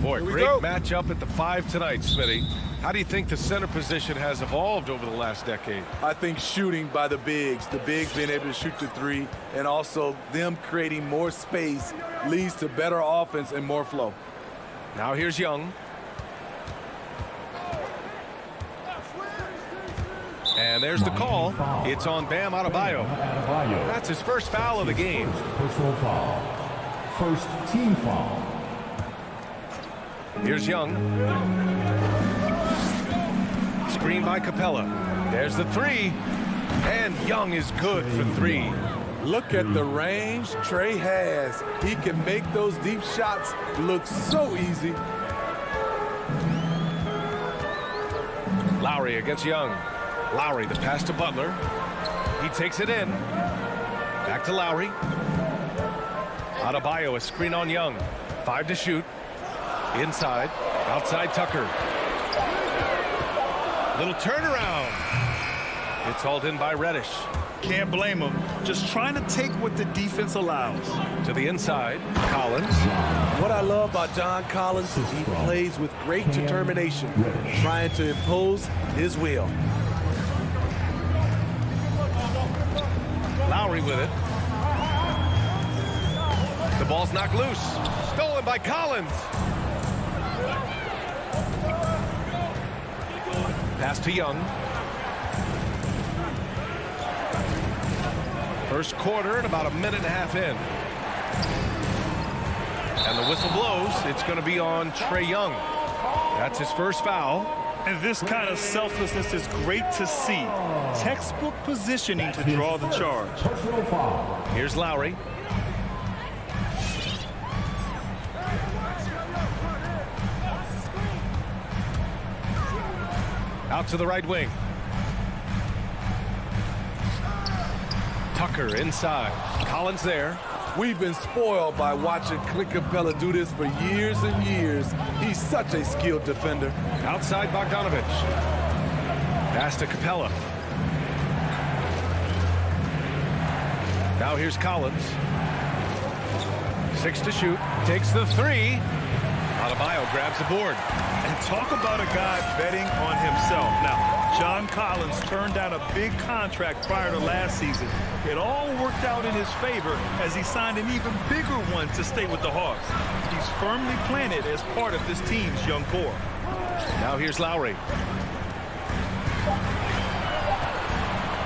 Boy, great matchup at the 5 tonight, Smitty. How do you think the center position has evolved over the last decade? I think shooting by the bigs being able to shoot the 3, and also them creating more space leads to better offense and more flow. Now here's Young. And there's the call. It's on Bam Adebayo. That's his first foul of the game. Personal foul. First team foul. Here's Young. Screen by Capella. There's the 3. And Young is good for 3. Look at the range Trey has. He can make those deep shots look so easy. Lowry against Young. Lowry, the pass to Butler. He takes it in. Back to Lowry. Adebayo, a screen on Young. 5 to shoot. Inside. Outside Tucker. Little turnaround. It's hauled in by Reddish. Can't blame him. Just trying to take what the defense allows. To the inside. Collins. What I love about John Collins is he plays with great determination, trying to impose his will. Lowry with it. The ball's knocked loose. Stolen by Collins. Pass to Young. First quarter and about a minute and a half in. And the whistle blows. It's going to be on Trae Young. That's his first foul. And this kind of selflessness is great to see. Textbook positioning to draw the charge. Here's Lowry. Out to the right wing. Tucker inside. Collins there. We've been spoiled by watching Clint Capella do this for years and years. He's such a skilled defender. Outside Bogdanovich. Pass to Capella. Now here's Collins. 6 to shoot. Takes the 3. Adebayo grabs the board. And talk about a guy betting on himself. Now, John Collins turned down a big contract prior to last season. It all worked out in his favor as he signed an even bigger one to stay with the Hawks. He's firmly planted as part of this team's young core. Now here's Lowry.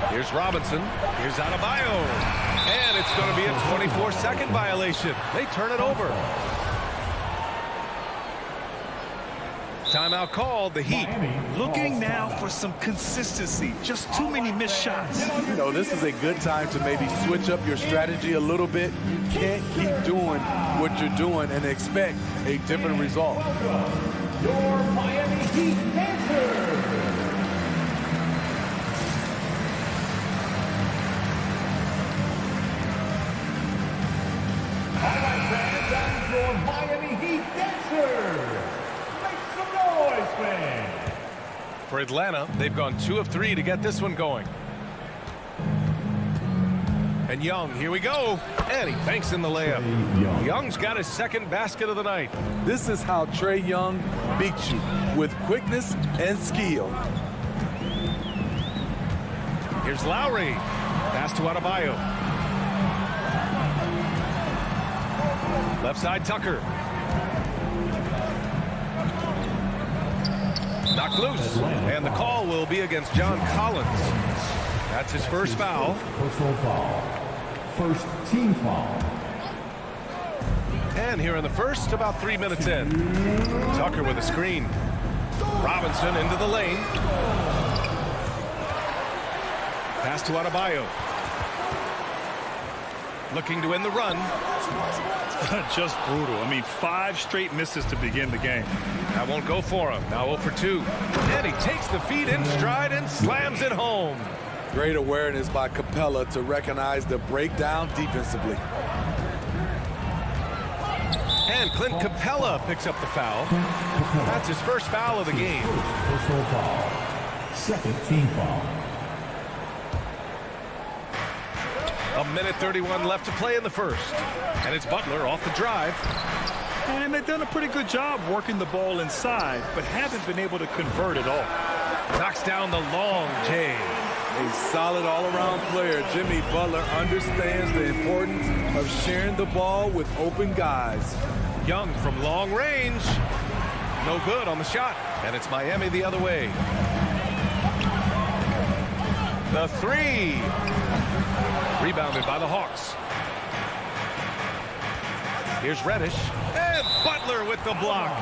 Here's Robinson. Here's Adebayo. And it's going to be a 24-second violation. They turn it over. Timeout called, the Heat. Looking now for some consistency. Just too many missed shots. You know, this is a good time to maybe switch up your strategy a little bit. You can't keep doing what you're doing and expect a different result. Your Miami Heat answer. All right, fans, that's your Miami Heat dancer. For Atlanta, they've gone 2 of 3 to get this one going. And Young, here we go. And he banks in the layup. Young's got his second basket of the night. This is how Trae Young beats you, with quickness and skill. Here's Lowry. Pass to Adebayo. Left side, Tucker. Knocked loose. And the call will be against John Collins. That's his first foul. Personal foul. First team foul. And here in the first, about 3 minutes in. Tucker with a screen. Robinson into the lane. Pass to Adebayo. Looking to win the run. Just brutal. I mean, 5 straight misses to begin the game. That won't go for him. Now 0 for 2. And he takes the feed in stride and slams it home. Great awareness by Capella to recognize the breakdown defensively. And Clint Capella picks up the foul. That's his first foul of the game. Personal foul. Second team foul. A minute 31 left to play in the first. And it's Butler off the drive. And they've done a pretty good job working the ball inside, but haven't been able to convert at all. Knocks down the long J. A solid all-around player. Jimmy Butler understands the importance of sharing the ball with open guys. Young from long range. No good on the shot. And it's Miami the other way. The three. Rebounded by the Hawks. Here's Reddish. And Butler with the block.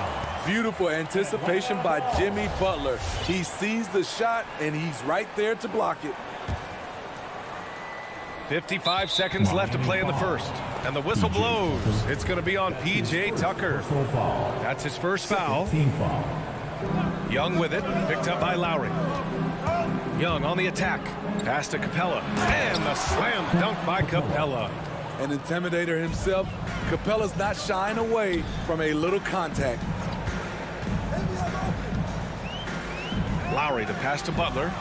Beautiful anticipation by Jimmy Butler. He sees the shot, and he's right there to block it. 55 seconds left to play in the first. And the whistle blows. It's going to be on P.J. Tucker. That's his first foul. Young with it. Picked up by Lowry. Young on the attack. Pass to Capella. And the slam dunk by Capella. An intimidator himself, Capella's not shying away from a little contact. Lowry to pass to Butler.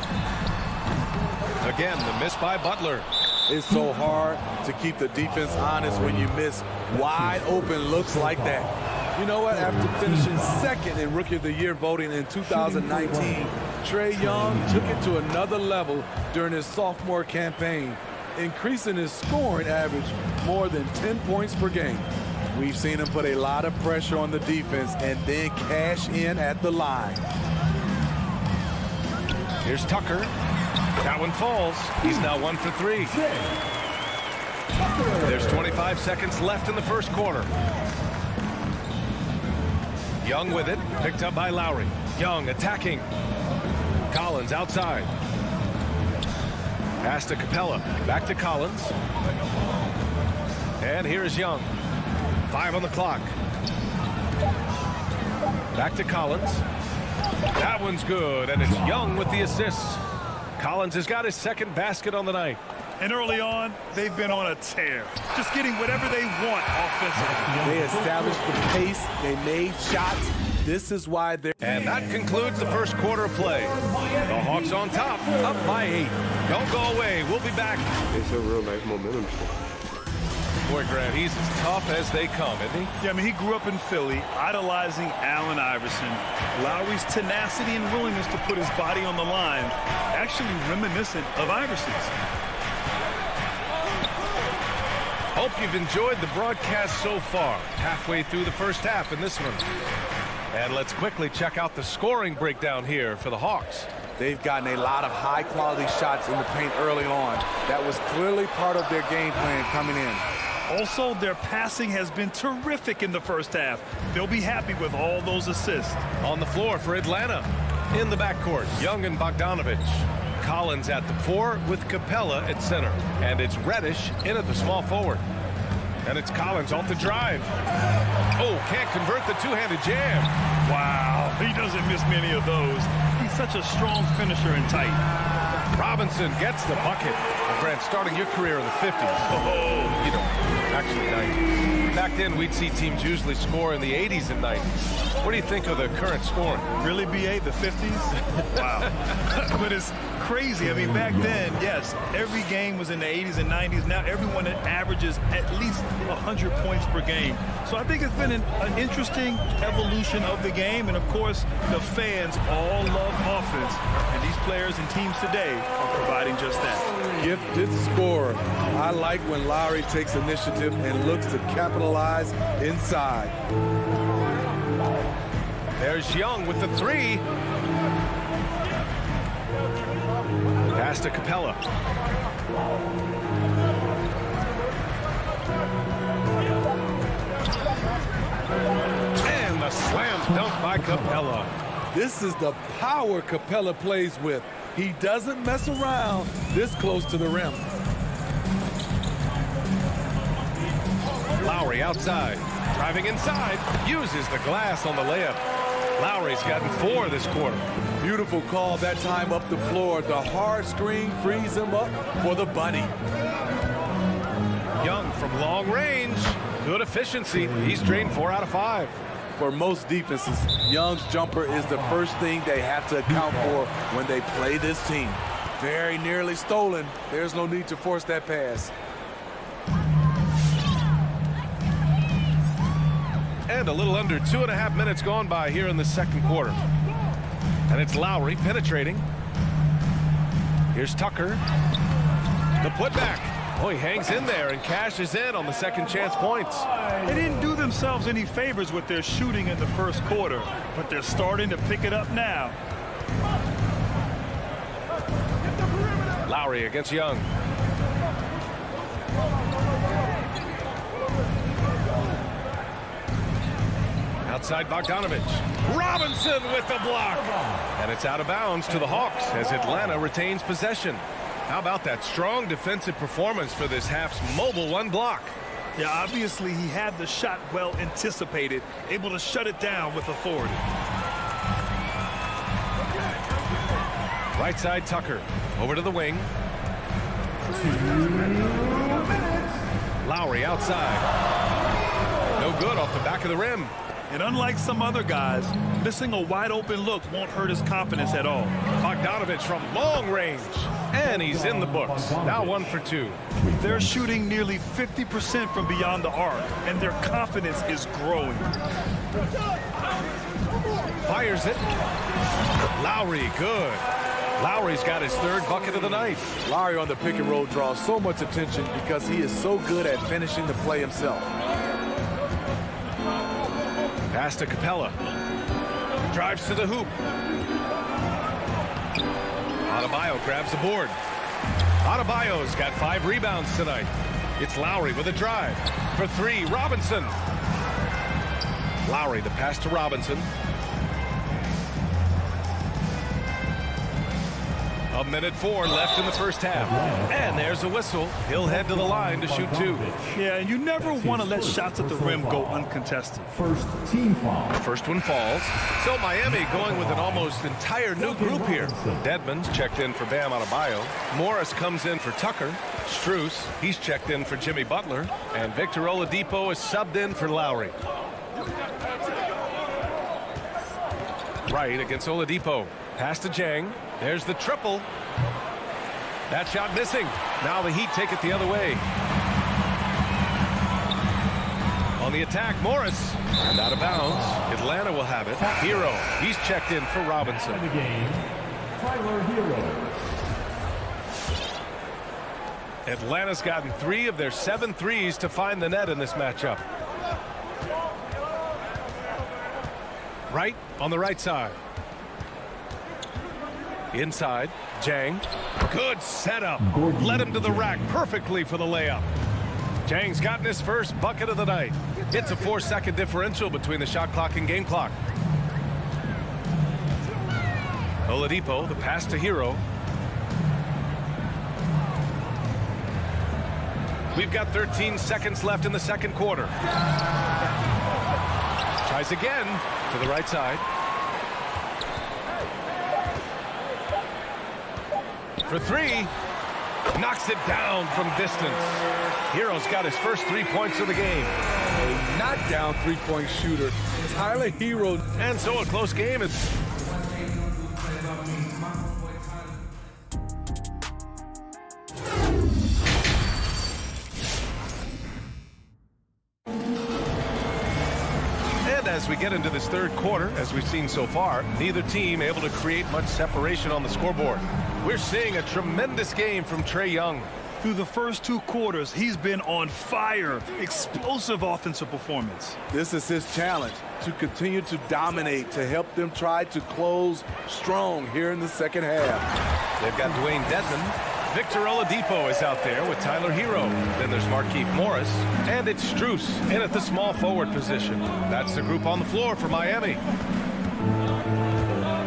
Again, the miss by Butler. It's so hard to keep the defense honest when you miss wide open looks like that. You know what? After finishing second in Rookie of the Year voting in 2019, Trae Young took it to another level during his sophomore campaign, increasing his scoring average more than 10 points per game. We've seen him put a lot of pressure on the defense and then cash in at the line. Here's Tucker. That one falls. He's now 1 for 3. There's 25 seconds left in the first quarter. Young with it. Picked up by Lowry. Young attacking. Collins outside. Pass to Capella. Back to Collins. And here's Young. 5 on the clock. Back to Collins. That one's good, and it's Young with the assist. Collins has got his second basket on the night. And early on, they've been on a tear. Just getting whatever they want offensively. They established the pace. They made shots. This is why they're... And that concludes the first quarter of play. The Hawks on top, up by 8. Don't go away. We'll be back. It's a real nice momentum shift. Boy, Grant, he's as tough as they come, isn't he? Yeah, I mean, he grew up in Philly, idolizing Allen Iverson. Lowry's tenacity and willingness to put his body on the line, actually reminiscent of Iverson's. Hope you've enjoyed the broadcast so far. Halfway through the first half in this one. And let's quickly check out the scoring breakdown here for the Hawks. They've gotten a lot of high-quality shots in the paint early on. That was clearly part of their game plan coming in. Also, their passing has been terrific in the first half. They'll be happy with all those assists. On the floor for Atlanta. In the backcourt, Young and Bogdanovich. Collins at the 4 with Capella at center. And it's Reddish in at the small forward. And it's Collins off the drive. Oh, can't convert the two-handed jam. Wow, he doesn't miss many of those. He's such a strong finisher and tight. Robinson gets the bucket. Well, Grant, starting your career in the 50s. Oh, you know, actually 90s. Back then, we'd see teams usually score in the 80s and 90s. What do you think of the current scoring? Really, B.A., the 50s? Wow. But it's crazy. I mean, back then, yes, every game was in the 80s and 90s. Now everyone averages at least 100 points per game. So I think it's been an interesting evolution of the game. And, of course, the fans all love offense. And these players and teams today are providing just that. Gifted scorer. I like when Lowry takes initiative and looks to capitalize inside. There's Young with the 3. Pass to Capella. And the slam dunk by Capella. This is the power Capella plays with. He doesn't mess around this close to the rim. Lowry outside. Driving inside. Uses the glass on the layup. Lowry's gotten 4 this quarter. Beautiful call that time up the floor. The hard screen frees him up for the bunny. Young from long range. Good efficiency. He's drained 4 out of 5. For most defenses, Young's jumper is the first thing they have to account for when they play this team. Very nearly stolen. There's no need to force that pass. And a little under 2.5 minutes gone by here in the second quarter. And it's Lowry penetrating. Here's Tucker. The putback. Oh, he hangs in there and cashes in on the second chance points. They didn't do themselves any favors with their shooting in the first quarter, but they're starting to pick it up now. Lowry against Young. Outside Bogdanovich. Robinson with the block. And it's out of bounds to the Hawks as Atlanta retains possession. How about that strong defensive performance for this half's mobile one block? Yeah, obviously he had the shot well anticipated, able to shut it down with authority. Right side Tucker. Over to the wing. Lowry outside. No good off the back of the rim. And unlike some other guys, missing a wide open look won't hurt his confidence at all. Bogdanovich from long range. And he's in the books. Now 1 for 2. They're shooting nearly 50% from beyond the arc, and their confidence is growing. Fires it. Lowry, good. Lowry's got his third bucket of the night. Lowry on the pick and roll draws so much attention because he is so good at finishing the play himself. Pass to Capella. Drives to the hoop. Adebayo grabs the board. Adebayo's got 5 rebounds tonight. It's Lowry with a drive. For 3, Robinson. Lowry, the pass to Robinson. A minute 4 left in the first half. And there's a whistle. He'll head to the line to shoot 2. Yeah, and you never want to let shots at the rim go uncontested. First team foul. First one falls. So Miami going with an almost entire new group here. Dedmon's checked in for Bam Adebayo. Morris comes in for Tucker. Strus, he's checked in for Jimmy Butler. And Victor Oladipo is subbed in for Lowry. Right against Oladipo. Pass to Jang. There's the triple. That shot missing. Now the Heat take it the other way. On the attack, Morris. And out of bounds. Atlanta will have it. Hero. He's checked in for Robinson. The game, Tyler Hero. Atlanta's gotten 3 of their 7 threes to find the net in this matchup. Right on the right side. Inside, Jang. Good setup. Led him to the rack perfectly for the layup. Jang's gotten his first bucket of the night. It's a 4-second differential between the shot clock and game clock. Oladipo, the pass to Hero. We've got 13 seconds left in the second quarter. Tries again to the right side. For 3, knocks it down from distance. Hero's got his first 3 points of the game. A knockdown three-point shooter, Tyler Hero. And so a close game. As we get into this third quarter, as we've seen so far, neither team able to create much separation on the scoreboard. We're seeing a tremendous game from Trae Young. Through the first 2 quarters, he's been on fire. Explosive offensive performance. This is his challenge, to continue to dominate, to help them try to close strong here in the second half. They've got Dwayne Dedmon. Victor Oladipo is out there with Tyler Hero. Then there's Markieff Morris. And it's Strus in at the small forward position. That's the group on the floor for Miami.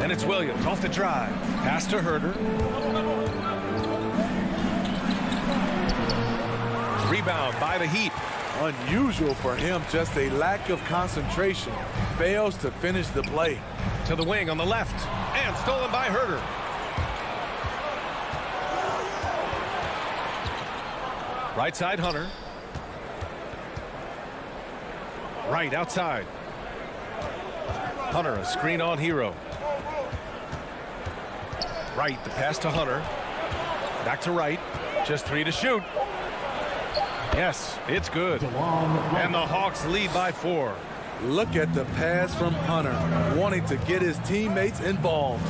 And it's Williams off the drive. Pass to Herter. Rebound by the Heat. Unusual for him, just a lack of concentration. Fails to finish the play. To the wing on the left. And stolen by Herter. Right side, Hunter. Right outside. Hunter, a screen on Hero. Right, the pass to Hunter. Back to right. Just 3 to shoot. Yes, it's good. And the Hawks lead by 4. Look at the pass from Hunter, wanting to get his teammates involved.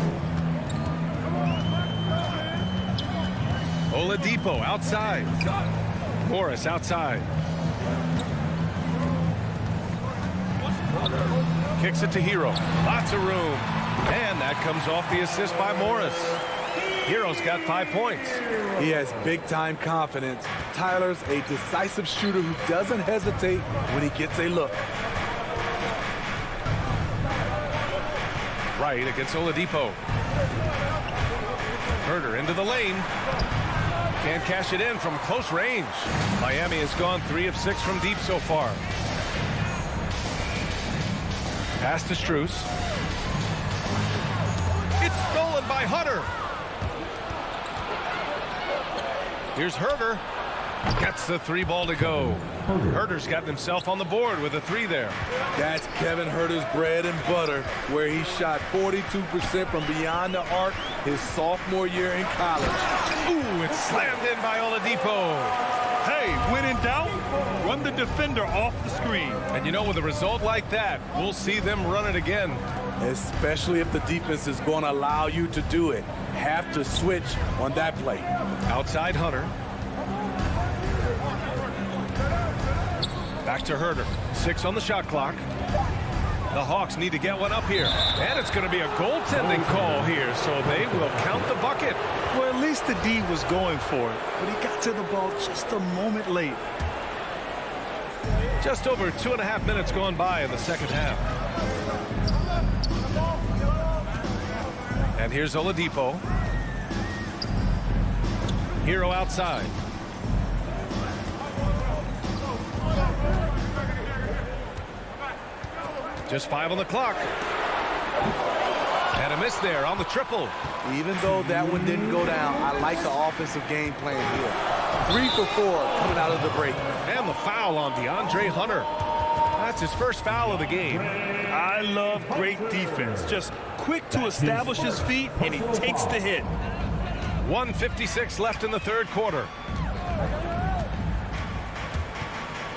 Oladipo outside. Morris outside. Kicks it to Hero. Lots of room. And that comes off the assist by Morris. Hero's got 5 points. He has big-time confidence. Tyler's a decisive shooter who doesn't hesitate when he gets a look. Right against Oladipo. Herder into the lane. Can't cash it in from close range. Miami has gone 3 of 6 from deep so far. Pass to Strus. It's stolen by Hunter. Here's Herder. Gets the 3 ball to go. Herder's gotten himself on the board with a 3 there. That's Kevin Herter's bread and butter, where he shot 42% from beyond the arc his sophomore year in college. Ooh, it's slammed in by Oladipo. Hey, when in doubt, run the defender off the screen. And you know, with a result like that, we'll see them run it again. Especially if the defense is going to allow you to do it. Have to switch on that play. Outside Hunter. Back to Herder. 6 on the shot clock. The Hawks need to get one up here. And it's going to be a goaltending call here, so they will count the bucket. Well, at least the D was going for it, but he got to the ball just a moment late. Just over 2.5 minutes gone by in the second half. And here's Oladipo. Hero outside. Just 5 on the clock. And a miss there on the triple. Even though that one didn't go down, I like the offensive game plan here. 3 for 4 coming out of the break. And the foul on DeAndre Hunter. That's his first foul of the game. I love great defense. Just quick to establish his feet, and he takes the hit. 1:56 left in the third quarter.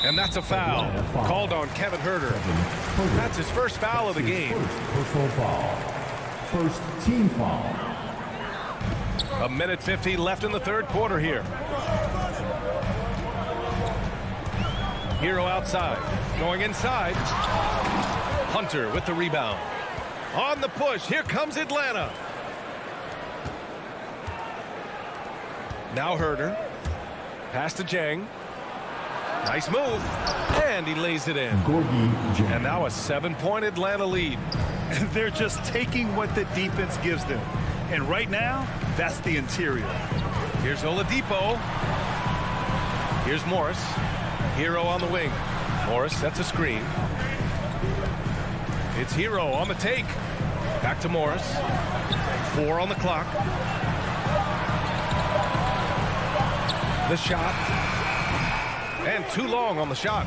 And that's a foul called on Kevin Herter. That's his first foul of the game. Personal foul. First team foul. 1:50 left in the third quarter here. Hero outside. Going inside. Hunter with the rebound. On the push. Here comes Atlanta. Now Herder. Pass to Jang. Nice move. And he lays it in. And now a 7-point Atlanta lead. They're just taking what the defense gives them. And right now, that's the interior. Here's Oladipo. Here's Morris. Hero on the wing. Morris sets a screen. It's Hero on the take. Back to Morris. 4 on the clock. The shot. And too long on the shot.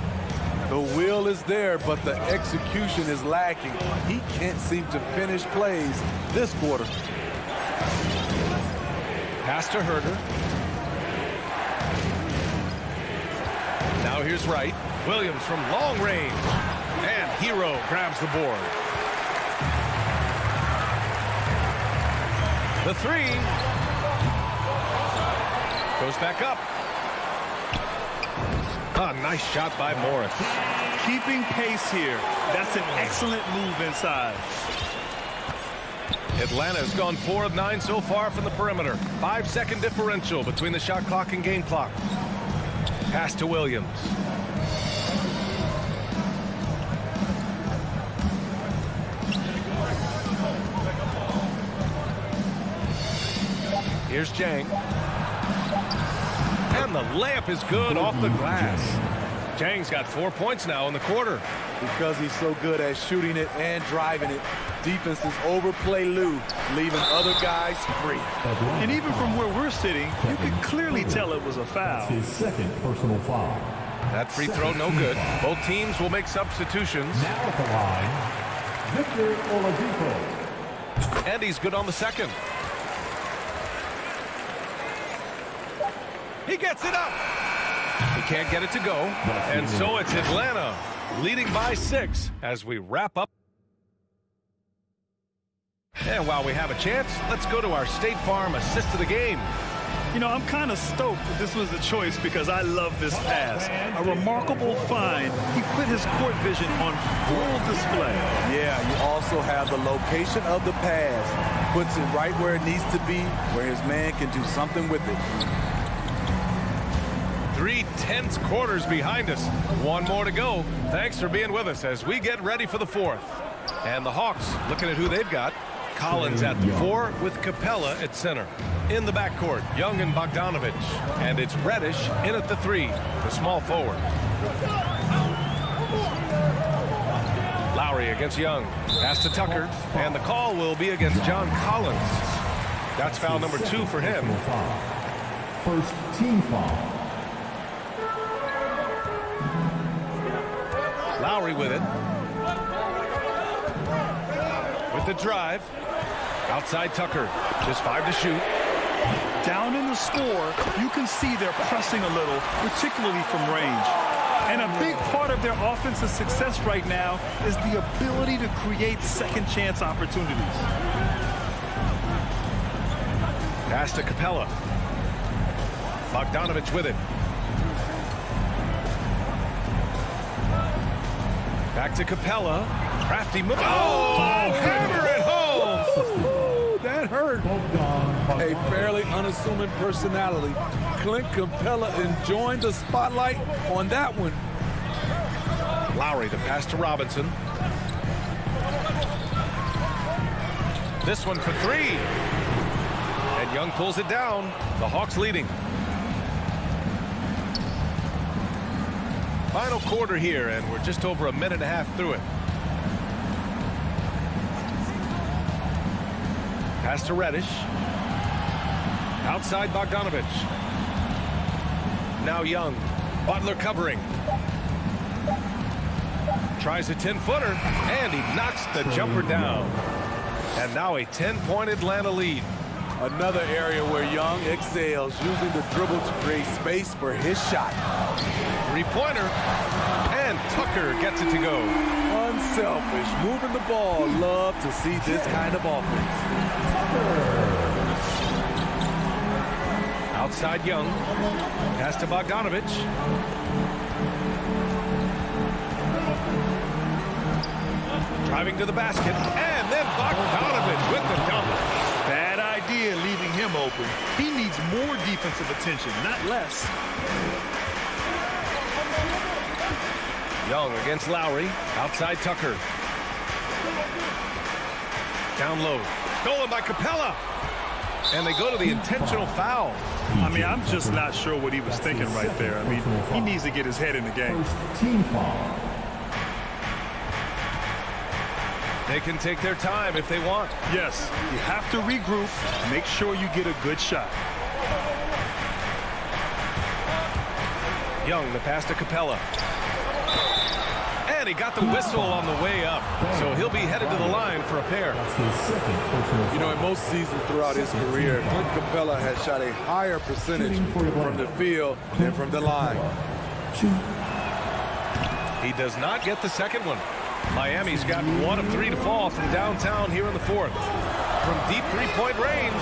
The will is there, but the execution is lacking. He can't seem to finish plays this quarter. Pass to Herder. Now here's Wright. Williams from long range. And Hero grabs the board. The 3. Goes back up. A nice shot by Morris. Keeping pace here. That's an excellent move inside. Atlanta has gone 4 of 9 so far from the perimeter. 5-second differential between the shot clock and game clock. Pass to Williams. Here's Jang. And the layup is good off the glass. Jang's got 4 points now in the quarter. Because he's so good at shooting it and driving it, defenses overplay Lou, leaving other guys free. And even from where we're sitting, you can clearly tell it was a foul. His second personal foul. That free throw no good. Both teams will make substitutions. Now at the line, Victor Oladipo. And he's good on the second. He gets it up. He can't get it to go. And so it's Atlanta leading by 6 as we wrap up. And while we have a chance, let's go to our State Farm assist of the game. You know, I'm kind of stoked that this was a choice because I love this pass. A remarkable find. He put his court vision on full display. Yeah, you also have the location of the pass. Puts it right where it needs to be, where his man can do something with it. 3 tense quarters behind us. One more to go. Thanks for being with us as we get ready for the 4th. And the Hawks looking at who they've got. Collins at the 4 with Capella at center. In the backcourt, Young and Bogdanovich. And it's Reddish in at the 3, the small forward. Lowry against Young. Pass to Tucker. And the call will be against John Collins. That's foul number 2 for him. First team foul. Lowry with it. With the drive. Outside Tucker. Just 5 to shoot. Down in the score, you can see they're pressing a little, particularly from range. And a big part of their offensive success right now is the ability to create second chance opportunities. Pass to Capella. Bogdanovich with it. Back to Capella. Crafty move. Oh, hammer it home. Ooh, that hurt. A fairly unassuming personality. Clint Capella enjoying the spotlight on that one. Lowry to pass to Robinson. This one for 3. And Young pulls it down. The Hawks leading. Final quarter here, and we're just over a minute and a half through it. Pass to Reddish. Outside Bogdanovich. Now Young. Butler covering. Tries a 10-footer, and he knocks the jumper down. And now a 10-point Atlanta lead. Another area where Young excels, using the dribble to create space for his shot. 3-pointer, and Tucker gets it to go. Unselfish, moving the ball. Love to see this kind of offense. Outside Young. Pass to Bogdanovich. Driving to the basket, and then Bogdanovich with the dunk. Bad idea leaving him open. He needs more defensive attention, not less. Young against Lowry. Outside Tucker. Down low. Stolen by Capella. And they go to the intentional foul. I mean, I'm just not sure what he was thinking right there. I mean, he needs to get his head in the game. First team foul. They can take their time if they want. Yes, you have to regroup. Make sure you get a good shot. Young, the pass to Capella. And he got the whistle on the way up. So he'll be headed to the line for a pair. You know, in most seasons throughout his career, Clint Capella has shot a higher percentage from the field than from the line. He does not get the second one. Miami's got 1 of 3 to fall from downtown here in the 4th. From deep 3-point range,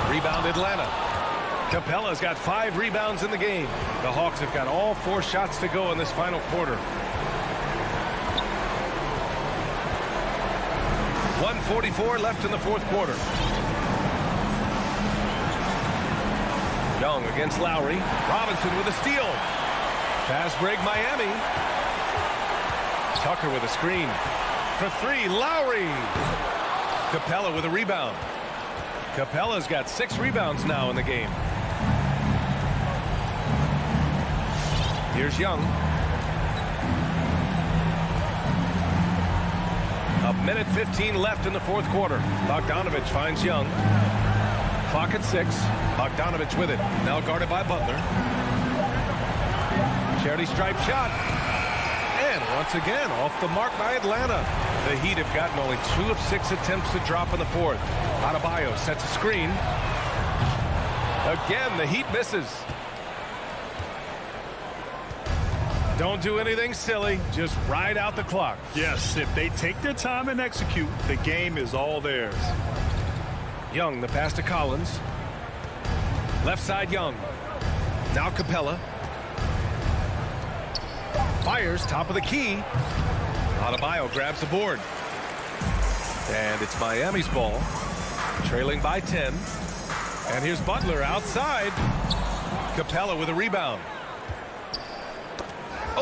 rebound Atlanta. Capella's got 5 rebounds in the game. The Hawks have got all 4 shots to go in this final quarter. 1:44 left in the 4th quarter. Young against Lowry. Robinson with a steal. Fast break Miami. Tucker with a screen. For 3, Lowry. Capella with a rebound. Capella's got 6 rebounds now in the game. Here's Young. A minute 15 left in the 4th quarter. Bogdanovich finds Young. Clock at 6. Bogdanovich with it. Now guarded by Butler. Charity stripe shot. And once again, off the mark by Atlanta. The Heat have gotten only 2 of 6 attempts to drop in the 4th. Adebayo sets a screen. Again, the Heat misses. Don't do anything silly. Just ride out the clock. Yes, if they take their time and execute, the game is all theirs. Young, the pass to Collins. Left side, Young. Now Capella. Fires, top of the key. Adebayo grabs the board. And it's Miami's ball. Trailing by 10. And here's Butler outside. Capella with a rebound.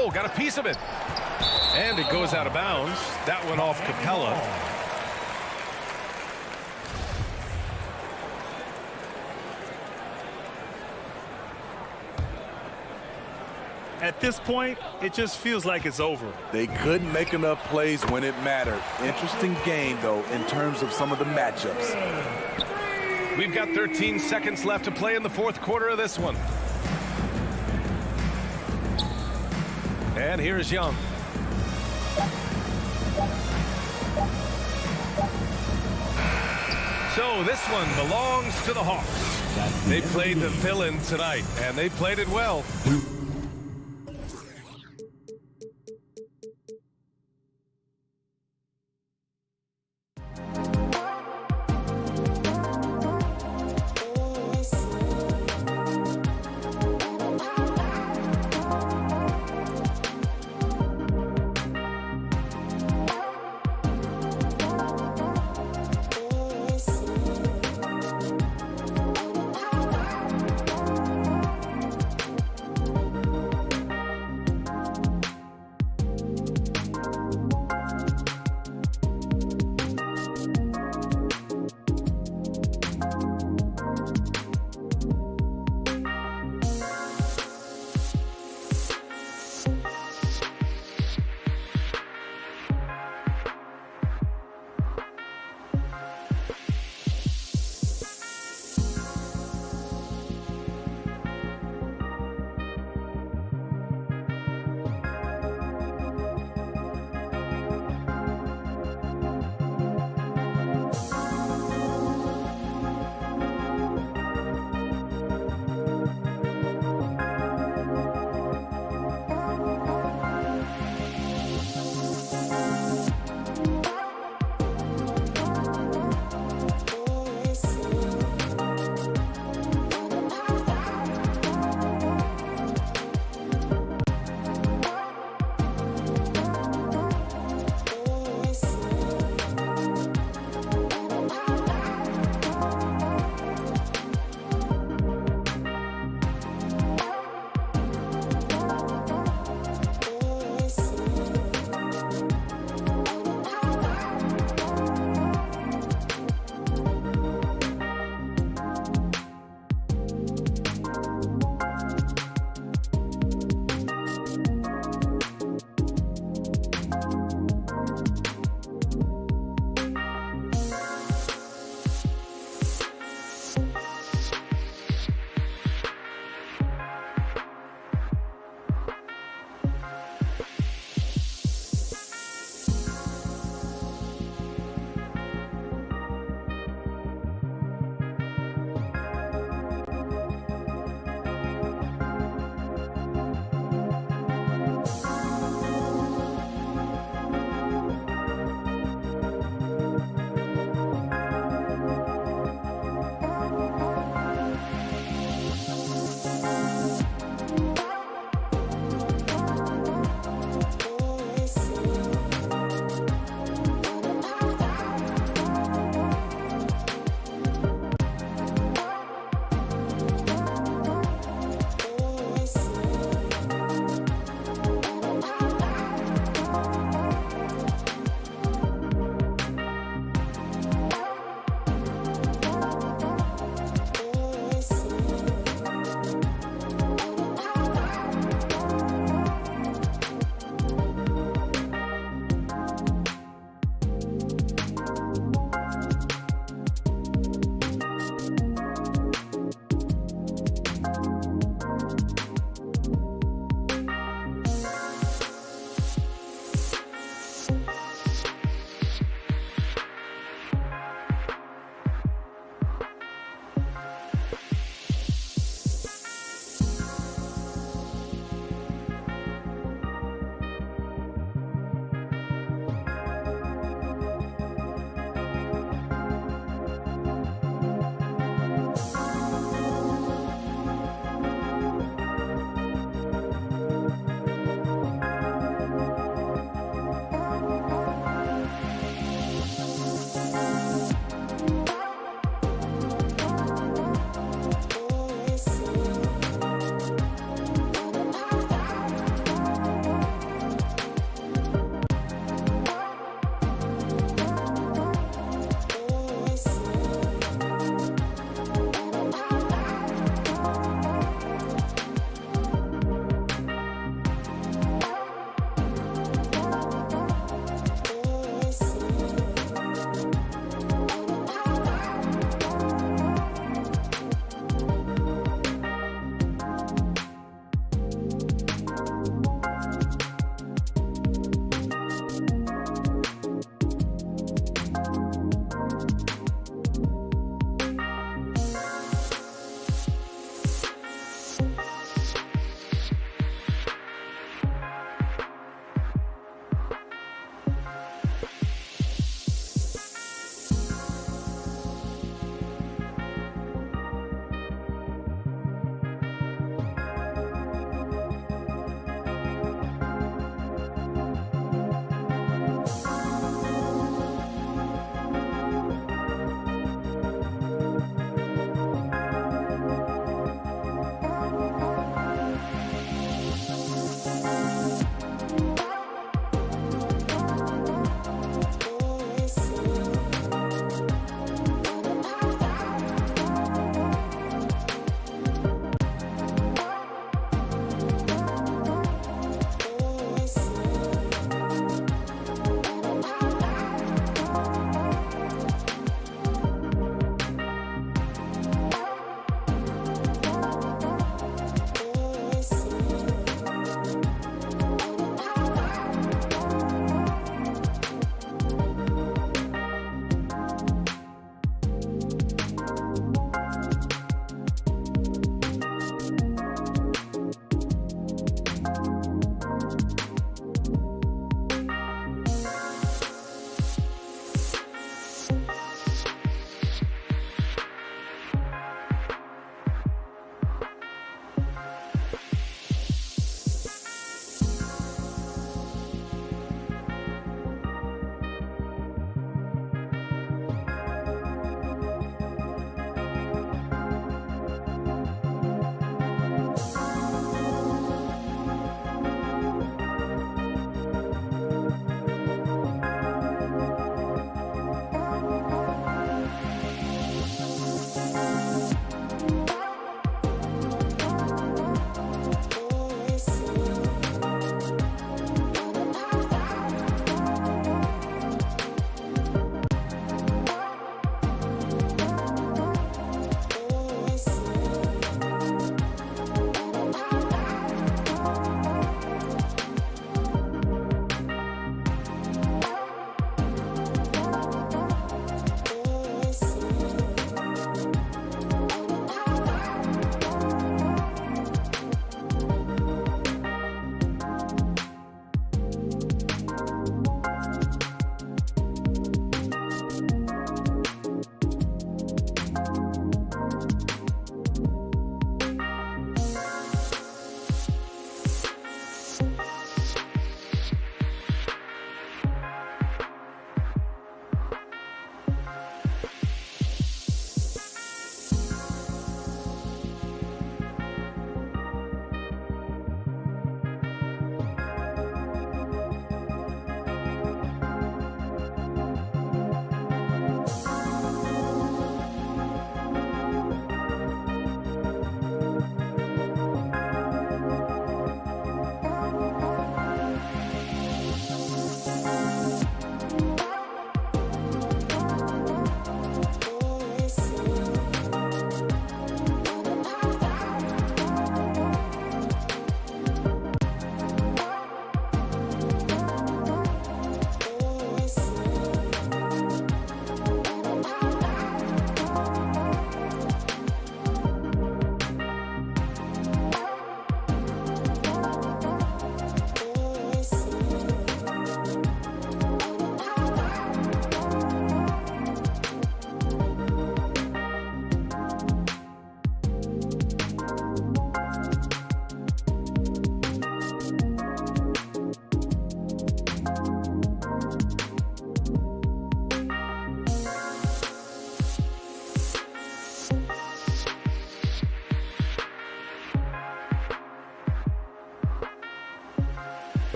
Oh, got a piece of it. And it goes out of bounds. That went off Capella. At this point, it just feels like it's over. They couldn't make enough plays when it mattered. Interesting game, though, in terms of some of the matchups. We've got 13 seconds left to play in the fourth quarter of this one. And here's Young. So this one belongs to the Hawks. They played the villain tonight, and they played it well.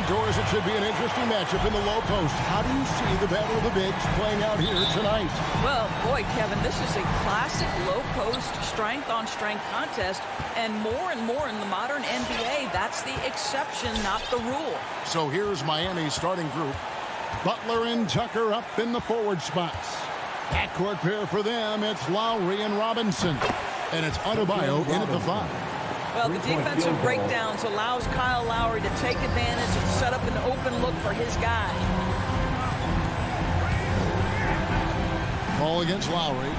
Doris, it should be an interesting matchup in the low post. How do you see the battle of the bigs playing out here tonight? Well, boy, Kevin, this is a classic low post strength-on-strength contest, and more in the modern NBA, that's the exception, not the rule. So here's Miami's starting group. Butler and Tucker up in the forward spots. Backcourt pair for them, it's Lowry and Robinson. And it's Adebayo in at the 5. Well, the defensive breakdowns allows Kyle Lowry to take advantage and set up an open look for his guy. Ball against Lowry.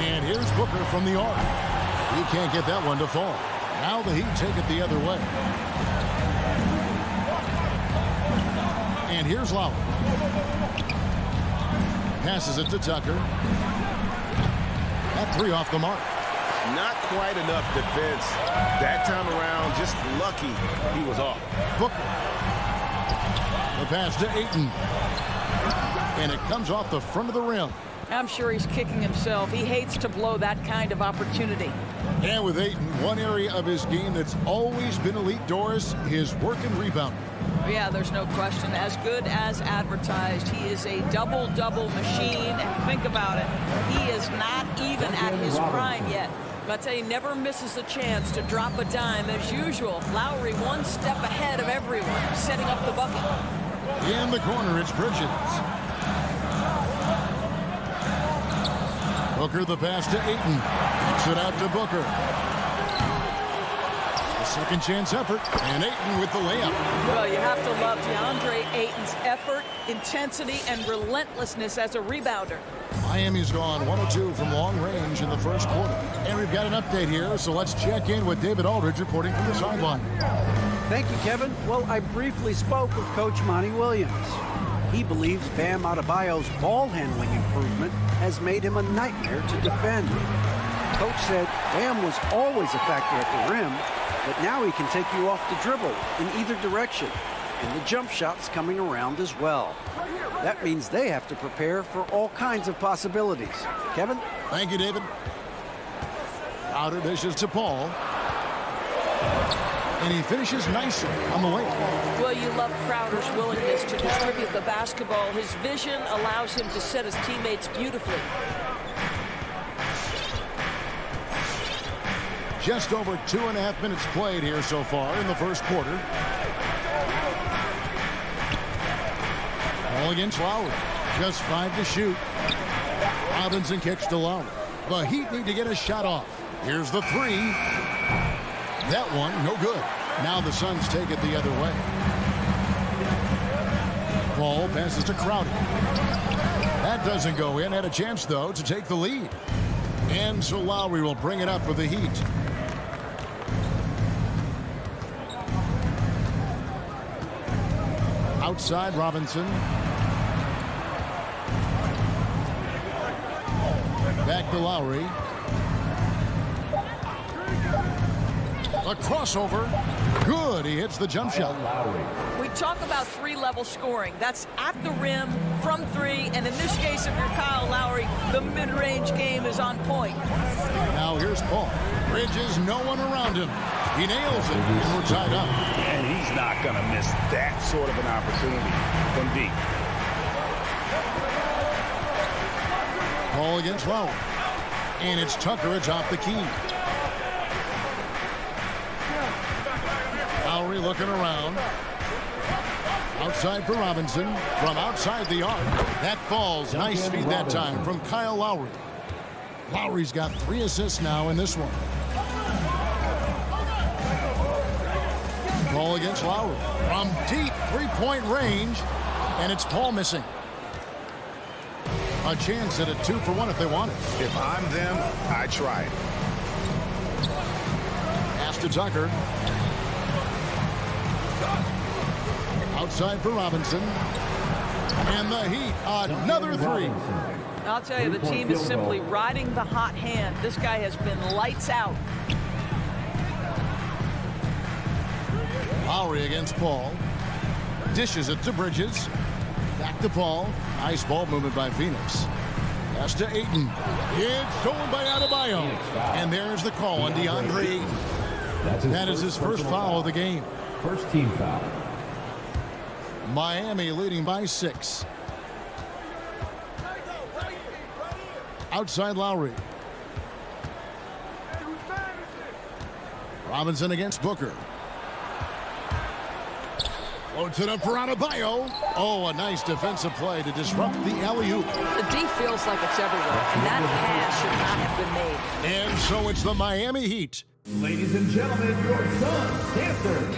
And here's Booker from the arc. He can't get that one to fall. Now the Heat take it the other way. And here's Lowry. Passes it to Tucker. That 3 off the mark. Not quite enough defense. That time around, just lucky he was off. Booker. The pass to Ayton. And it comes off the front of the rim. I'm sure he's kicking himself. He hates to blow that kind of opportunity. And with Ayton, one area of his game that's always been elite, Doris, his work and rebounding. Yeah, there's no question. As good as advertised. He is a double-double machine. And think about it. He is not even at his prime yet. But I tell you, never misses a chance to drop a dime. As usual, Lowry one step ahead of everyone, setting up the bucket. In the corner, it's Bridges. Booker the pass to Ayton. Kicks it out to Booker. A second chance effort. And Ayton with the layup. Well, you have to love DeAndre Ayton's effort, intensity, and relentlessness as a rebounder. Miami's gone 1 of 2 from long range in the first quarter. And we've got an update here, so let's check in with David Aldridge reporting from the sideline. Thank you, Kevin. Well, I briefly spoke with Coach Monty Williams. He believes Bam Adebayo's ball handling improvement has made him a nightmare to defend. Coach said Bam was always a factor at the rim, but now he can take you off the dribble in either direction, and the jump shot's coming around as well. That means they have to prepare for all kinds of possibilities. Kevin? Thank you, David. Outer dishes to Paul. And he finishes nicely on the way. Well, you love Crowder's willingness to distribute the basketball. His vision allows him to set his teammates beautifully. Just over 2.5 minutes played here so far in the first quarter. Ball against Lowry. Just 5 to shoot. Robinson kicks to Lowry. The Heat need to get a shot off. Here's the 3. That one, no good. Now the Suns take it the other way. Ball passes to Crowder. That doesn't go in. Had a chance, though, to take the lead. And so Lowry will bring it up for the Heat. Outside Robinson. Back to Lowry. A crossover. Good. He hits the jump shot. We talk about 3-level scoring. That's at the rim, from 3, and in this case, if you're Kyle Lowry, the mid-range game is on point. Now here's Paul. Bridges, no one around him. He nails it, and we're tied up. And he's not going to miss that sort of an opportunity from deep. Ball against Lowry. And it's Tucker atop the key. Lowry looking around. Outside for Robinson. From outside the arc. That falls. Nice feed that time from Kyle Lowry. Lowry's got 3 assists now in this one. Ball against Lowry. From deep 3-point range. And it's Paul missing. A chance at a 2-for-1 if they want it. If I'm them, I try it. Pass to Tucker. Outside for Robinson. And the Heat, another 3. I'll tell you, the team is simply riding the hot hand. This guy has been lights out. Lowry against Paul. Dishes it to Bridges. Back to Paul. Nice ball movement by Phoenix. Pass to Ayton. It's stolen by Adebayo. And there's the call on DeAndre Ayton. That is his first foul of the game. First team foul. Miami leading by 6. Outside Lowry. Robinson against Booker. Floats it up for Adebayo. Oh, a nice defensive play to disrupt the alley-oop. The D feels like it's everywhere, and that pass should not have been made. And so it's the Miami Heat. Ladies and gentlemen, your son, Stanford.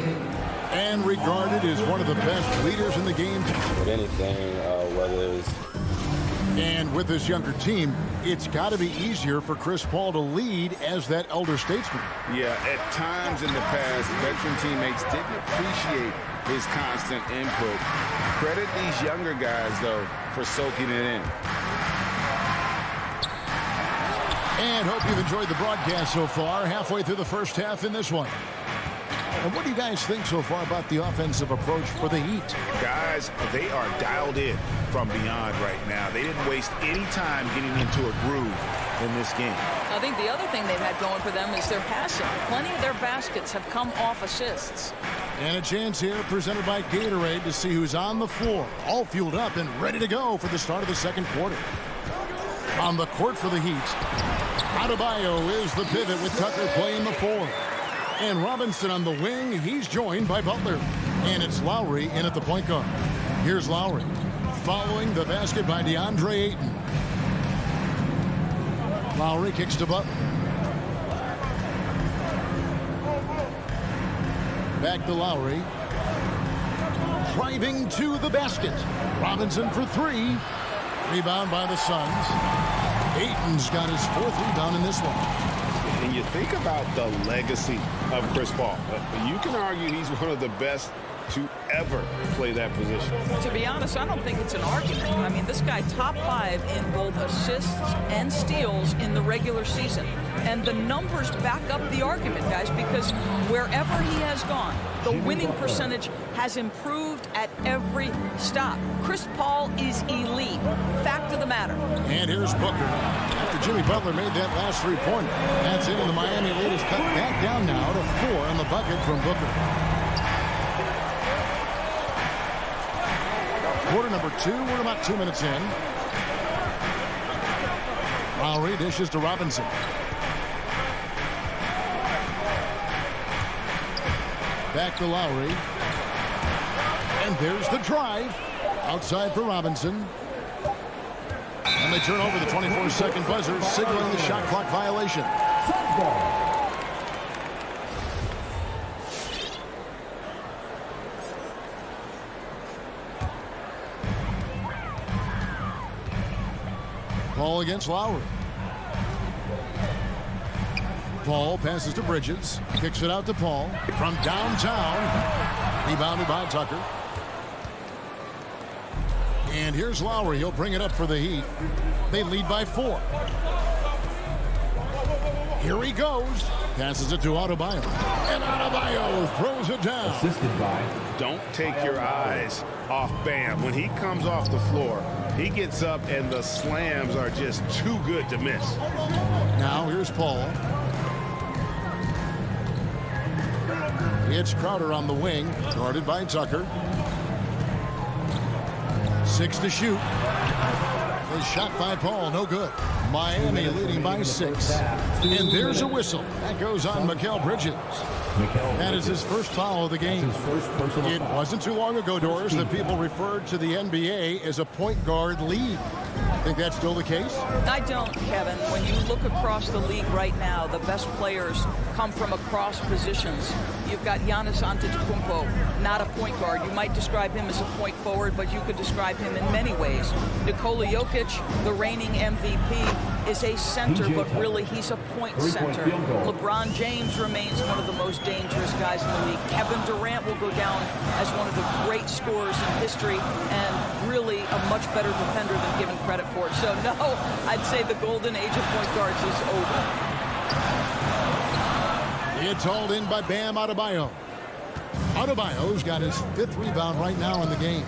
And regarded as one of the best leaders in the game. With anything, whether it's... And with this younger team, it's got to be easier for Chris Paul to lead as that elder statesman. Yeah, at times in the past, veteran teammates didn't appreciate his constant input. Credit these younger guys, though, for soaking it in. And hope you've enjoyed the broadcast so far. Halfway through the first half in this one. And what do you guys think so far about the offensive approach for the Heat? Guys, they are dialed in from beyond right now. They didn't waste any time getting into a groove in this game. I think the other thing they've had going for them is their passing. Plenty of their baskets have come off assists. And a chance here presented by Gatorade to see who's on the floor. All fueled up and ready to go for the start of the second quarter. On the court for the Heat, Adebayo is the pivot with Tucker playing the 4. And Robinson on the wing. He's joined by Butler. And it's Lowry in at the point guard. Here's Lowry. Following the basket by DeAndre Ayton. Lowry kicks to Butler. Back to Lowry. Driving to the basket. Robinson for 3. Rebound by the Suns. Ayton's got his 4th rebound in this one. And you think about the legacy of Chris Paul. You can argue he's one of the best to ever play that position. To be honest, I don't think it's an argument. I mean, this guy top 5 in both assists and steals in the regular season. And the numbers back up the argument, guys, because wherever he has gone, the winning percentage has improved at every stop. Chris Paul is elite. Fact of the matter. And here's Booker. After Jimmy Butler made that last 3-pointer. That's it, and the Miami lead is cut back down now to 4 on the bucket from Booker. Quarter number 2, we're about 2 minutes in. Lowry dishes to Robinson. Back to Lowry. And there's the drive. Outside for Robinson. And they turn over the 24-second buzzer, signaling the shot clock violation. Paul against Lowry. Paul passes to Bridges. Kicks it out to Paul. From downtown. Rebounded by Tucker. And here's Lowry. He'll bring it up for the Heat. They lead by 4. Here he goes. Passes it to Adebayo. And Adebayo throws it down. Assisted by. Don't take your eyes off Bam. When he comes off the floor, he gets up and the slams are just too good to miss. Now here's Paul. It's Crowder on the wing, guarded by Tucker. 6 to shoot. The shot by Paul, no good. Miami leading by 6. And there's a whistle. That goes on Mikal Bridges. That is his first foul of the game. It wasn't too long ago, Doris, that people referred to the NBA as a point guard league. Think that's still the case? I don't, Kevin. When you look across the league right now, the best players come from across positions. You've got Giannis Antetokounmpo, not a point guard. You might describe him as a point forward, but you could describe him in many ways. Nikola Jokic, the reigning MVP, is a center, but really he's a point center. LeBron James remains one of the most dangerous guys in the league. Kevin Durant will go down as one of the great scorers in history and really a much better defender than given credit for it. So, no, I'd say the golden age of point guards is over. It's hauled in by Bam Adebayo. Adebayo's got his 5th rebound right now in the game.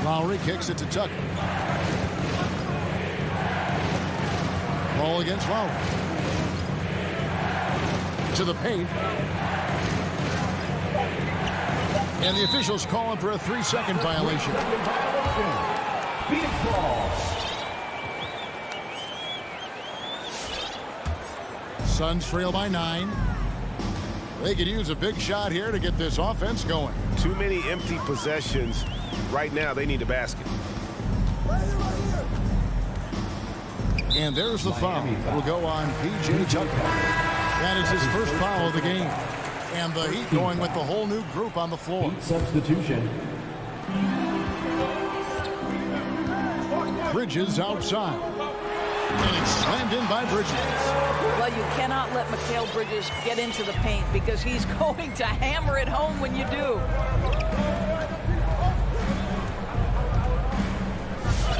Lowry kicks it to Tucker. Ball against Lowry. To the paint. And the officials calling for a 3-second violation. Phoenix ball. Suns trail by 9. They could use a big shot here to get this offense going. Too many empty possessions. Right now, they need a basket. And there's the foul. It'll go on P.J. Tucker. That is his first foul of the game. And the Heat going with the whole new group on the floor. Heat substitution. Bridges outside. And it's slammed in by Bridges. Well, you cannot let Mikal Bridges get into the paint because he's going to hammer it home when you do.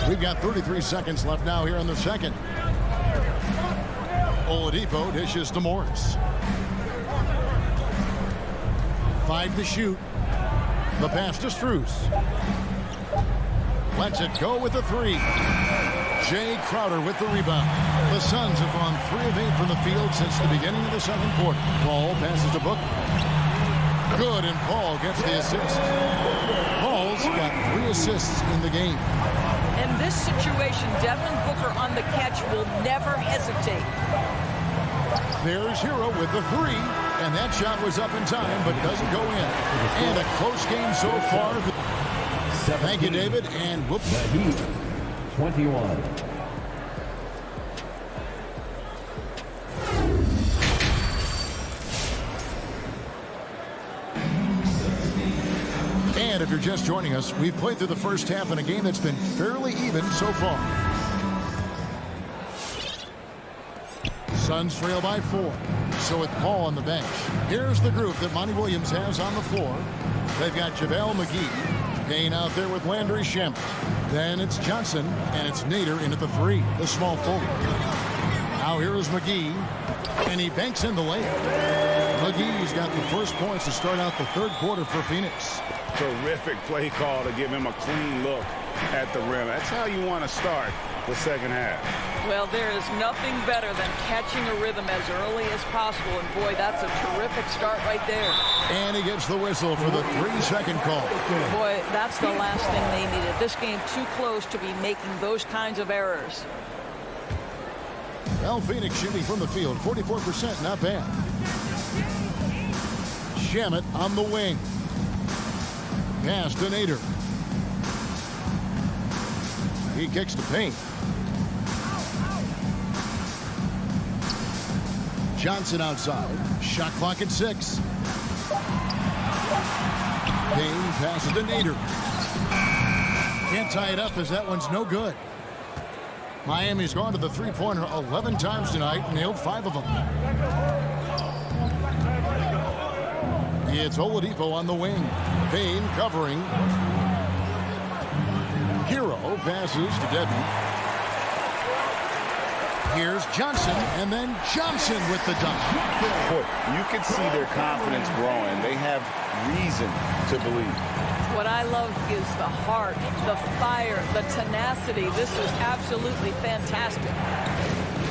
We've got 33 seconds left now here in the second. Oladipo dishes to Morris. 5 to shoot. The pass to Strus. Lets it go with the 3. Jay Crowder with the rebound. The Suns have gone 3 of 8 from the field since the beginning of the second quarter. Paul passes to Booker. Good, and Paul gets the assist. Paul's got 3 assists in the game. In this situation, Devin Booker on the catch will never hesitate. There's Hero with the 3, and that shot was up in time, but doesn't go in. And a close game so far. Thank you, David, and whoops. The Heat, 21. And if you're just joining us, we've played through the first half in a game that's been fairly even so far. Suns trail by 4. So with Paul on the bench, here's the group that Monty Williams has on the floor. They've got JaVale McGee, Payne out there with Landry Shamet. Then it's Johnson, and it's Nader in at the 3, the small forward. Now here is McGee, and he banks in the layup. McGee's got the first points to start out the third quarter for Phoenix. Terrific play call to give him a clean look at the rim. That's how you want to start the second half. Well, there is nothing better than catching a rhythm as early as possible, and boy, that's a terrific start right there. And he gets the whistle for the 3-second call. Boy, that's the last thing they needed. This game too close to be making those kinds of errors. Well, Phoenix shooting from the field, 44%, not bad. Shamet on the wing. Pass to Nader. He kicks to Payne. Johnson outside. Shot clock at 6. Payne passes to Nader. Can't tie it up as that one's no good. Miami's gone to the three-pointer 11 times tonight, nailed 5 of them. It's Oladipo on the wing. Payne covering. Hero passes to Devin. Here's Johnson, and then Johnson with the dunk. Boy, you can see their confidence growing. They have reason to believe. What I love is the heart, the fire, the tenacity. This is absolutely fantastic.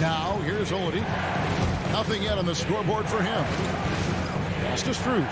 Now, here's Oladipo. Nothing yet on the scoreboard for him. Pass to Strus.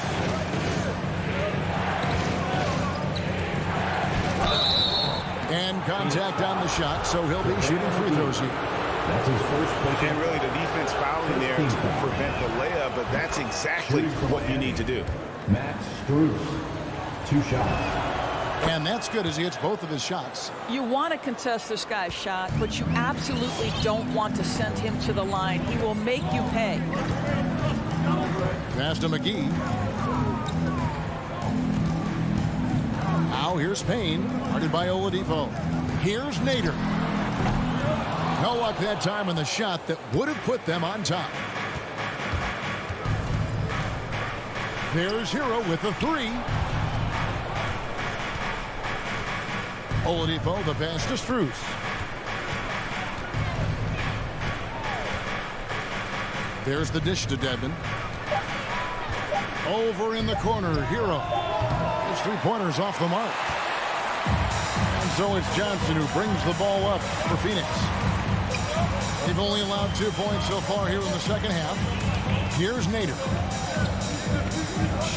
And contact on the shot, so he'll be shooting free throws here. That's his first push. And really, the defense fouling there to prevent the layup, but that's exactly what you need to do. Max Strus, 2 shots. And that's good as he hits both of his shots. You want to contest this guy's shot, but you absolutely don't want to send him to the line. He will make you pay. Pass to McGee. Now here's Payne, guarded by Oladipo. Here's Nader. No luck that time on the shot that would have put them on top. There's Hero with the 3. Oladipo, the pass to Strus. There's the dish to Devin. Over in the corner, Hero. His 3-pointers off the mark. And so it's Johnson who brings the ball up for Phoenix. They've only allowed 2 points so far here in the second half. Here's Nader.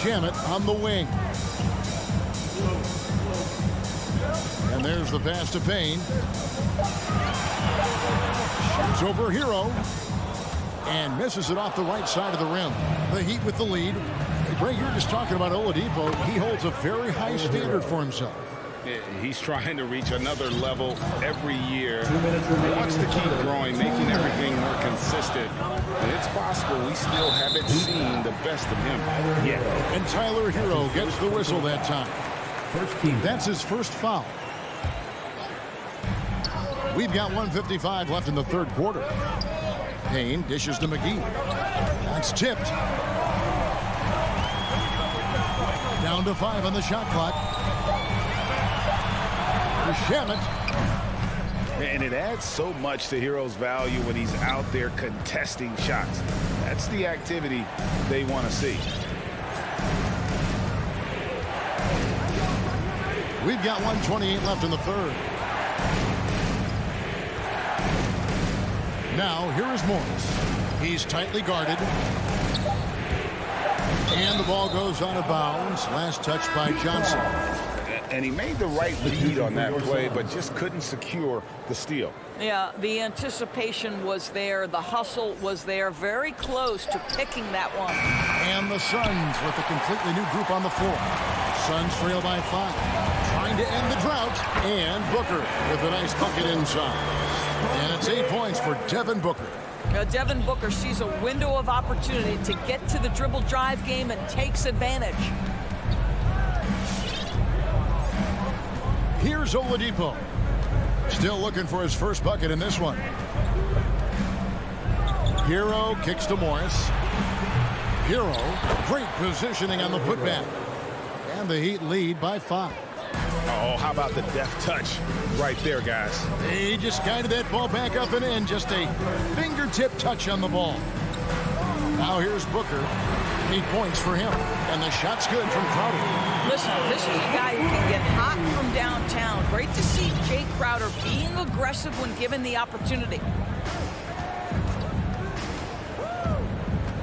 Shamet on the wing. And there's the pass to Payne. Shoots over Hero. And misses it off the right side of the rim. The Heat with the lead. Greg, you're just talking about Oladipo. He holds a very high standard for himself. He's trying to reach another level every year. He wants to keep growing, making everything more consistent. And it's possible we still haven't seen the best of him yet. And Tyler Hero gets the whistle that time. That's his first foul. We've got 1:55 left in the third quarter. Payne dishes to McGee. That's tipped. Down to 5 on the shot clock. Shamet. And it adds so much to Hero's value when he's out there contesting shots. That's the activity they want to see. We've got 1:28 left in the third. Now, here is Morris. He's tightly guarded. And the ball goes out of bounds. Last touch by Johnson. And he made the right read on that play, but just couldn't secure the steal. Yeah, the anticipation was there. The hustle was there. Very close to picking that one. And the Suns with a completely new group on the floor. Suns trail by 5. Trying to end the drought. And Booker with a nice bucket inside. And it's 8 points for Devin Booker. Devin Booker sees a window of opportunity to get to the dribble drive game and takes advantage. Here's Oladipo. Still looking for his first bucket in this one. Hero kicks to Morris. Hero, great positioning on the putback. And the Heat lead by 5. Oh, how about the deft touch right there, guys? He just guided that ball back up and in. Just a fingertip touch on the ball. Now here's Booker. 8 points for him. And the shot's good from Crowder. Listen, this is a guy who can get hot from downtown. Great to see Jay Crowder being aggressive when given the opportunity.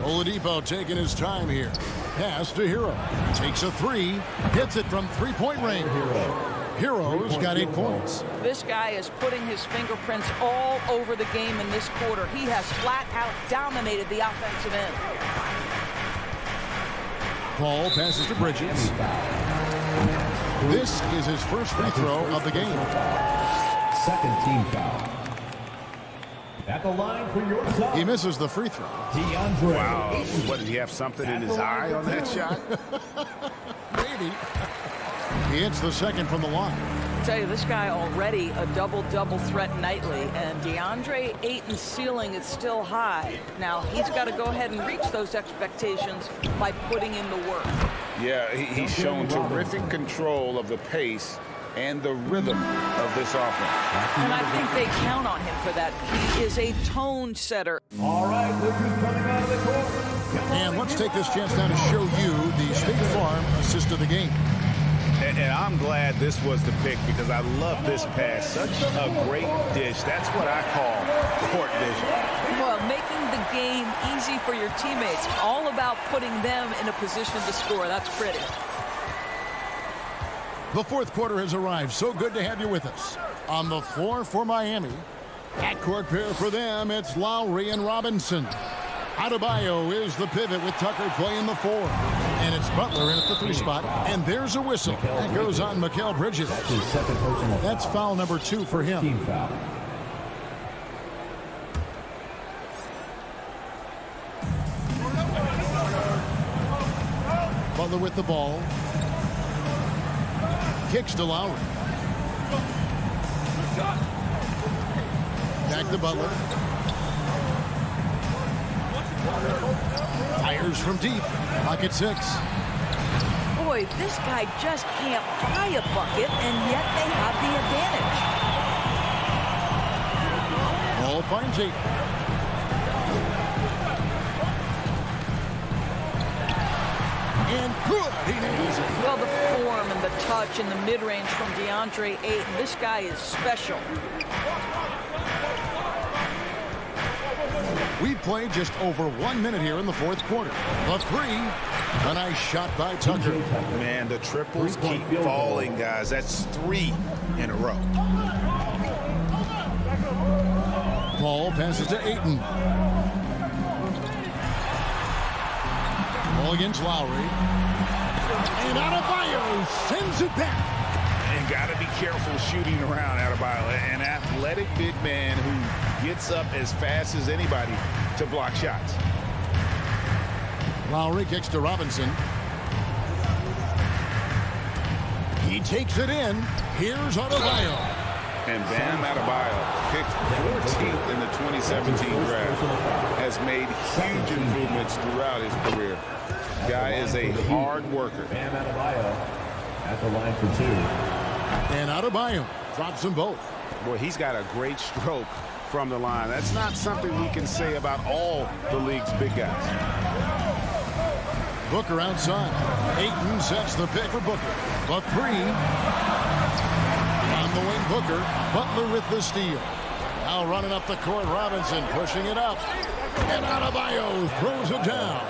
Oladipo taking his time here. Pass to Hero. Takes a 3. Hits it from three-point range. Hero's got 8 points. This guy is putting his fingerprints all over the game in this quarter. He has flat out dominated the offensive end. Paul passes to Bridges. This is his first free throw of the game. Second team foul. At the line for your side. He misses the free throw. DeAndre. Wow. What, did he have something in his eye on that shot? Maybe. He hits the second from the line. I tell you, this guy already a double-double threat nightly, and DeAndre Ayton's ceiling is still high. Now, he's got to go ahead and reach those expectations by putting in the work. Yeah, he's shown terrific control of the pace and the rhythm of this offense. And I think they count on him for that. He is a tone setter. All right, look who's coming out of the court. And let's take this chance now to show you the State Farm assist of the game. And I'm glad this was the pick because I love this pass. Such a great dish. That's what I call court vision. Well, making the game easy for your teammates. All about putting them in a position to score. That's pretty. The fourth quarter has arrived. So good to have you with us. On the floor for Miami. At court pair for them, it's Lowry and Robinson. Adebayo is the pivot with Tucker playing the 4. And it's Butler in at the 3 spot. And there's a whistle. That goes on Mikal Bridges. That's foul number 2 for him. Team foul. Butler with the ball. Kicks to Lowry. Back to Butler. Fires from deep. Pocket 6. Boy, this guy just can't buy a bucket, and yet they have the advantage. Ball finds it. And good. He nails it. Well, the form and the touch and the mid-range from DeAndre Ayton. This guy is special. We've played just over 1 minute here in the fourth quarter. The three, a nice shot by Tucker. Man, the triples keep falling, guys. That's 3 in a row. Paul passes to Ayton. Ball against Lowry. And Adebayo sends it back. And got to be careful shooting around Adebayo. An athletic big man who gets up as fast as anybody to block shots. Lowry kicks to Robinson. He takes it in. Here's Adebayo. And Bam Adebayo, picked 14th in the 2017 draft, has made huge improvements throughout his career. Guy is a hard worker. Bam Adebayo at the line for 2. And Adebayo drops them both. Boy, he's got a great stroke from the line. That's not something we can say about all the league's big guys. Booker outside. Ayton sets the pick for Booker. The three. On the wing, Booker. Butler with the steal. Now running up the court, Robinson pushing it up. And Adebayo throws it down.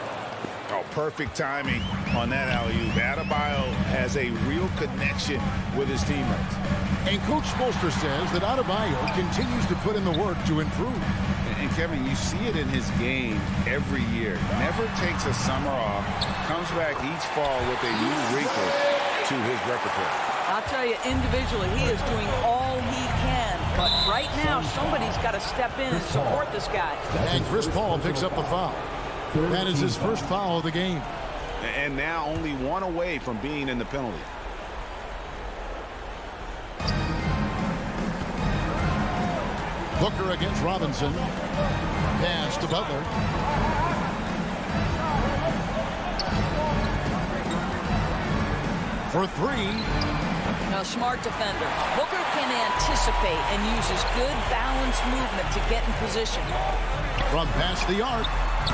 Oh, perfect timing on that alley-oop. Adebayo has a real connection with his teammates. And Coach Spoelstra says that Adebayo continues to put in the work to improve. And Kevin, you see it in his game every year. Never takes a summer off. Comes back each fall with a new wrinkle to his repertoire. I'll tell you, individually, he is doing all he can. But right now, somebody's got to step in and support this guy. And Chris Paul picks up the foul. That is his first foul of the game. And now only one away from being in the penalty. Booker against Robinson. Pass to Butler. For three. A smart defender. Booker can anticipate and uses good balanced movement to get in position. From past the arc.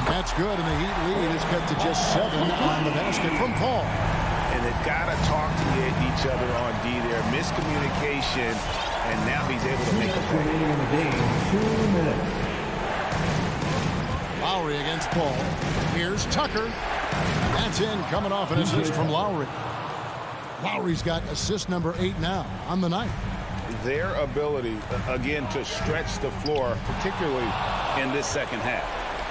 That's good, and the Heat lead is cut to just 7 on the basket from Paul. And they've got to talk to each other on D there. Miscommunication, and now he's able to make a play. In the game, 2 minutes. Lowry against Paul. Here's Tucker. That's in, coming off an assist from Lowry. Lowry's got assist number 8 now on the night. Their ability, again, to stretch the floor, particularly in this second half.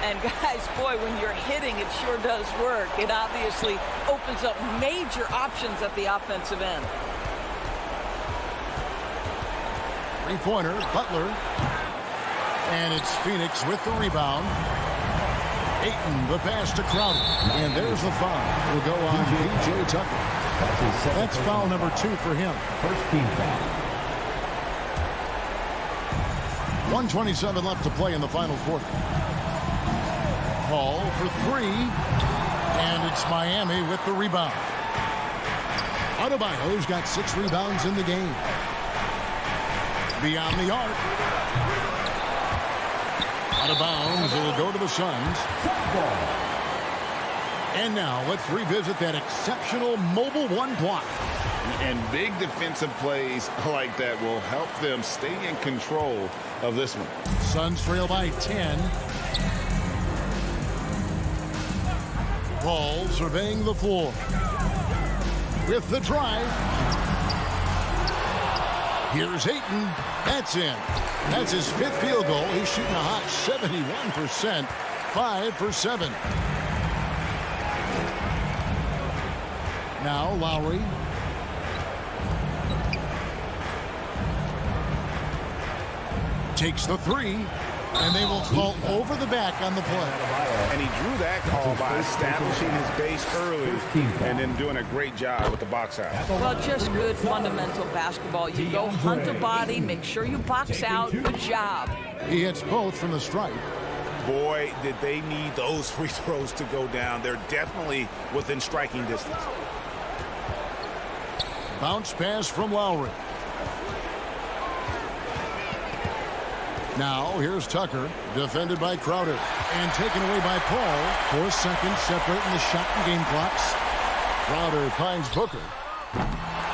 And guys, boy, when you're hitting, it sure does work. It obviously opens up major options at the offensive end. Three-pointer, Butler. And it's Phoenix with the rebound. Ayton, the pass to Crowder. And there's the foul. Will go on P.J. Tucker. That's foul number 2 for him. First team foul. 1:27 left to play in the final quarter. Paul for 3. And it's Miami with the rebound. Adebayo's got 6 rebounds in the game. Beyond the arc. Out of bounds. It'll go to the Suns. And now let's revisit that exceptional mobile 1 block. And big defensive plays like that will help them stay in control of this one. Suns trail by 10. Paul surveying the floor. With the drive. Here's Ayton. That's in. That's his 5th field goal. He's shooting a hot 71%. 5 for 7. Now Lowry. Takes the 3. And they will call over the back on the play. And he drew that call by establishing his base early and then doing a great job with the box out. Well, just good fundamental basketball. You go hunt a body, make sure you box out. Good job. He hits both from the stripe. Boy, did they need those free throws to go down. They're definitely within striking distance. Bounce pass from Lowry. Now, here's Tucker, defended by Crowder, and taken away by Paul. 4 seconds separating the shot and game clocks. Crowder finds Booker.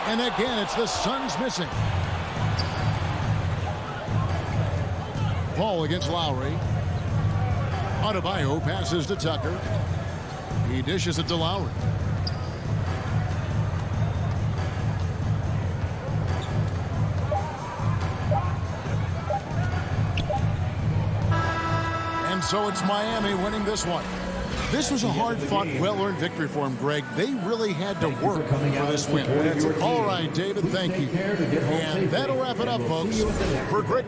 And again, it's the Suns missing. Paul against Lowry. Adebayo passes to Tucker. He dishes it to Lowry. And so it's Miami winning this one. This was a hard-fought, well-earned victory for him, Greg. They really had to work for this win. All right, David, thank you. And that'll wrap it up, folks. For Greg.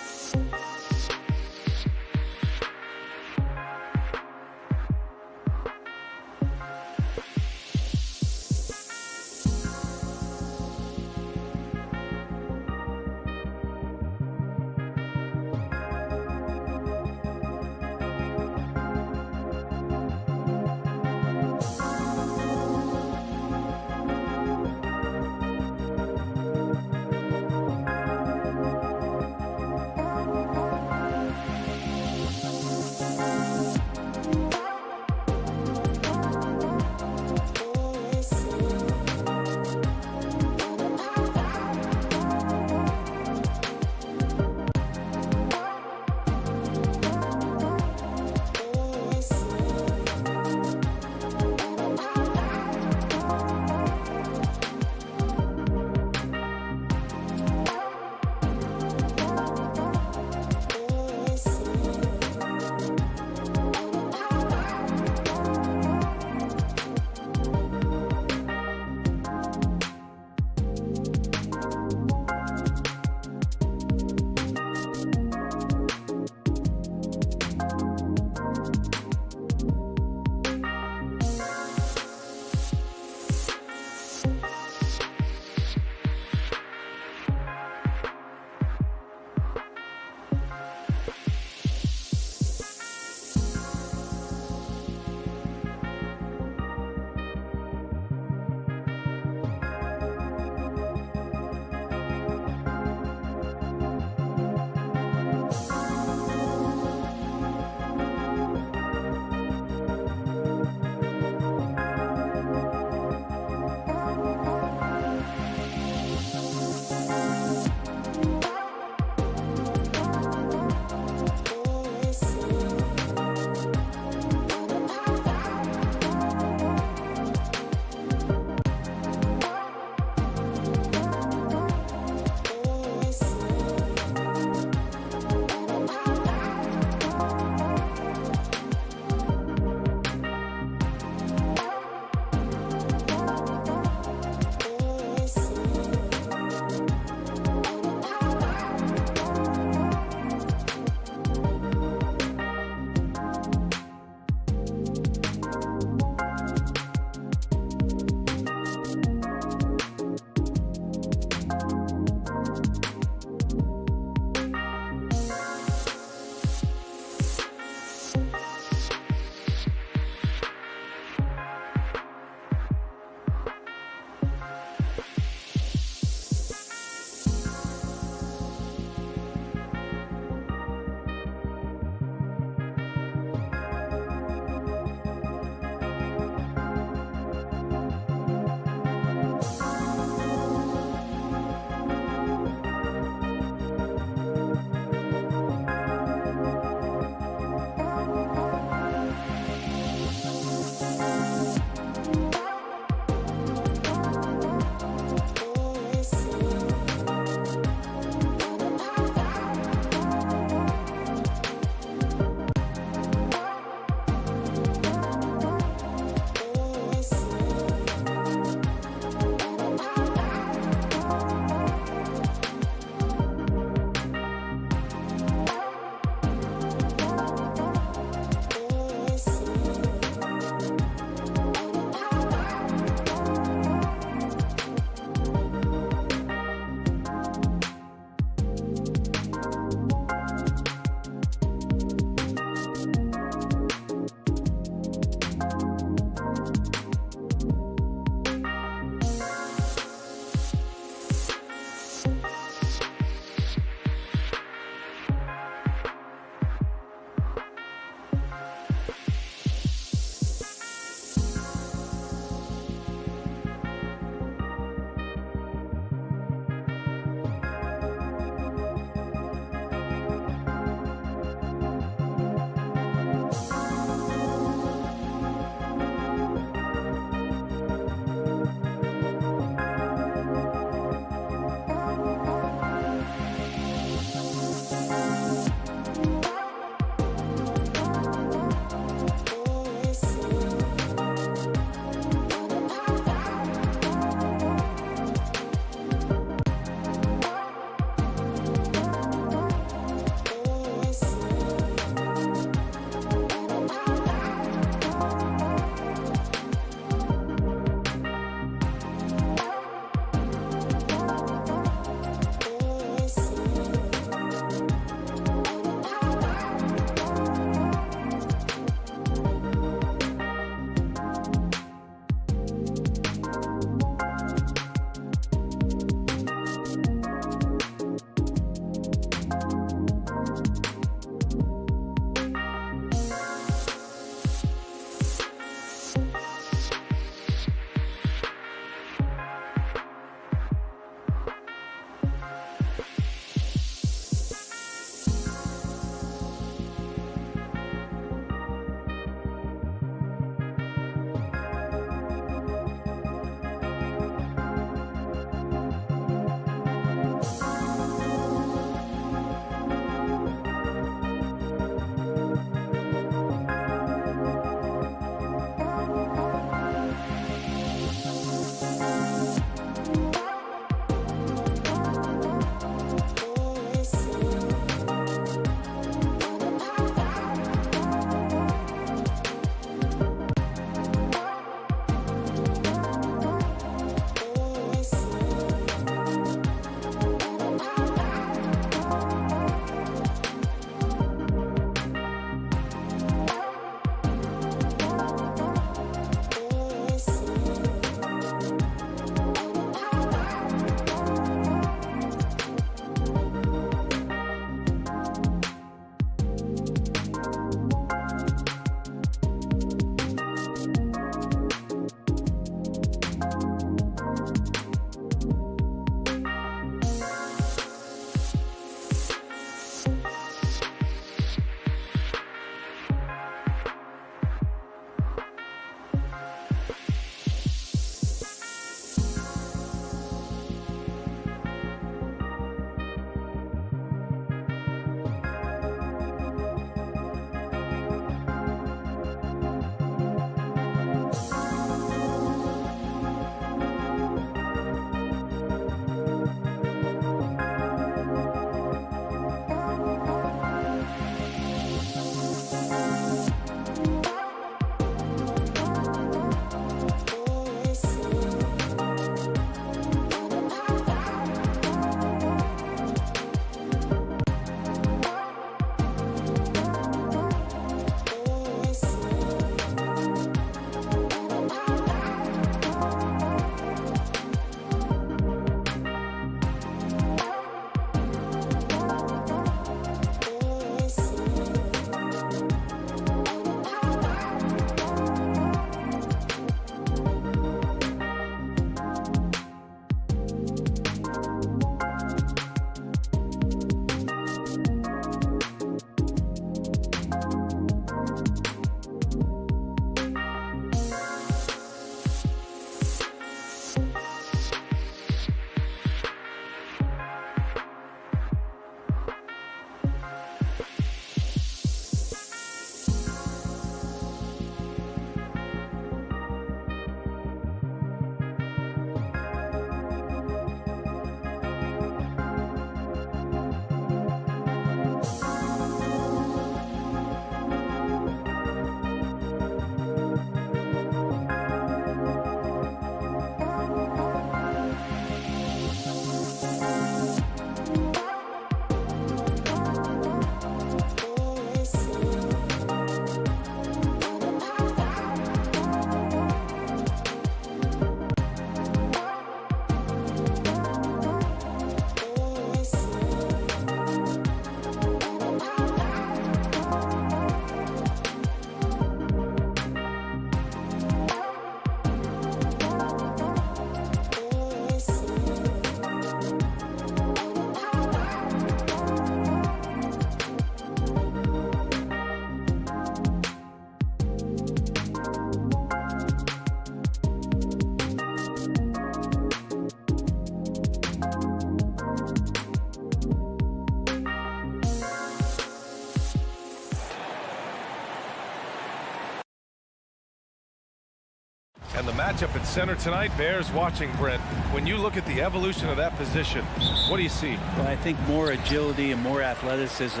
And the matchup at center tonight bears watching, Brent. When you look at the evolution of that position, what do you see? Well, I think more agility and more athleticism,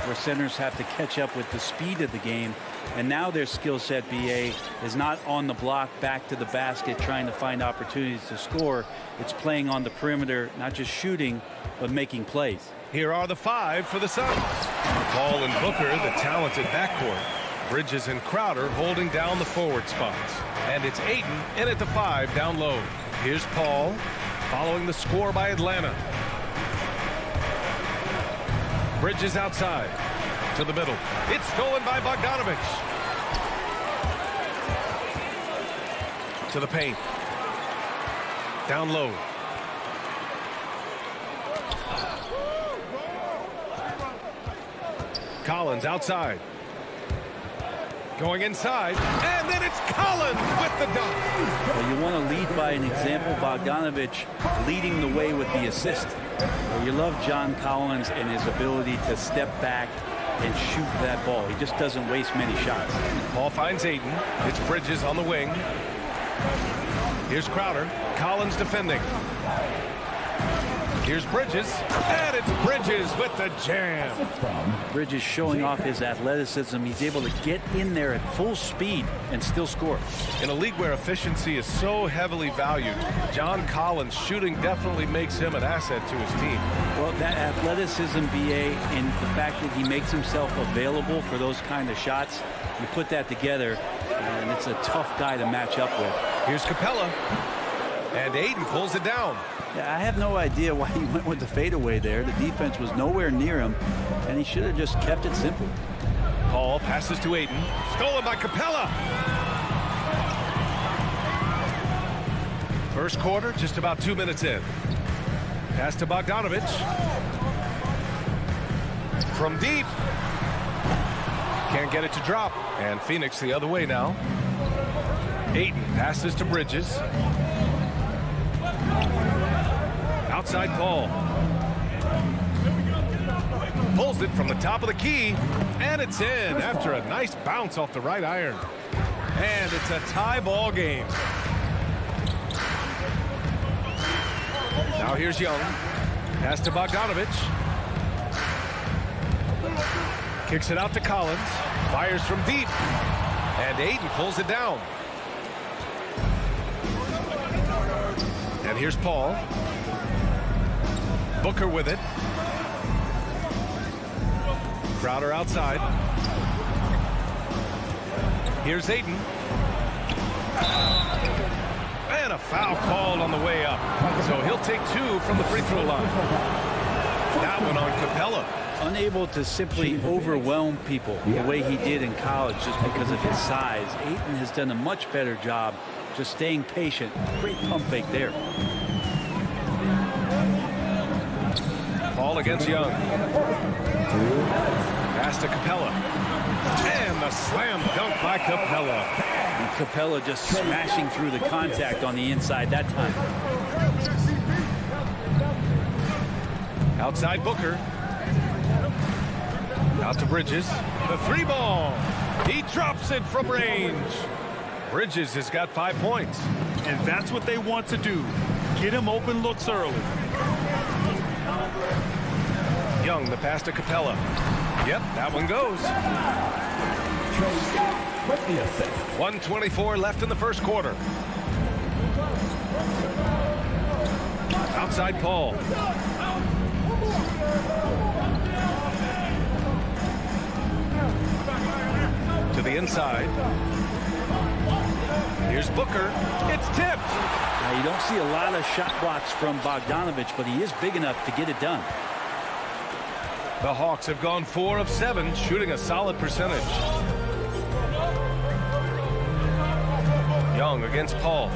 where centers have to catch up with the speed of the game. And now their skill set, BA, is not on the block back to the basket trying to find opportunities to score. It's playing on the perimeter, not just shooting, but making plays. Here are the 5 for the Suns. Paul and Booker, the talented backcourt. Bridges and Crowder holding down the forward spots. And it's Ayton in at the 5 down low. Here's Paul following the score by Atlanta. Bridges outside to the middle. It's stolen by Bogdanovich. To the paint. Down low. Collins outside. Going inside, and then it's Collins with the dunk. Well, you want to lead by an example. Bogdanovich leading the way with the assist. Well, you love John Collins and his ability to step back and shoot that ball. He just doesn't waste many shots. Paul finds Ayton. It's Bridges on the wing. Here's Crowder. Collins defending. Here's Bridges, and it's Bridges with the jam. Bridges showing off his athleticism. He's able to get in there at full speed and still score. In a league where efficiency is so heavily valued, John Collins shooting definitely makes him an asset to his team. Well, that athleticism, BA, and the fact that he makes himself available for those kind of shots, you put that together, and it's a tough guy to match up with. Here's Capella, and Ayton pulls it down. Yeah, I have no idea why he went with the fadeaway there. The defense was nowhere near him, and he should have just kept it simple. Paul passes to Ayton. Stolen by Capella. First quarter, just about 2 minutes in. Pass to Bogdanovich. From deep. Can't get it to drop. And Phoenix the other way now. Ayton passes to Bridges. Outside Paul. Pulls it from the top of the key, and it's in after a nice bounce off the right iron. And it's a tie ball game. Now here's Young. Pass to Bogdanovich. Kicks it out to Collins. Fires from deep. And Ayton pulls it down. And here's Paul. Booker with it. Crowder outside. Here's Ayton. And a foul called on the way up. So he'll take 2 from the free throw line. That one on Capella. Unable to simply overwhelm people the way he did in college just because of his size. Ayton has done a much better job just staying patient. Great pump fake there. Paul against Young. Pass to Capella. And the slam dunk by Capella. And Capella just smashing through the contact on the inside that time. Outside Booker. Out to Bridges. The 3 ball. He drops it from range. Bridges has got 5 points. And that's what they want to do. Get him open looks early. Young, the pass to Capella. Yep, that one goes. 1:24 left in the first quarter. Outside Paul. To the inside. Here's Booker. It's tipped. Now, you don't see a lot of shot blocks from Bogdanovich, but he is big enough to get it done. The Hawks have gone 4 of 7, shooting a solid percentage. Young against Paul.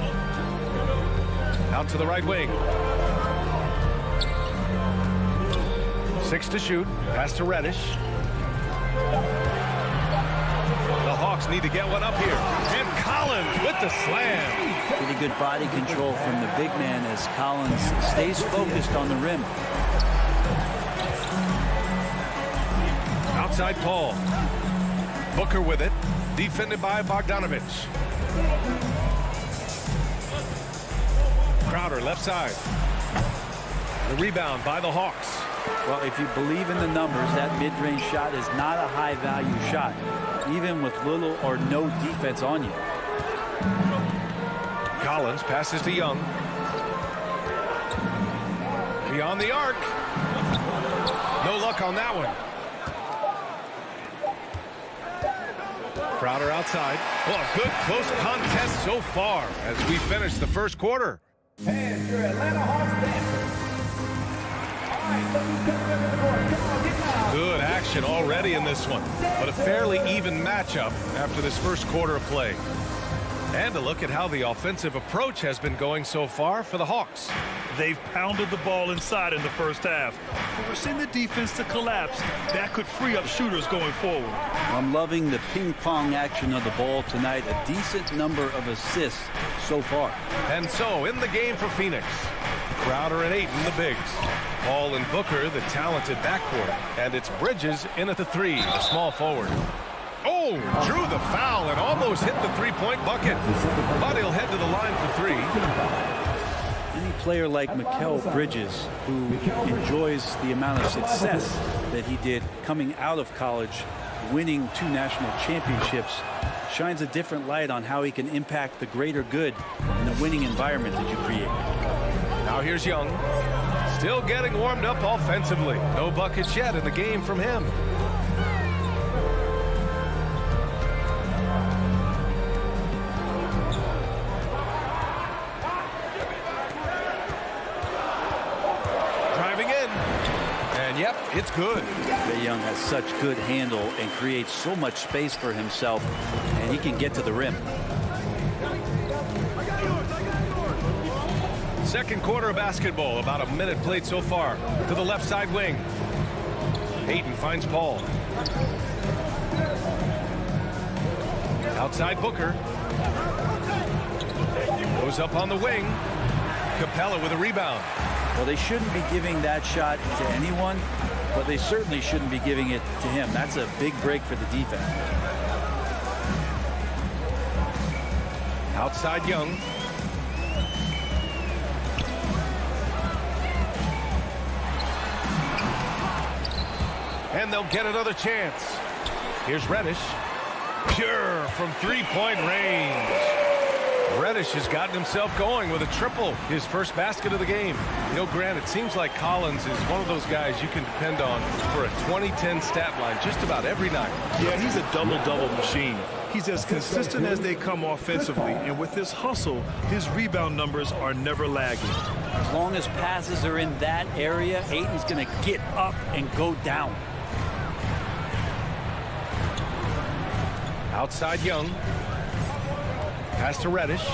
Out to the right wing. 6 to shoot. Pass to Reddish. The Hawks need to get one up here. And Collins with the slam. Pretty good body control from the big man as Collins stays focused on the rim. Outside Paul. Booker with it. Defended by Bogdanovich. Crowder left side. The rebound by the Hawks. Well, if you believe in the numbers, that mid-range shot is not a high-value shot, even with little or no defense on you. Collins passes to Young. Beyond the arc. No luck on that one. Crowder outside. Well, a good close contest so far as we finish the first quarter. And your Atlanta Hawks dancers. All right, ladies and gentlemen, Good action already in this one, but a fairly even matchup after this first quarter of play. And a look at how the offensive approach has been going so far for the Hawks. They've pounded the ball inside in the first half, forcing the defense to collapse. That could free up shooters going forward. I'm loving the ping-pong action of the ball tonight. A decent number of assists so far. And so, in the game for Phoenix, Crowder and Ayton, the bigs. Paul and Booker, the talented backcourt. And it's Bridges in at the three, the small forward. Oh, drew the foul and almost hit the three-point bucket. But he'll head to the line for three. Any player like Mikal Bridges, who enjoys the amount of success that he did coming out of college, winning 2 national championships, shines a different light on how he can impact the greater good in the winning environment that you create. Now here's Young. Still getting warmed up offensively. No buckets yet in the game from him. Driving in. And yep, it's good. Trae Young has such good handle and creates so much space for himself, and he can get to the rim. Second quarter of basketball, about a minute played so far. To the left side wing. Ayton finds Paul. Outside Booker. Goes up on the wing. Capella with a rebound. Well, they shouldn't be giving that shot to anyone, but they certainly shouldn't be giving it to him. That's a big break for the defense. Outside Young. And they'll get another chance. Here's Reddish. Pure from three-point range. Reddish has gotten himself going with a triple, his first basket of the game. You know, Grant, it seems like Collins is one of those guys you can depend on for a 2010 stat line just about every night. Yeah, he's a double-double machine. He's as consistent as they come offensively, and with his hustle, his rebound numbers are never lagging. As long as passes are in that area, Ayton's going to get up and go down. Outside Young. Pass to Reddish.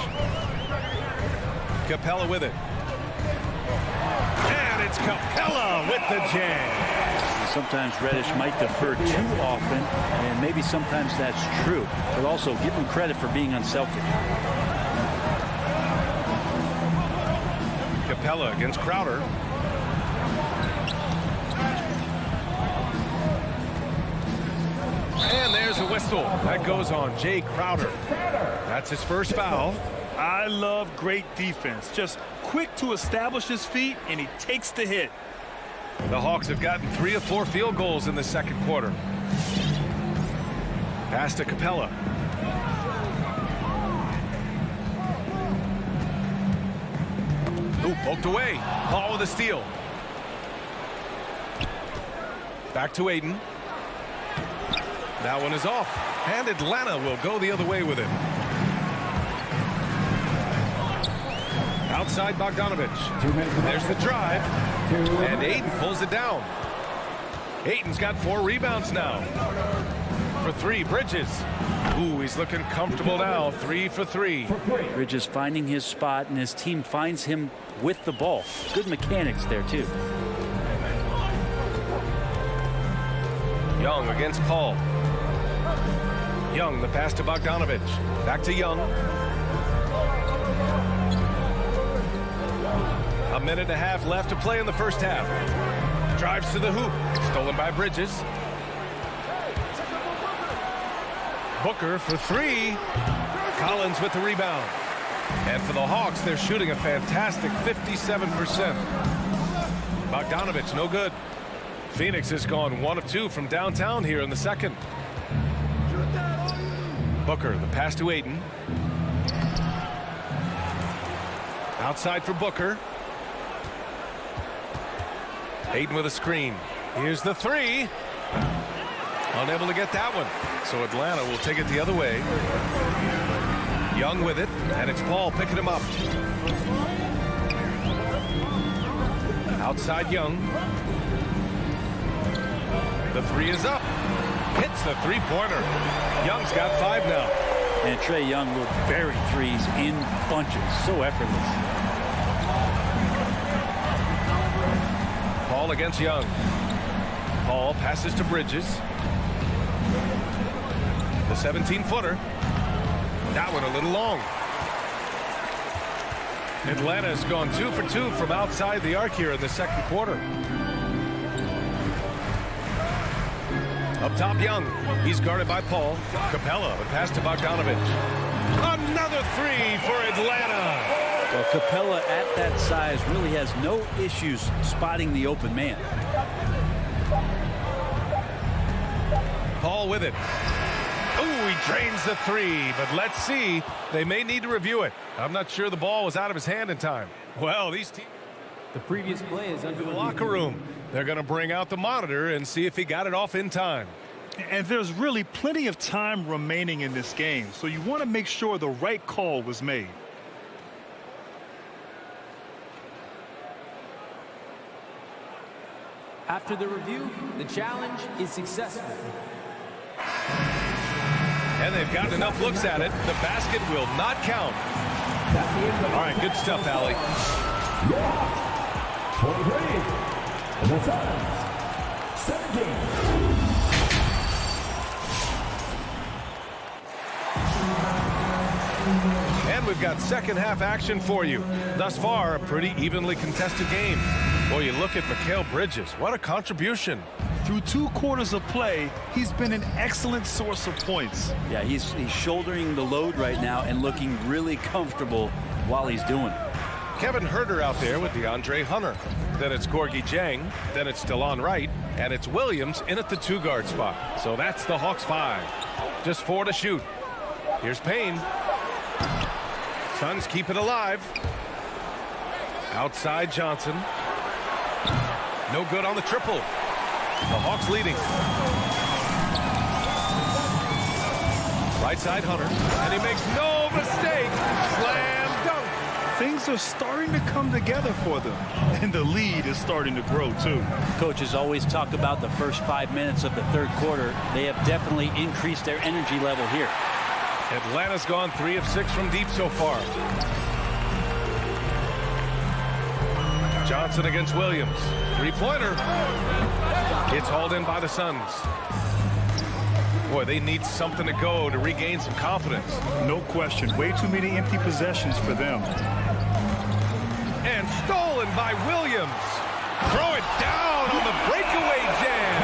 Capella with it. And it's Capella with the jam. Sometimes Reddish might defer too often, and maybe sometimes that's true. But also give him credit for being unselfish. Capella against Crowder. And there's a whistle. That goes on Jay Crowder. That's his first foul. I love great defense. Just quick to establish his feet, and he takes the hit. The Hawks have gotten 3 of 4 field goals in the second quarter. Pass to Capella. Ooh, poked away. Paul with a steal. Back to Ayton. That one is off. And Atlanta will go the other way with it. Outside Bogdanovich. There's the drive. And Ayton pulls it down. Ayton's got 4 rebounds now. For 3, Bridges. Ooh, he's looking comfortable now. 3 for 3. Bridges finding his spot, and his team finds him with the ball. Good mechanics there, too. Young against Paul. Young, the pass to Bogdanovich. Back to Young. A minute and a half left to play in the first half. Drives to the hoop. Stolen by Bridges. Booker for 3. Collins with the rebound. And for the Hawks, they're shooting a fantastic 57%. Bogdanovich, no good. Phoenix has gone 1 of 2 from downtown here in the second. Booker, the pass to Ayton. Outside for Booker. Ayton with a screen. Here's the three. Unable to get that one. So Atlanta will take it the other way. Young with it, and it's Paul picking him up. Outside Young. The three is up. Hits the three-pointer. Young's got 5 now. And Trae Young will bury threes in bunches. So effortless. Paul against Young. Paul passes to Bridges. The 17-footer. That one a little long. Atlanta has gone 2 for 2 from outside the arc here in the second quarter. Up top, Young. He's guarded by Paul. Capella, the pass to Bogdanovich. Another three for Atlanta. Well, Capella at that size really has no issues spotting the open man. Paul with it. Oh, he drains the three, but let's see. They may need to review it. I'm not sure the ball was out of his hand in time. Well, these teams. The previous play is under the locker room. They're going to bring out the monitor and see if he got it off in time. And there's really plenty of time remaining in this game, so you want to make sure the right call was made. After the review, the challenge is successful. And they've gotten enough looks at it. The basket will not count. All right, good stuff, Allie. 23. And the Suns, 17. And we've got second half action for you. Thus far, a pretty evenly contested game. Boy, you look at Mikal Bridges. What a contribution. Through 2 quarters of play, he's been an excellent source of points. Yeah, he's shouldering the load right now and looking really comfortable while he's doing it. Kevin Huerter out there with DeAndre Hunter. Then it's Gorgui Dieng. Then it's DeLon Wright. And it's Williams in at the 2-guard spot. So that's the Hawks 5. Just 4 to shoot. Here's Payne. Suns keep it alive. Outside Johnson. No good on the triple. The Hawks leading. Right side Hunter. And he makes no mistake. Slam dunk. Things are starting to come together for them. And the lead is starting to grow, too. Coaches always talk about the first 5 minutes of the third quarter. They have definitely increased their energy level here. Atlanta's gone 3 of 6 from deep so far. Johnson against Williams. 3-pointer. It's hauled in by the Suns. Boy, they need something to go to regain some confidence. No question. Way too many empty possessions for them. And stolen by Williams. Throw it down on the breakaway jam.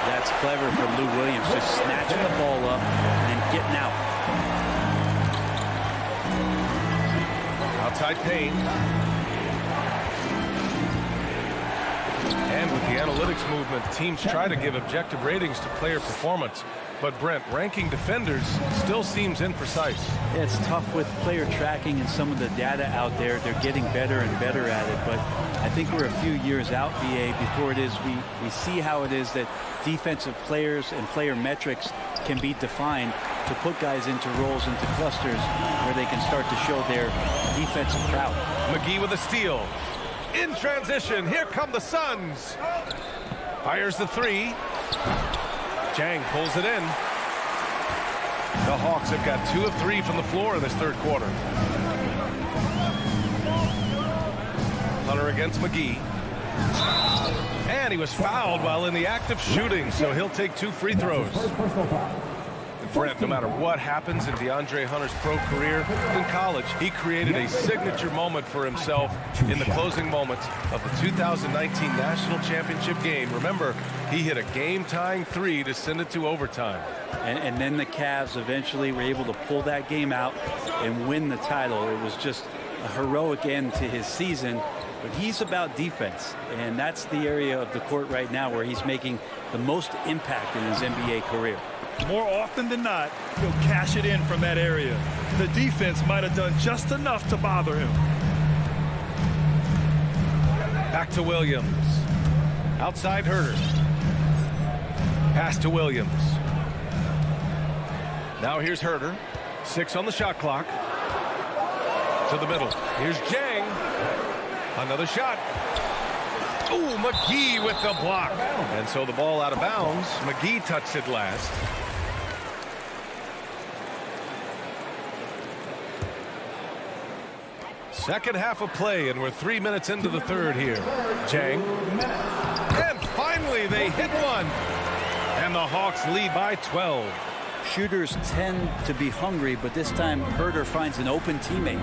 That's clever from Lou Williams, just snatching the ball up and getting out. Outside Payne. And with the analytics movement, teams try to give objective ratings to player performance. But Brent, ranking defenders still seems imprecise. It's tough with player tracking and some of the data out there. They're getting better and better at it. But I think we're a few years out, BA, before it is we see how it is that defensive players and player metrics can be defined to put guys into roles, into clusters where they can start to show their defensive prowess. McGee with a steal. In transition, here come the Suns. Fires the three. Dieng pulls it in. The Hawks have got 2 of 3 from the floor in this third quarter. Hunter against McGee. And he was fouled while in the act of shooting, so he'll take 2 free throws. Brent, no matter what happens in DeAndre Hunter's pro career, in college, he created a signature moment for himself in the closing moments of the 2019 National Championship game. Remember, he hit a game-tying 3 to send it to overtime. And then the Cavs eventually were able to pull that game out and win the title. It was just a heroic end to his season. But he's about defense, and that's the area of the court right now where he's making the most impact in his NBA career. More often than not, he'll cash it in from that area. The defense might have done just enough to bother him. Back to Williams. Outside Herter. Pass to Williams. Now here's Herter. 6 on the shot clock. To the middle. Here's Jang. Another shot. Ooh, McGee with the block. And so the ball out of bounds. McGee touched it last. Second half of play, and we're 3 minutes into the third here. Jang. And finally, they hit one. And the Hawks lead by 12. Shooters tend to be hungry, but this time Herter finds an open teammate.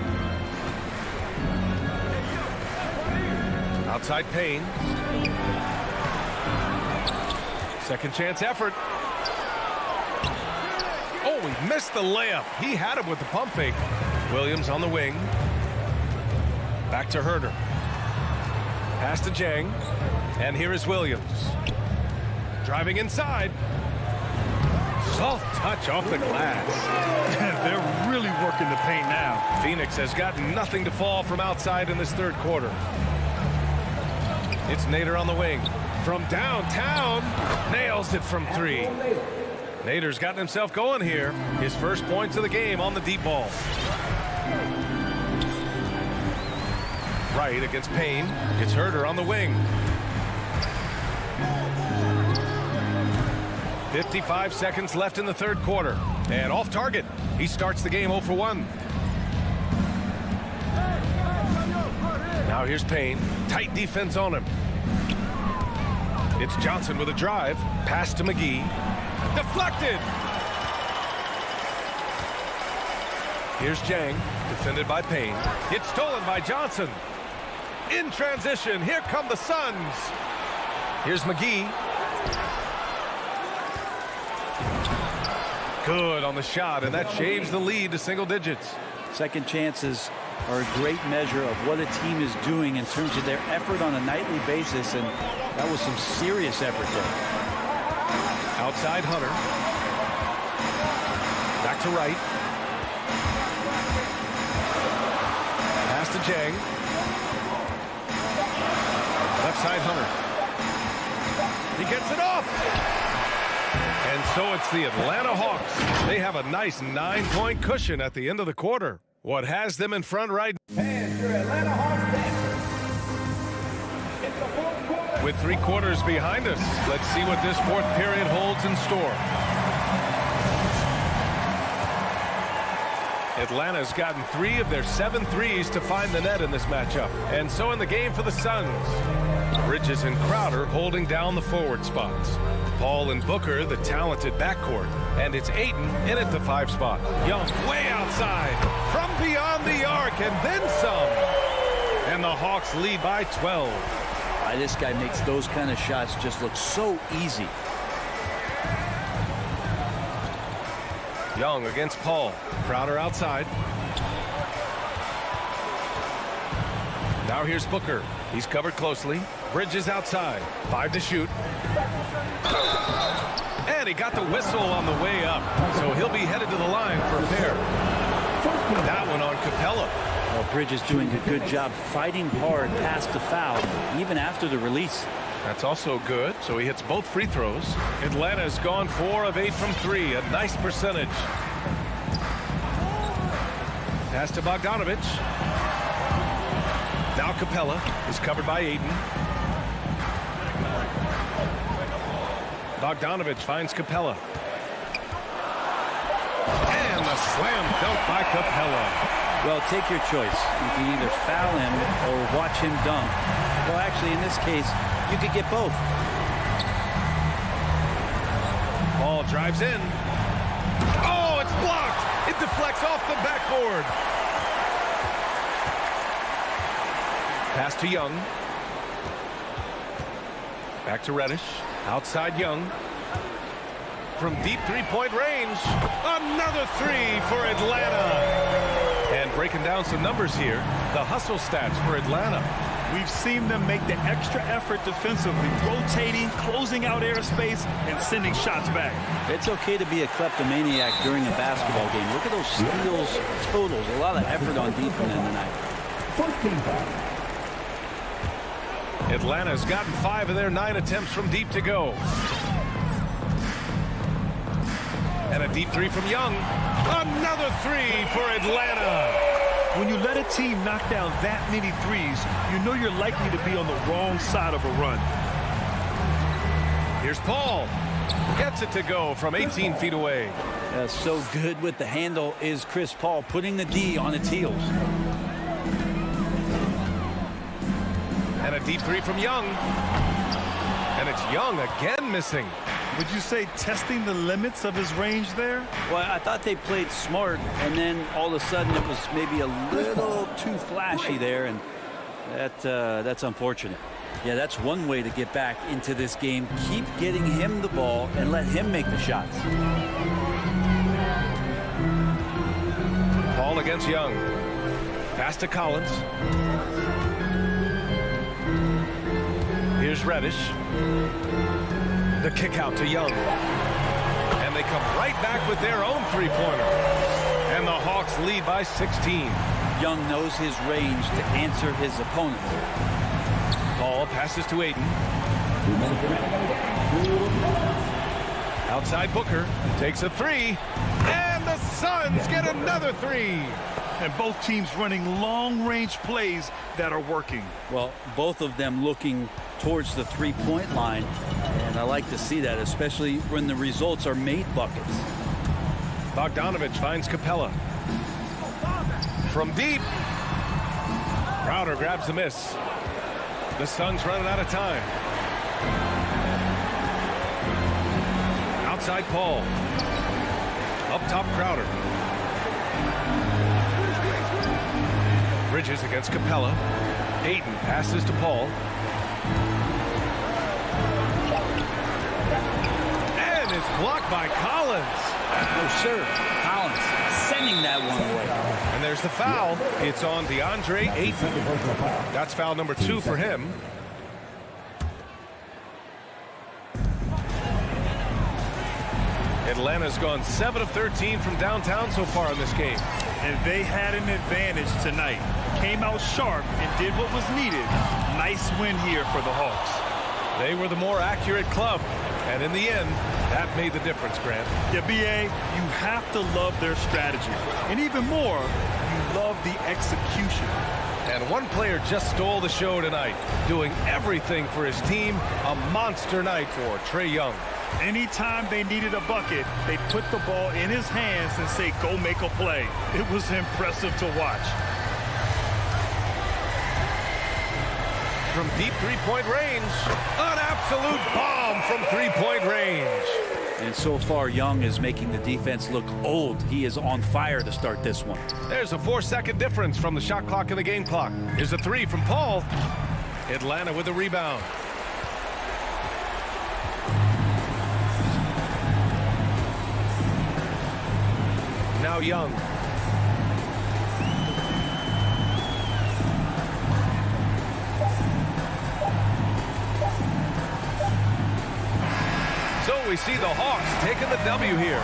Outside Payne. Second chance effort. Oh, he missed the layup. He had him with the pump fake. Williams on the wing. Back to Herter. Pass to Jang. And here is Williams. Driving inside. Soft touch off the glass. They're really working the paint now. Phoenix has got nothing to fall from outside in this third quarter. It's Nader on the wing. From downtown, nails it from 3. Nader's gotten himself going here. His first points of the game on the deep ball. Right against Payne. It's Herter on the wing. 55 seconds left in the third quarter. And off target. He starts the game 0 for 1. Now here's Payne. Tight defense on him. It's Johnson with a drive. Pass to McGee. Deflected. Here's Jang. Defended by Payne. It's stolen by Johnson. In transition. Here come the Suns. Here's McGee. Good on the shot, and that shaves the lead to single digits. Second chances are a great measure of what a team is doing in terms of their effort on a nightly basis, and that was some serious effort there. Outside Hunter. Back to right. Pass to Jang. Left side Hunter. He gets it off. And so it's the Atlanta Hawks. They have a nice 9-point cushion at the end of the quarter. What has them in front right now? And your Atlanta Hawks Dancers. It's the fourth quarter. With 3 quarters behind us, let's see what this fourth period holds in store. Atlanta's gotten 3 of their 7 threes to find the net in this matchup. And so in the game for the Suns, Bridges and Crowder holding down the forward spots. Paul and Booker, the talented backcourt. And it's Ayton in at the 5 spot. Young way outside from beyond the arc and then some. And the Hawks lead by 12. This guy makes those kind of shots just look so easy. Young against Paul. Crowder outside. Now here's Booker. He's covered closely. Bridges outside. 5 to shoot. And he got the whistle on the way up. So he'll be headed to the line for a pair. That one on Capella. Well, Bridges doing a good job fighting hard past the foul, even after the release. That's also good. So he hits both free throws. Atlanta's gone 4 of 8 from 3. A nice percentage. Pass to Bogdanovich. Now Capella is covered by Ayton. Bogdanovich finds Capella. And the slam dunk by Capella. Well, take your choice. You can either foul him or watch him dunk. Well, actually, in this case, you could get both. Paul drives in. blocked. It deflects off the backboard. Pass to Young. Back to Reddish. Outside Young. From deep three-point range. Another three for Atlanta. And breaking down some numbers here, the hustle stats for Atlanta. We've seen them make the extra effort defensively, rotating, closing out airspace, and sending shots back. It's okay to be a kleptomaniac during a basketball game. Look at those steals totals. A lot of effort on defense tonight. 14 foul. Atlanta's gotten 5 of their 9 attempts from deep to go. And a deep three from Young. Another three for Atlanta. When you let a team knock down that many threes, you know you're likely to be on the wrong side of a run. Here's Paul. Gets it to go from 18 feet away. So good with the handle is Chris Paul, putting the D on its heels. And a deep three from Young. And it's Young again missing. Would you say testing the limits of his range there? Well, I thought they played smart, and then all of a sudden it was maybe a little too flashy there, and that's unfortunate. Yeah, that's one way to get back into this game. Keep getting him the ball and let him make the shots. Paul against Young. Pass to Collins. Here's Reddish. The kick out to Young. And they come right back with their own three-pointer. And the Hawks lead by 16. Young knows his range to answer his opponent. Paul passes to Aiden. Outside Booker. Takes a three. And the Suns get another three. And both teams running long-range plays that are working. Well, both of them looking towards the three-point line. And I like to see that, especially when the results are made buckets. Bogdanovich finds Capella. From deep. Crowder grabs the miss. The Suns running out of time. Outside Paul. Up top Crowder. Bridges against Capella. Ayton passes to Paul. And it's blocked by Collins. Oh, sir. Collins sending that one away. And there's the foul. It's on DeAndre Ayton. That's foul number 2 for him. Atlanta's gone 7 of 13 from downtown so far in this game. And they had an advantage tonight. Came out sharp and did what was needed. Nice win here for the Hawks. They were the more accurate club. And in the end, that made the difference, Grant. Yeah, B.A., you have to love their strategy. And even more, you love the execution. And one player just stole the show tonight, doing everything for his team. A monster night for Trae Young. Anytime they needed a bucket, they put the ball in his hands and say, go make a play. It was impressive to watch. From deep three-point range, an absolute bomb from three-point range. And so far, Young is making the defense look old. He is on fire to start this one. There's a 4-second difference from the shot clock and the game clock. Here's a three from Paul. Atlanta with the rebound. Now Young. So we see the Hawks taking the W here.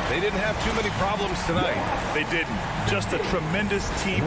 They didn't have too many problems tonight. They didn't. Just a tremendous team.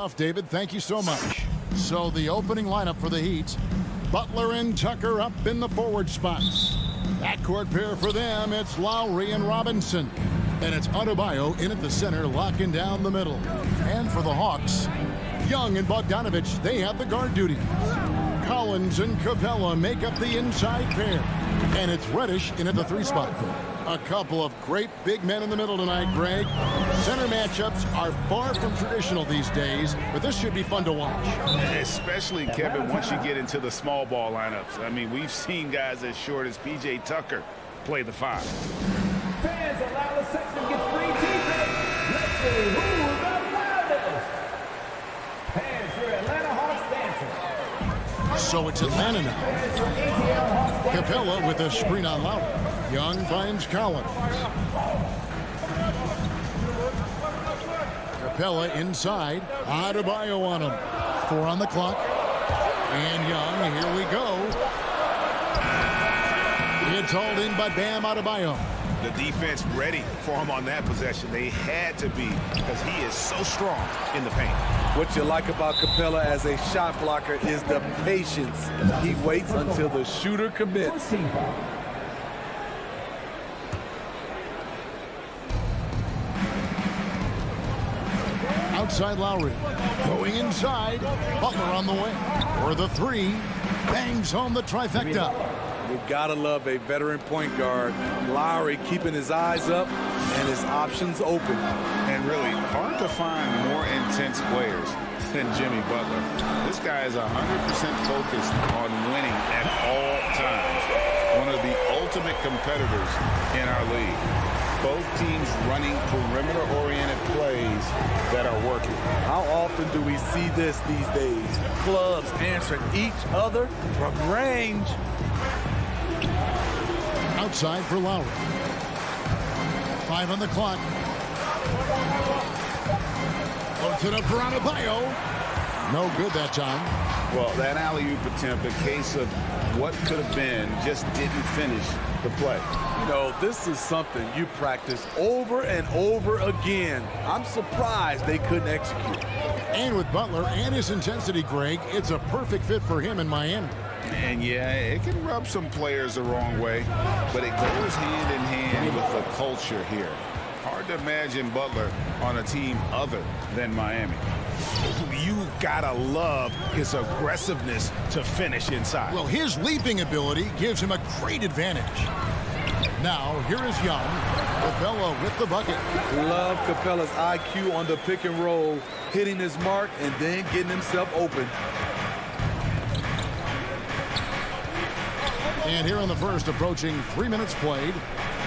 stuff, David. Thank you so much. So the opening lineup for the Heat, Butler and Tucker up in the forward spots. Backcourt pair for them, it's Lowry and Robinson. And it's Adebayo in at the center, locking down the middle. And for the Hawks, Young and Bogdanovich, they have the guard duty. Collins and Capella make up the inside pair. And it's Reddish in at the 3 spot. A couple of great big men in the middle tonight, Greg. Center matchups are far from traditional these days, but this should be fun to watch. Especially, Kevin, once you get into the small ball lineups. I mean, we've seen guys as short as P.J. Tucker play the 5. Fans allow the section gets free defense. Let's see who the loudest. Fans for Atlanta Hawks dancing. So it's Atlanta now. Capella with a screen on Lowry. Young finds Collins. Capella inside. Adebayo on him. 4 on the clock. And Young, here we go. It's hauled in by Bam Adebayo. The defense ready for him on that possession. They had to be because he is so strong in the paint. What you like about Capella as a shot blocker is the patience. He waits until the shooter commits. Outside Lowry. Going inside. Butler on the way. For the 3. Bangs home the trifecta. You gotta love a veteran point guard. Lowry keeping his eyes up and his options open. And really hard to find more intense players than Jimmy Butler. This guy is 100% focused on winning at all times. One of the ultimate competitors in our league. Both teams running perimeter-oriented plays that are working. How often do we see this these days? Clubs answering each other from range. Outside for Lowry. 5 on the clock. Puts it up for Adebayo. No good that time. Well, that alley-oop attempt, a case of what could have been, just didn't finish the play. You know, this is something you practice over and over again. I'm surprised they couldn't execute. And with Butler and his intensity, Greg, it's a perfect fit for him in Miami. And yeah, it can rub some players the wrong way, but it goes hand in hand with the culture here. Hard to imagine Butler on a team other than Miami. You gotta love his aggressiveness to finish inside. Well, his leaping ability gives him a great advantage. Now, here is Young. Capella with the bucket. Love Capella's IQ on the pick and roll, hitting his mark and then getting himself open. And here in the first, approaching 3 minutes played,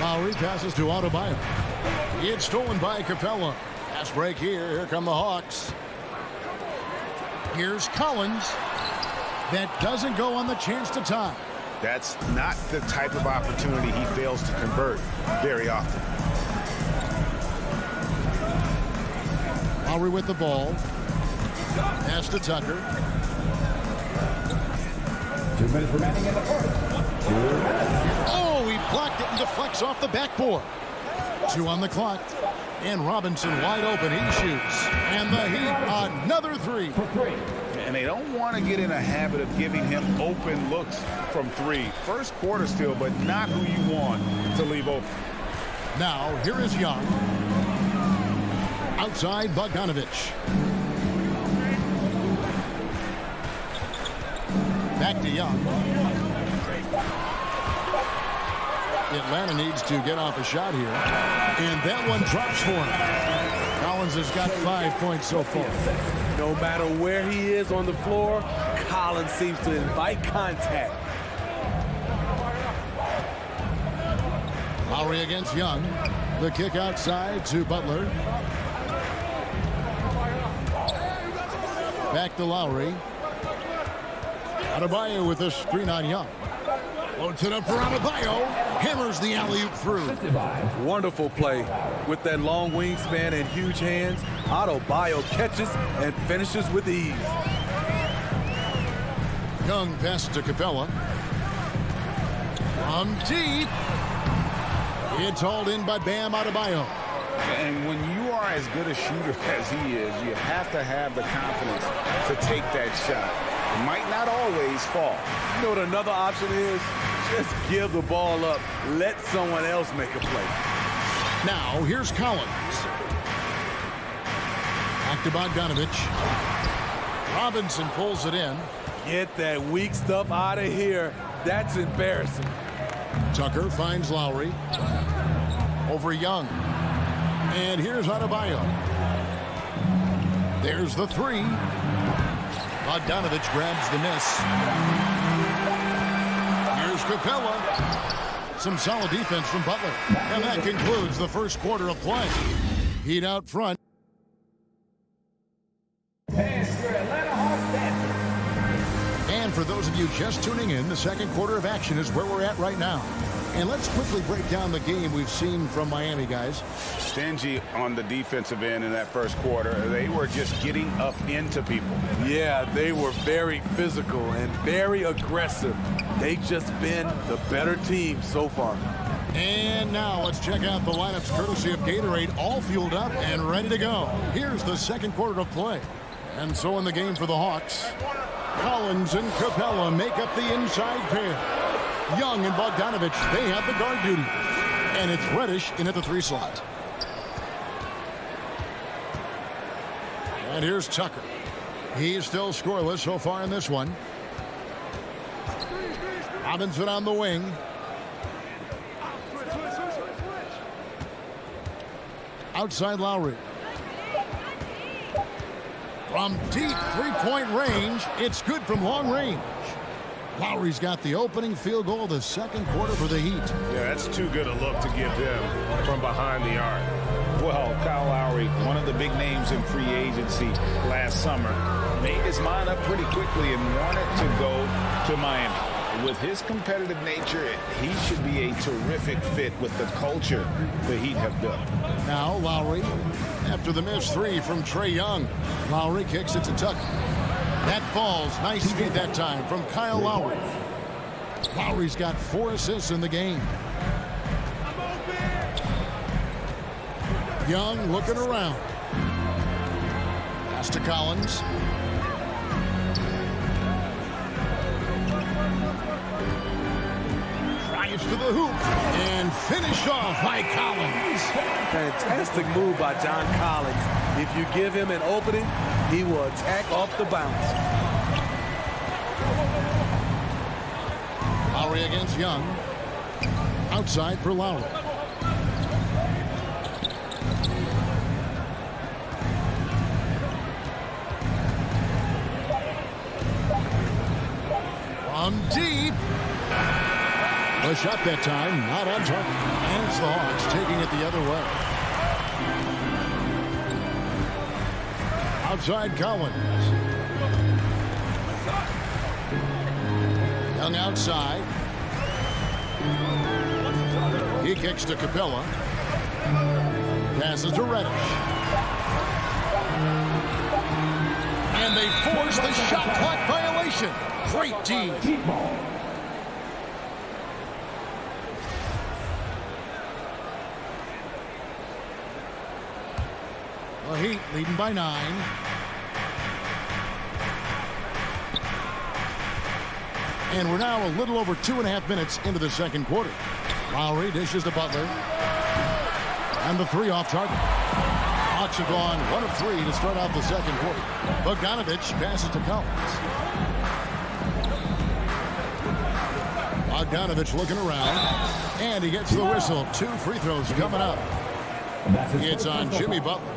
Lowry passes to Adebayo. It's stolen by Capella. Fast break here. Here come the Hawks. Here's Collins. That doesn't go on the chance to tie. That's not the type of opportunity he fails to convert very often. Lowry with the ball. Pass to Tucker. 2 minutes remaining in the first. 2 minutes. Oh, he blocked it and deflects off the backboard. 2 on the clock. And Robinson wide open. He shoots. And the Heat, another 3. And they don't want to get in a habit of giving him open looks from 3. First quarter still, but not who you want to leave open. Now, here is Young. Outside, Bogdanovich. Back to Young. Atlanta needs to get off a shot here. And that one drops for him. Collins has got 5 points so far. No matter where he is on the floor, Collins seems to invite contact. Lowry against Young. The kick outside to Butler. Back to Lowry. Adebayo with a screen on Young. Loads it up for Adebayo. Hammers the alley-oop through. Wonderful play. With that long wingspan and huge hands, Adebayo catches and finishes with ease. Young passes to Capella. From deep. It's hauled in by Bam Adebayo. And when you are as good a shooter as he is, you have to have the confidence to take that shot. It might not always fall. You know what another option is? Just give the ball up. Let someone else make a play. Now, here's Collins. Back to Bogdanovich. Robinson pulls it in. Get that weak stuff out of here. That's embarrassing. Tucker finds Lowry. Over Young. And here's Adebayo. There's the three. Bogdanovich grabs the miss. Here's Capella. Some solid defense from Butler. And that concludes the first quarter of play. Heat out front. And for those of you just tuning in, the second quarter of action is where we're at right now. And let's quickly break down the game we've seen from Miami, guys. Stingy on the defensive end in that first quarter. They were just getting up into people. Yeah, they were very physical and very aggressive. They've just been the better team so far. And now let's check out the lineups courtesy of Gatorade, all fueled up and ready to go. Here's the second quarter of play. And so in the game for the Hawks, Collins and Capella make up the inside pair. Young and Bogdanovich, they have the guard duty. And it's Reddish in at the 3 slot. And here's Tucker. He's still scoreless so far in this one. Robinson on the wing. Outside Lowry. From deep three-point range, it's good from long range. Lowry's got the opening field goal of the second quarter for the Heat. Yeah, that's too good a look to give them from behind the arc. Well, Kyle Lowry, one of the big names in free agency last summer, made his mind up pretty quickly and wanted to go to Miami. With his competitive nature, he should be a terrific fit with the culture the Heat have built. Now Lowry, after the missed 3 from Trae Young. Lowry kicks it to Tucker. That falls. Nice feed that time from Kyle Lowry. Lowry's got 4 assists in the game. Young looking around. Pass to Collins. Drives to the hoop and finished off by Collins. Fantastic move by John Collins. If you give him an opening, he will attack off the bounce. Lowry against Young. Outside for Lowry. From deep. The shot that time, not on target. And it's the Hawks taking it the other way. Outside Collins. Young outside. He kicks to Capella. Passes to Reddish. And they force the shot clock violation. Great team. The Heat leading by 9. And we're now a little over 2.5 minutes into the second quarter. Lowry dishes to Butler. And the 3 off target. Hawks have gone 1 of 3 to start out the second quarter. Bogdanovich passes to Collins. Bogdanovich looking around. And he gets the whistle. 2 free throws coming up. It's on Jimmy Butler.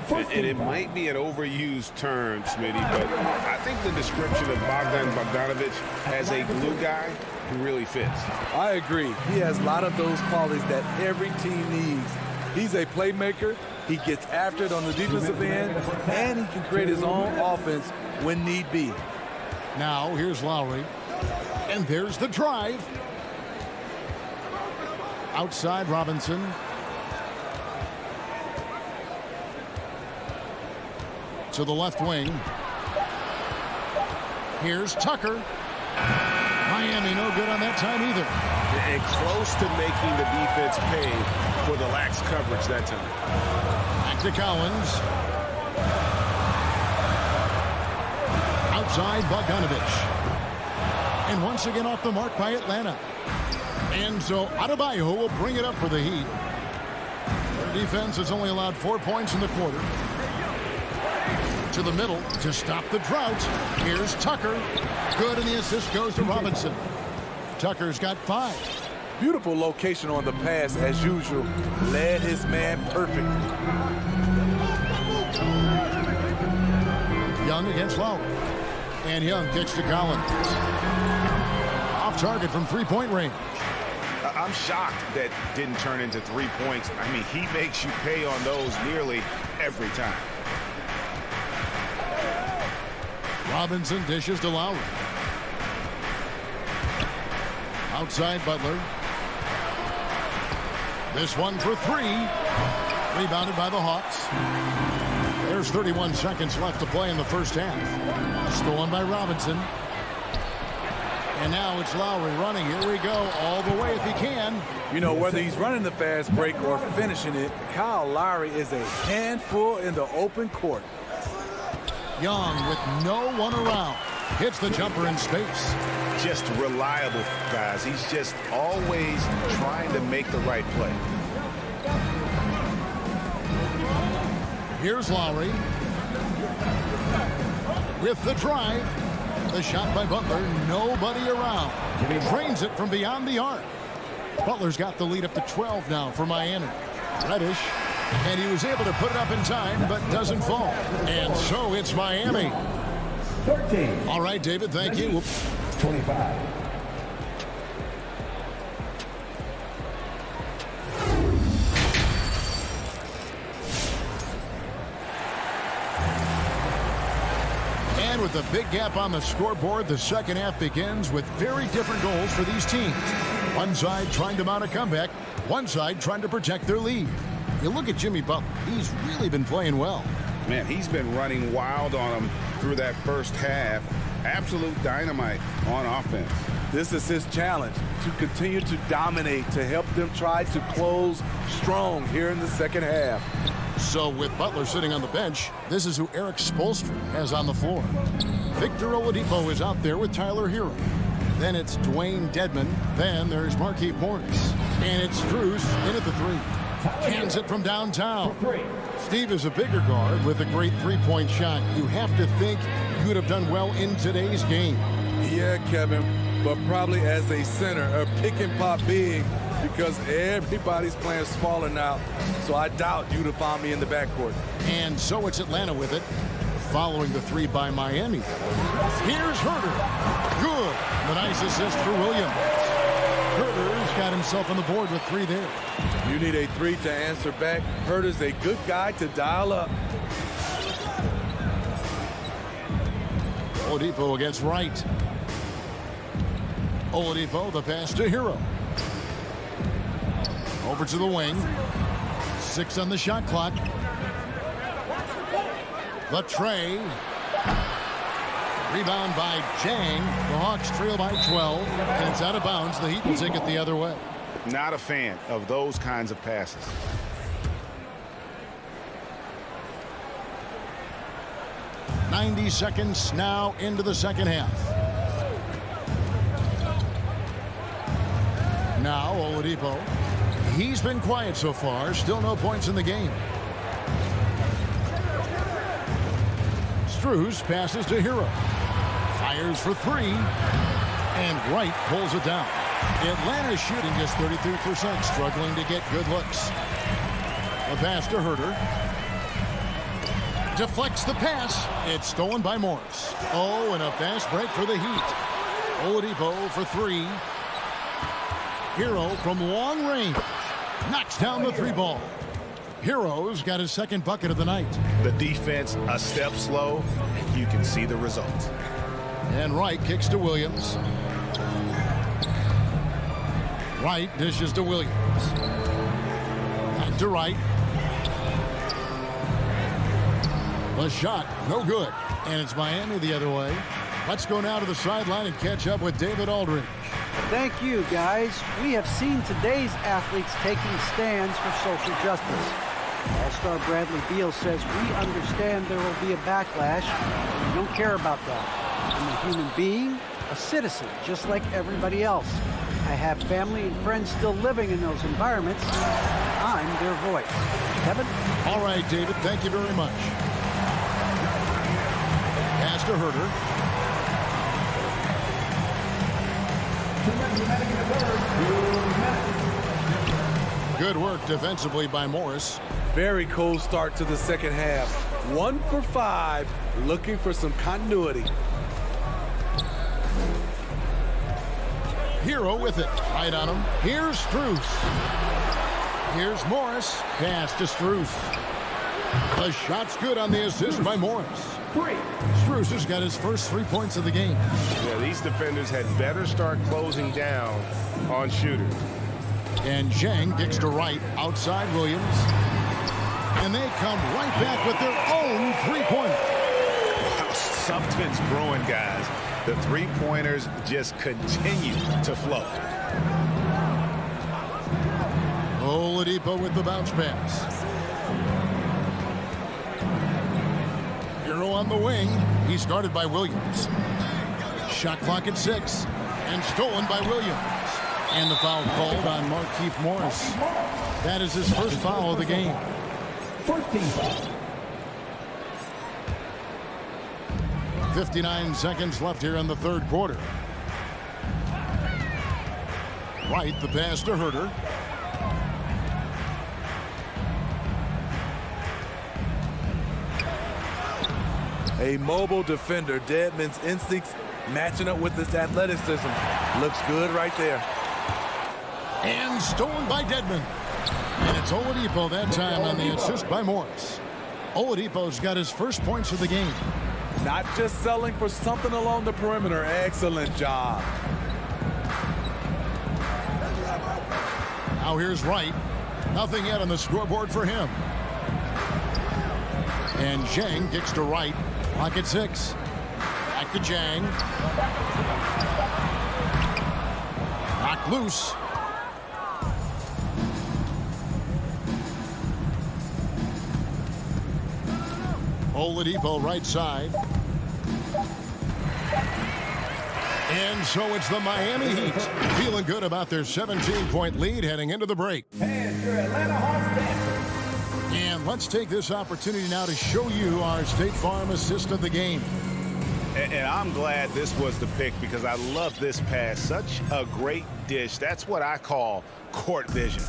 And it might be an overused term, Smitty, but I think the description of Bogdanovich as a glue guy really fits. I agree. He has a lot of those qualities that every team needs. He's a playmaker. He gets after it on the defensive end, and he can create his own offense when need be. Now here's Lowry. And there's the drive. Outside Robinson. To the left wing. Here's Tucker. Miami no good on that time either. And close to making the defense pay for the lax coverage that time. Back to Collins. Outside Bogdanovich. And once again off the mark by Atlanta. And so Adebayo will bring it up for the Heat. Their defense has only allowed 4 points in the quarter. To the middle to stop the drought. Here's Tucker. Good, and the assist goes to Robinson. Tucker's got 5. Beautiful location on the pass as usual. Led his man perfectly. Young against Lowry. And Young kicks to Collins. Off target from three-point range. I'm shocked that didn't turn into 3 points. I mean, he makes you pay on those nearly every time. Robinson dishes to Lowry. Outside Butler. This one for 3. Rebounded by the Hawks. There's 31 seconds left to play in the first half. Stolen by Robinson. And now it's Lowry running. Here we go. All the way if he can. You know, whether he's running the fast break or finishing it, Kyle Lowry is a handful in the open court. Young with no one around. Hits the jumper in space. Just reliable, guys. He's just always trying to make the right play. Here's Lowry. With the drive. The shot by Butler. Nobody around. Drains it from beyond the arc. Butler's got the lead up to 12 now for Miami. Reddish. And he was able to put it up in time, but doesn't fall. And so it's Miami. 13. All right, David, thank you. 25. And with a big gap on the scoreboard, the second half begins with very different goals for these teams. One side trying to mount a comeback, one side trying to protect their lead. You look at Jimmy Butler, he's really been playing well. Man, he's been running wild on them through that first half. Absolute dynamite on offense. This is his challenge, to continue to dominate, to help them try to close strong here in the second half. So with Butler sitting on the bench, this is who Eric Spoelstra has on the floor. Victor Oladipo is out there with Tyler Hero. Then it's Dwayne Dedmon. Then there's Markieff Morris. And it's Strus in at the 3. Cans it from downtown. Steve is a bigger guard with a great three-point shot. You have to think you would have done well in today's game. Yeah, Kevin, but probably as a center, a pick and pop big, because everybody's playing smaller now. So I doubt you'd have found me in the backcourt. And so it's Atlanta with it, following the 3 by Miami. Here's Herter. Good. The nice assist for Williams. Herter's got himself on the board with 3 there. You need a 3 to answer back. Herter's a good guy to dial up. Oladipo against Wright. Oladipo, the pass to Hero. Over to the wing. 6 on the shot clock. The tray. Rebound by Jang. The Hawks trail by 12. And it's out of bounds. The Heat will take it the other way. Not a fan of those kinds of passes. .90 seconds now into the second half. Now Oladipo. He's been quiet so far. Still no points in the game. Strus passes to Hero. Fires for 3. And Wright pulls it down. Atlanta's shooting just 33%, struggling to get good looks. A pass to Herter. Deflects the pass. It's stolen by Morris. Oh, and a fast break for the Heat. Oladipo for 3. Hero from long range. Knocks down the 3 ball. Hero's got his second bucket of the night. The defense a step slow. You can see the result. And Wright kicks to Williams. Wright dishes to Williams. Back to Wright. The shot, no good. And it's Miami the other way. Let's go now to the sideline and catch up with David Aldridge. Thank you, guys. We have seen today's athletes taking stands for social justice. All-star Bradley Beal says, we understand there will be a backlash. We don't care about that. I'm a human being, a citizen, just like everybody else. I have family and friends still living in those environments. I'm their voice. Kevin? All right, David, thank you very much. Pass to Herter. Good work defensively by Morris. Very cold start to the second half. 1 for 5, looking for some continuity. Hero with it. Right on him. Here's Strus. Here's Morris. Pass to Strus. The shot's good on the assist by Morris. Strus has got his first 3 points of the game. Yeah, these defenders had better start closing down on shooters. And Zhang kicks to right outside Williams. And they come right back with their own three-pointer. Wow, something's brewing, guys. The three-pointers just continue to flow. Oladipo with the bounce pass. Hero on the wing. He's guarded by Williams. Shot clock at 6. And stolen by Williams. And the foul called on Markieff Morris. That is his first foul of the game. 14 foul. 59 seconds left here in the third quarter. Right, the pass to Herter. A mobile defender. Dedmon's instincts matching up with his athleticism. Looks good right there. And stolen by Dedmon. And it's Oladipo that time on the assist by Morris. Oladipo's got his first points of the game. Not just selling for something along the perimeter. Excellent job. Now here's Wright. Nothing yet on the scoreboard for him. And Zhang kicks to Wright. Clock at 6. Back to Zhang. Knocked loose. Oladipo right side. And so it's the Miami Heat feeling good about their 17-point lead heading into the break. And your Atlanta Hawks dancer. And let's take this opportunity now to show you our State Farm assist of the game. And I'm glad this was the pick because I love this pass. Such a great dish. That's what I call court vision.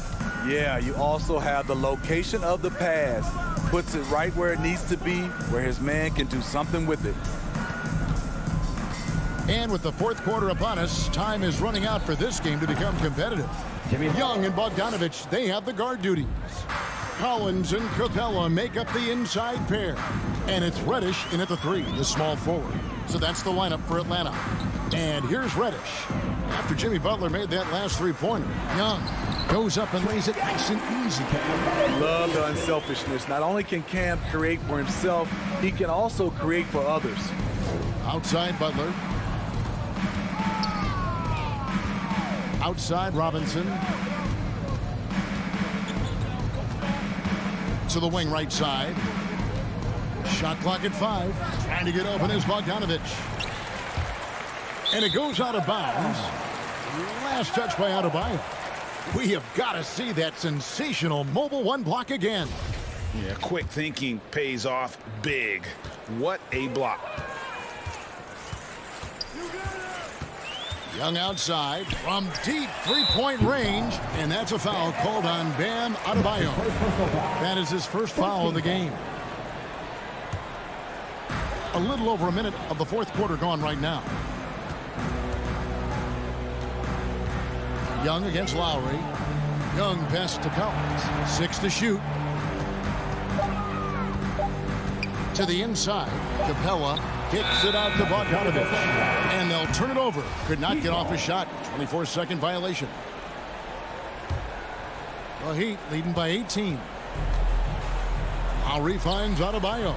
Yeah, you also have the location of the pass. Puts it right where it needs to be, where his man can do something with it. And with the fourth quarter upon us, time is running out for this game to become competitive. Young and Bogdanovich, they have the guard duties. Collins and Capella make up the inside pair. And it's Reddish in at the 3, the small forward. So that's the lineup for Atlanta. And here's Reddish. After Jimmy Butler made that last three-pointer, Young goes up and lays it nice and easy. Love the unselfishness. Not only can Cam create for himself, he can also create for others. Outside Butler. Outside Robinson. To the wing right side. Shot clock at 5. Trying to get open is Bogdanovich. And it goes out of bounds. Last touch by Adebayo. We have got to see that sensational mobile one block again. Yeah, quick thinking pays off big. What a block. Young outside from deep three-point range. And that's a foul called on Bam Adebayo. That is his first foul of the game. A little over a minute of the fourth quarter gone right now. Young against Lowry. Young pass to Collins. 6 to shoot. To the inside. Capella kicks it out to Bogdanovich. And they'll turn it over. Could not get off a shot. 24-second violation. The Heat leading by 18. Lowry finds Adebayo.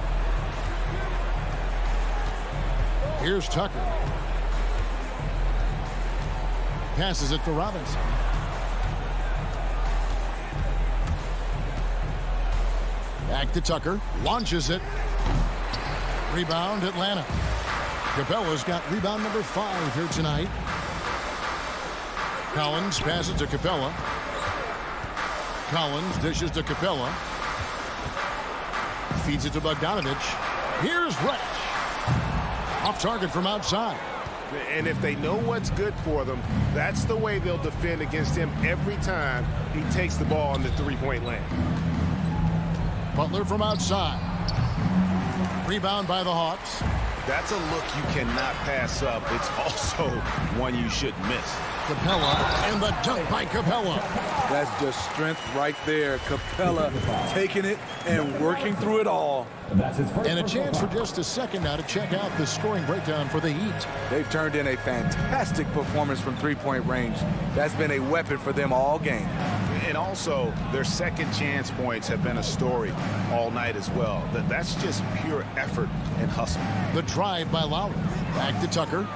Here's Tucker. Passes it to Robinson. Back to Tucker. Launches it. Rebound, Atlanta. Capella's got rebound number 5 here tonight. Collins passes to Capella. Collins dishes to Capella. Feeds it to Bogdanovich. Here's Reddish. Off target from outside. And if they know what's good for them, that's the way they'll defend against him every time he takes the ball in the three-point lane. Butler from outside. Rebound by the Hawks. That's a look you cannot pass up. It's also one you shouldn't miss. Capella and the dunk by Capella. That's just strength right there. Capella taking it and working through it all. And a chance for just a second now to check out the scoring breakdown for the Heat. They've turned in a fantastic performance from three-point range. That's been a weapon for them all game. And also, their second chance points have been a story all night as well. That's just pure effort and hustle. The drive by Lowry. Back to Tucker.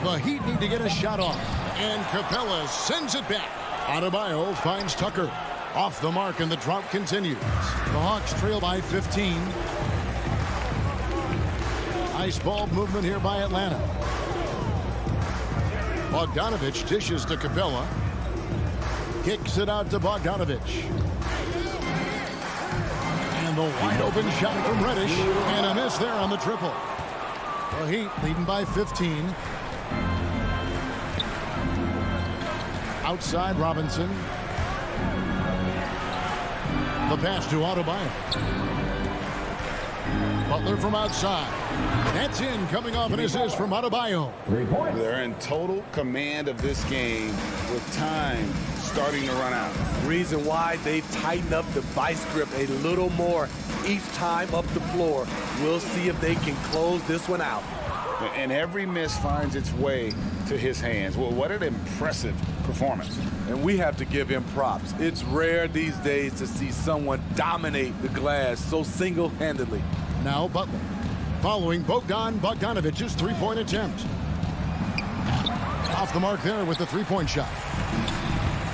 The Heat need to get a shot off. And Capella sends it back. Adebayo finds Tucker. Off the mark, and the drought continues. The Hawks trail by 15. Nice ball movement here by Atlanta. Bogdanovich dishes to Capella. Kicks it out to Bogdanovich. And the wide open shot from Reddish. And a miss there on the triple. The Heat leading by 15. Outside Robinson. The pass to Adebayo. Butler from outside. That's in, coming off an assist from Adebayo. They're in total command of this game with time starting to run out. Reason why they've tightened up the vice grip a little more each time up the floor. We'll see if they can close this one out. And every miss finds its way to his hands. Well, what an impressive performance. And we have to give him props. It's rare these days to see someone dominate the glass so single-handedly. Now Butler, following Bogdanovich's three-point attempt. Off the mark there with the three-point shot.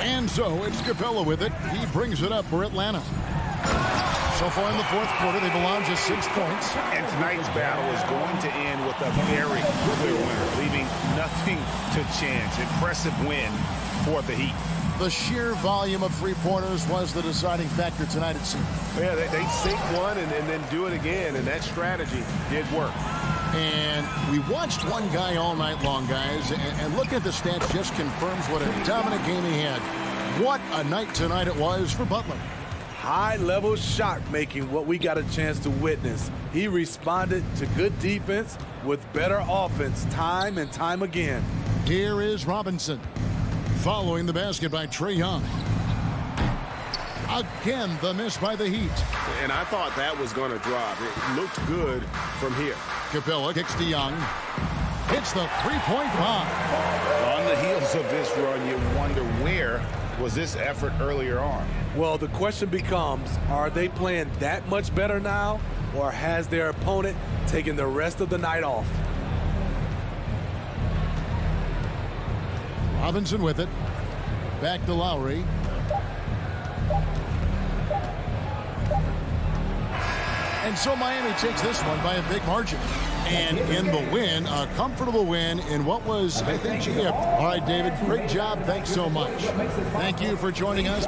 And so it's Capella with it. He brings it up for Atlanta. So far in the fourth quarter, they've allowed just 6 points. And tonight's battle is going to end with a very clear winner, leaving nothing to chance. Impressive win for the Heat. The sheer volume of three-pointers was the deciding factor tonight, it seemed. Yeah, they sink one and then do it again, and that strategy did work. And we watched one guy all night long, guys, and looking at the stats just confirms what a dominant game he had. What a night tonight it was for Butler. High-level shot making, what we got a chance to witness. He responded to good defense with better offense time and time again. Here is Robinson. Following the basket by Trae Young. Again, the miss by the Heat. And I thought that was going to drop. It looked good from here. Capella kicks to Young. Hits the three-point bomb. On the heels of this run, you wonder where was this effort earlier on? Well, the question becomes, are they playing that much better now, or has their opponent taken the rest of the night off? Robinson with it. Back to Lowry. And so Miami takes this one by a big margin. And in the win, a comfortable win in what was, I think, all right, David, great job. Thanks so much. Thank you for joining us.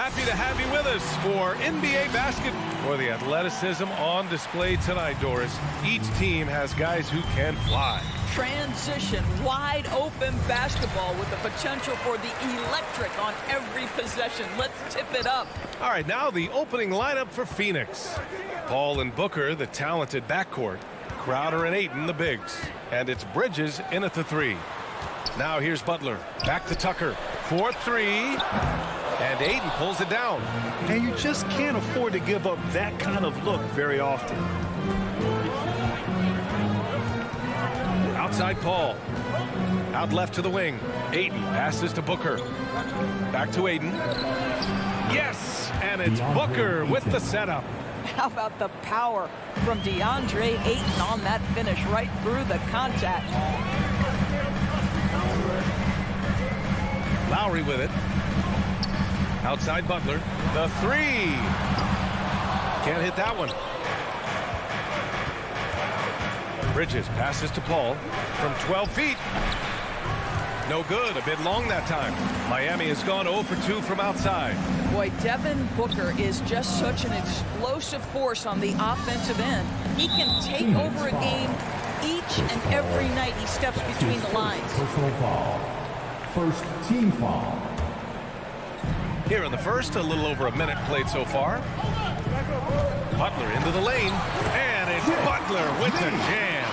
Happy to have you with us for NBA basketball. For the athleticism on display tonight, Doris. Each team has guys who can fly. Transition, wide open basketball with the potential for the electric on every possession. Let's tip it up. All right, now the opening lineup for Phoenix. Paul and Booker, the talented backcourt. Crowder and Ayton, the bigs. And it's Bridges in at the 3. Now here's Butler. Back to Tucker. 4-3. And Ayton pulls it down. And you just can't afford to give up that kind of look very often. Outside Paul. Out left to the wing. Ayton passes to Booker. Back to Ayton. Yes! And it's Booker with the setup. How about the power from DeAndre Ayton on that finish right through the contact. Lowry with it. Outside Butler. The 3. Can't hit that one. Bridges passes to Paul from 12 feet. No good. A bit long that time. Miami has gone 0 for 2 from outside. Boy, Devin Booker is just such an explosive force on the offensive end. He can take over a game each and every night he steps between the lines. Personal foul. First team foul. Here in the first, a little over a minute played so far. Butler into the lane, and it's Butler with the jam.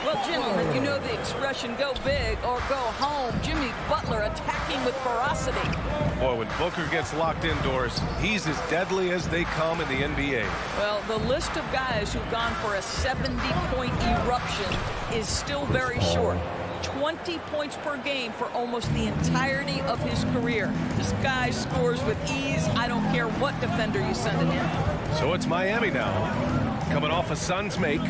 Well, gentlemen, you know the expression, go big or go home. Jimmy Butler attacking with ferocity. Boy, when Booker gets locked indoors, he's as deadly as they come in the NBA. Well, the list of guys who've gone for a 70-point eruption is still very short. 20 points per game for almost the entirety of his career. This guy scores with ease. I don't care what defender you send it in. So it's Miami now, coming off a Suns make.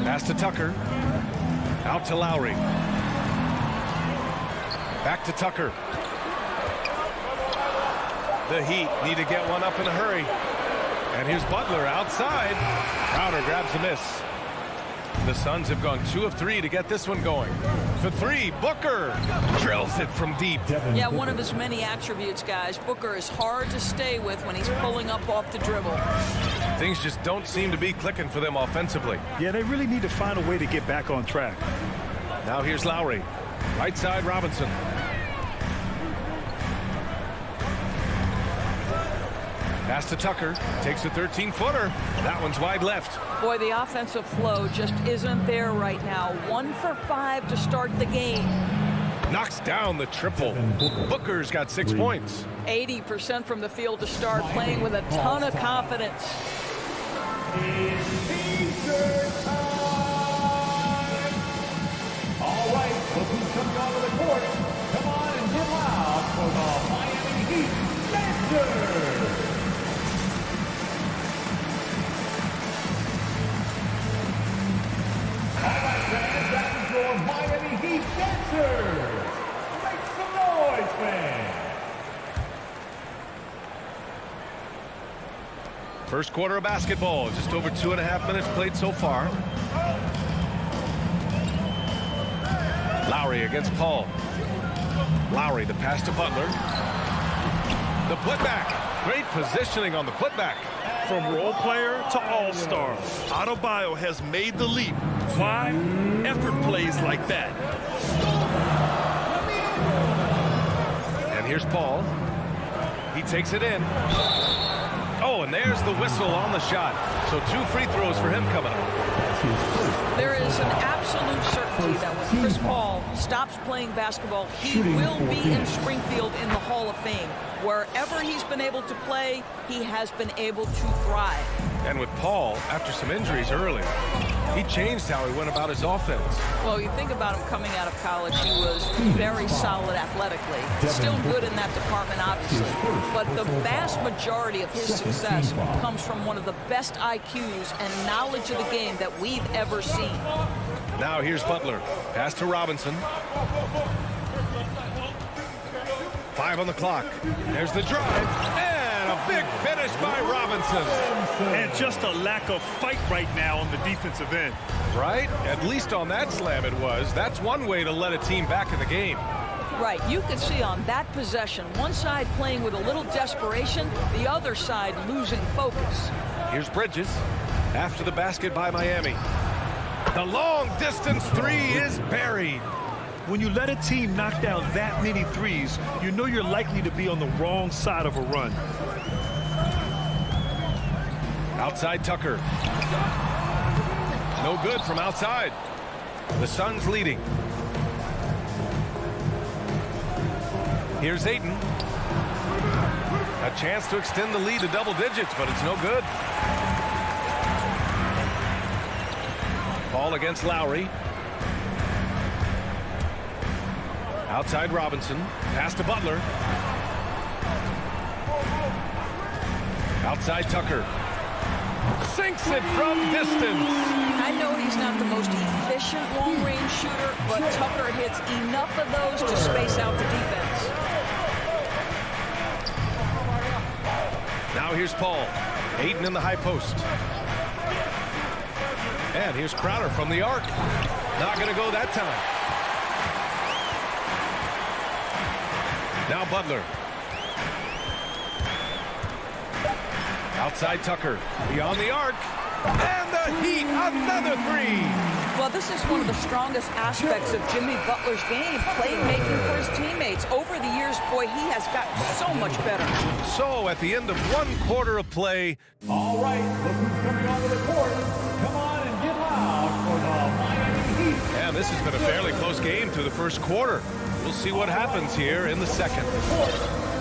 Pass to Tucker. Out to Lowry. Back to Tucker. The Heat need to get one up in a hurry. And here's Butler outside. Crowder grabs the miss. The Suns have gone 2 of 3 to get this one going. For 3, Booker drills it from deep. Yeah, one of his many attributes, guys. Booker is hard to stay with when he's pulling up off the dribble. Things just don't seem to be clicking for them offensively. Yeah, they really need to find a way to get back on track. Now here's Lowry. Right side, Robinson. Pass to Tucker. Takes a 13-footer. That one's wide left. Boy, the offensive flow just isn't there right now. 1 for 5 to start the game. Knocks down the triple. Booker's got 6 points. 80% from the field to start, playing with a ton of confidence. It's T-shirt time. All right, look who's coming onto the court. Come on and get loud for the Miami Heat Dancers. All right, fans, that is your Miami Heat Dancers. Make some noise, fans. First quarter of basketball. Just over 2.5 minutes played so far. Lowry against Paul. Lowry, the pass to Butler. The putback. Great positioning on the putback. From role player to all-star, Adebayo has made the leap. Why? Effort plays like that. And here's Paul. He takes it in. Oh, and there's the whistle on the shot. So 2 free throws for him coming up. There is an absolute certainty that when Chris Paul stops playing basketball, he will be in Springfield in the Hall of Fame. Wherever he's been able to play, he has been able to thrive. And with Paul, after some injuries early, he changed how he went about his offense. Well, you think about him coming out of college, he was very solid athletically. Still good in that department, obviously. But the vast majority of his success comes from one of the best IQs and knowledge of the game that we've ever seen. Now here's Butler. Pass to Robinson. 5 on the clock. There's the drive. And a big finish by Robinson. And just a lack of fight right now on the defensive end. Right? At least on that slam it was. That's one way to let a team back in the game. Right. You could see on that possession, one side playing with a little desperation, the other side losing focus. Here's Bridges after the basket by Miami. The long distance three is buried. When you let a team knock down that many threes, you know you're likely to be on the wrong side of a run. Outside Tucker. No good from outside. The Suns leading. Here's Ayton. A chance to extend the lead to double digits, but it's no good. Ball against Lowry. Outside Robinson. Pass to Butler. Outside Tucker. Sinks it from distance. I know he's not the most efficient long-range shooter, but Tucker hits enough of those to space out the defense. Now here's Paul. Ayton in the high post. And here's Crowder from the arc. Not going to go that time. Now Butler. Outside Tucker. Beyond the arc. And the Heat, another three. Well, this is one of the strongest aspects of Jimmy Butler's game, playmaking for his teammates. Over the years, boy, he has gotten so much better. So at the end of one quarter of play. All right, look who's coming onto the court. Come on and get loud for the Miami Heat. And this has been a fairly close game through the first quarter. We'll see what happens here in the second.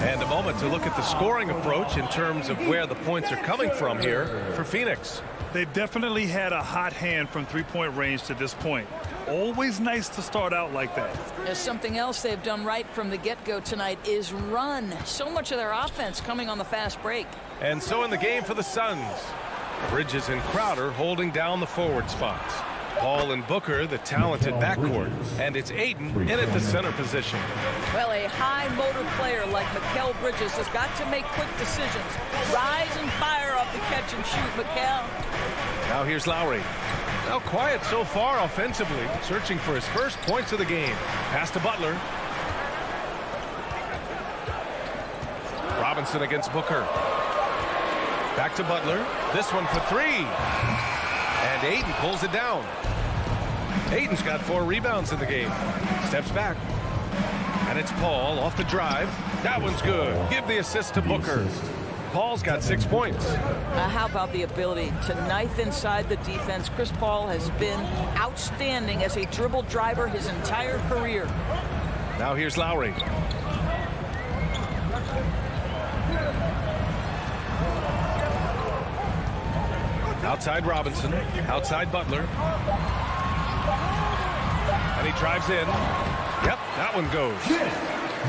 And a moment to look at the scoring approach in terms of where the points are coming from here for Phoenix. They've definitely had a hot hand from three-point range to this point. Always nice to start out like that. There's something else they've done right from the get-go tonight is run. So much of their offense coming on the fast break. And so in the game for the Suns, Bridges and Crowder holding down the forward spots. Paul and Booker, the talented backcourt. And it's Ayton in at the center position. Well, a high-motor player like Mikal Bridges has got to make quick decisions. Rise and fire off the catch and shoot, Mikal. Now here's Lowry. Now quiet so far offensively, searching for his first points of the game. Pass to Butler. Robinson against Booker. Back to Butler. This one for three. And Ayton pulls it down. Ayton's got 4 rebounds in the game. Steps back. And it's Paul off the drive. That one's good. Give the assist to Booker. Paul's got 6 points. How about the ability to knife inside the defense? Chris Paul has been outstanding as a dribble driver his entire career. Now here's Lowry. Outside Robinson. Outside Butler. And he drives in. Yep, that one goes.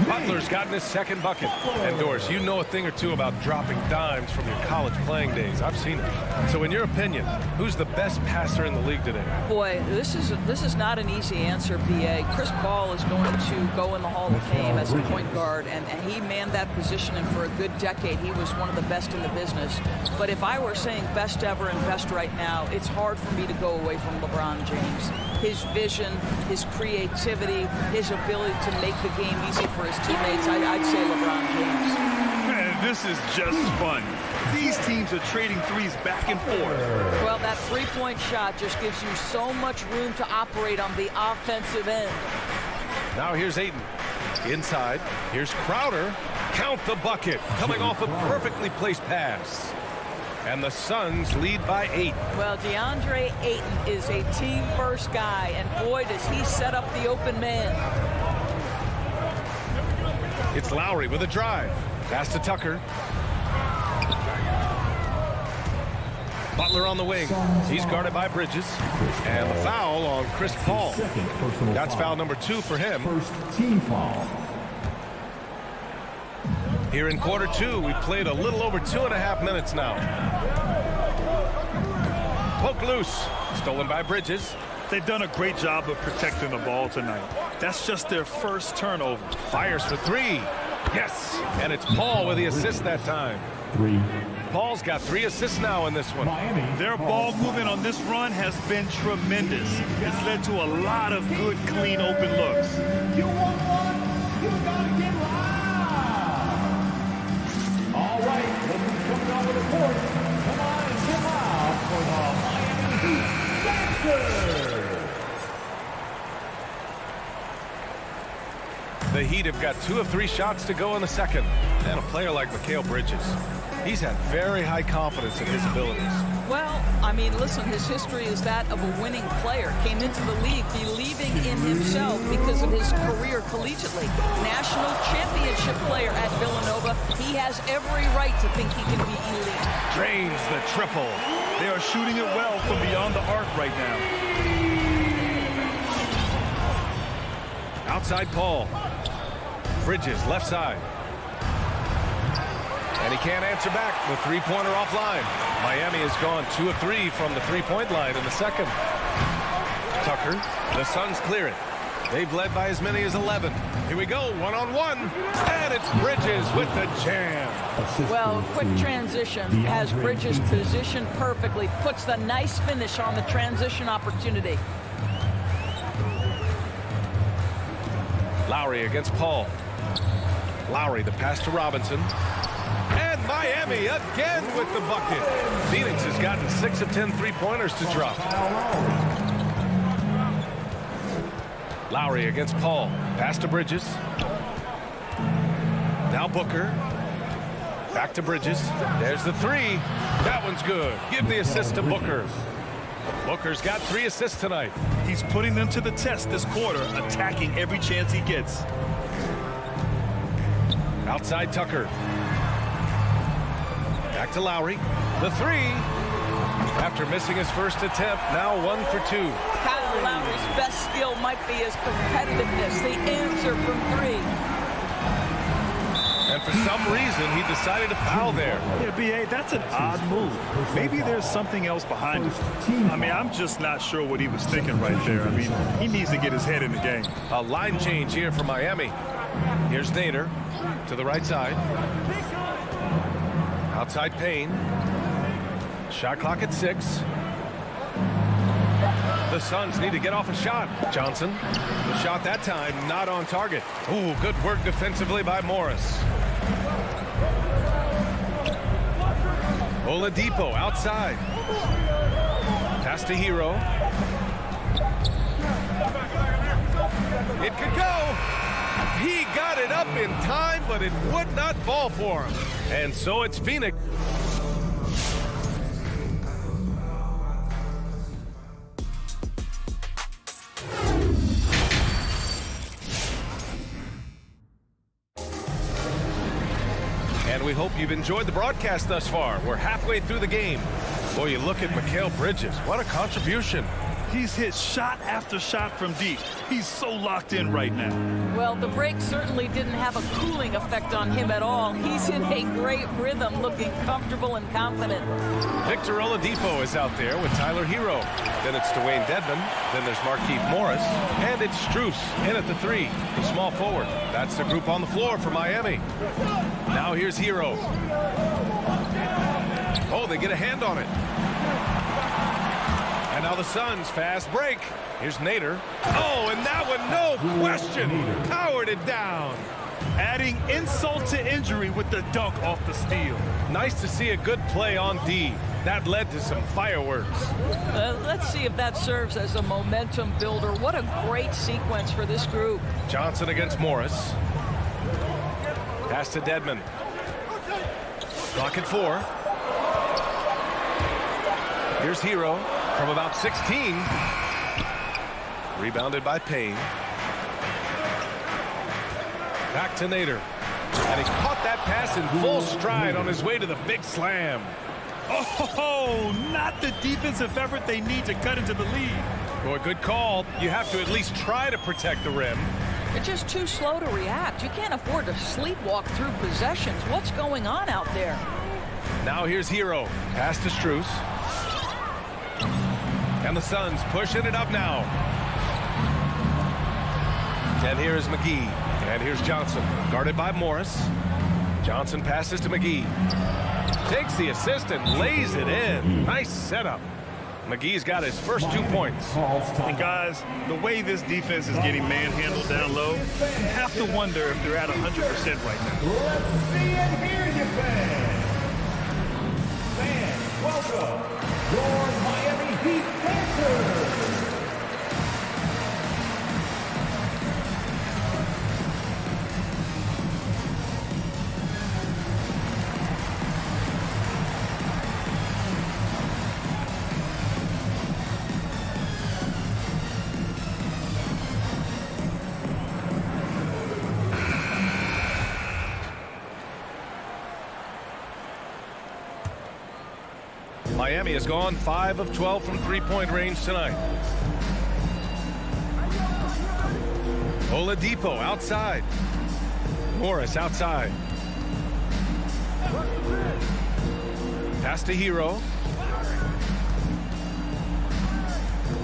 Butler's gotten his second bucket. And Doris, you know a thing or two about dropping dimes from your college playing days. I've seen it. So in your opinion, who's the best passer in the league today? Boy, this is not an easy answer, B.A. Chris Paul is going to go in the Hall of Fame as a point guard, and he manned that position, and for a good decade, he was one of the best in the business. But if I were saying best ever and best right now, it's hard for me to go away from LeBron James. His vision, his creativity, his ability to make the game easy for his teammates, I'd say LeBron James. Man, this is just fun. These teams are trading threes back and forth. Well, that three-point shot just gives you so much room to operate on the offensive end. Now here's Ayton. Inside. Here's Crowder. Count the bucket. Coming off a perfectly placed pass. And the Suns lead by 8. Well, DeAndre Ayton is a team-first guy, and boy, does he set up the open man. It's Lowry with a drive. Pass to Tucker. Butler on the wing. He's guarded by Bridges. And the foul on Chris Paul. That's foul number 2 for him. First team foul. Here in quarter 2, we played a little over 2.5 minutes now. Poke loose. Stolen by Bridges. They've done a great job of protecting the ball tonight. That's just their first turnover. Fires for 3. Yes. And it's Paul with the assist that time. 3. Paul's got 3 assists now in this one. Their ball movement on this run has been tremendous. It's led to a lot of good, clean, open looks. You want one? The Heat have got 2 of 3 shots to go in the second. And a player like Mikal Bridges, he's had very high confidence in his abilities. Well, I mean, listen, his history is that of a winning player. Came into the league believing in himself because of his career collegiately. National championship player at Villanova. He has every right to think he can be elite. Drains the triple. They are shooting it well from beyond the arc right now. Outside Paul. Bridges, left side. And he can't answer back. The three-pointer offline. Miami has gone 2 of 3 from the three-point line in the second. Tucker, the Suns clear it. They've led by as many as 11. Here we go, one-on-one. And it's Bridges with the jam. Well, quick transition. Has Bridges positioned perfectly. Puts the nice finish on the transition opportunity. Lowry against Paul. Lowry, the pass to Robinson. And Miami again with the bucket. Phoenix has gotten 6 of 10 three-pointers to drop. Lowry against Paul. Pass to Bridges. Now Booker. Back to Bridges. There's the 3. That one's good. Give the assist to Booker. Booker's got 3 assists tonight. He's putting them to the test this quarter, attacking every chance he gets. Outside Tucker. Back to Lowry. The 3. After missing his first attempt, now 1 for 2. Kyle Lowry's best skill might be his competitiveness. The answer from 3. And for some reason, he decided to foul there. Yeah, B.A., that's an odd move. Maybe there's something else behind it. I mean, I'm just not sure what he was thinking right there. I mean, he needs to get his head in the game. A line change here for Miami. Here's Nader to the right side. Outside Payne. Shot clock at 6. The Suns need to get off a shot. Johnson, the shot that time not on target. Ooh, good work defensively by Morris. Oladipo outside. Pass to Hero. It could go. He got it up in time, but it would not fall for him. And so it's Phoenix. And we hope you've enjoyed the broadcast thus far. We're halfway through the game. Boy, you look at Mikal Bridges. What a contribution. He's hit shot after shot from deep. He's so locked in right now. Well, the break certainly didn't have a cooling effect on him at all. He's in a great rhythm, looking comfortable and confident. Victor Oladipo is out there with Tyler Hero. Then it's Dwayne Dedmon. Then there's Markieff Morris. And it's Strus in at the 3, the small forward. That's the group on the floor for Miami. Now here's Hero. Oh, they get a hand on it. And now the Suns fast break. Here's Nader. Oh, and that one, no question, powered it down. Adding insult to injury with the dunk off the steal. Nice to see a good play on D. That led to some fireworks. Let's see if that serves as a momentum builder. What a great sequence for this group. Johnson against Morris. Pass to Dedmon. Clock at 4. Here's Hero from about 16. Rebounded by Payne. Back to Nader. And he's caught that pass in full stride on his way to the big slam. Oh, not the defensive effort they need to cut into the lead. Boy, good call. You have to at least try to protect the rim. You're just too slow to react. You can't afford to sleepwalk through possessions. What's going on out there? Now here's Hero. Pass to Strus. And the Suns pushing it up now. And here's McGee. And here's Johnson. Guarded by Morris. Johnson passes to McGee. Takes the assist and lays it in. Nice setup. McGee's got his first 2 points. And guys, the way this defense is getting manhandled down low, you have to wonder if they're at 100% right now. Let's see and hear you, fans. Fans, welcome your Miami Heat Panthers. Miami has gone 5 of 12 from three-point range tonight. Oladipo outside. Morris outside. Pass to Hero.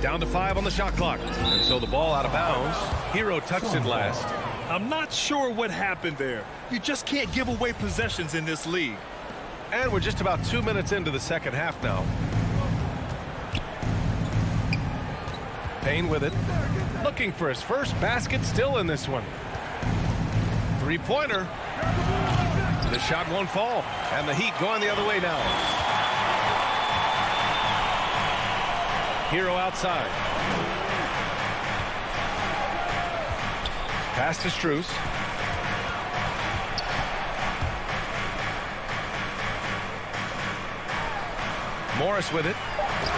Down to 5 on the shot clock. And so the ball out of bounds. Hero touched it last. I'm not sure what happened there. You just can't give away possessions in this league. And we're just about 2 minutes into the second half now. Payne with it. Looking for his first basket still in this one. Three-pointer. The shot won't fall. And the Heat going the other way now. Hero outside. Pass to Strus. Morris with it.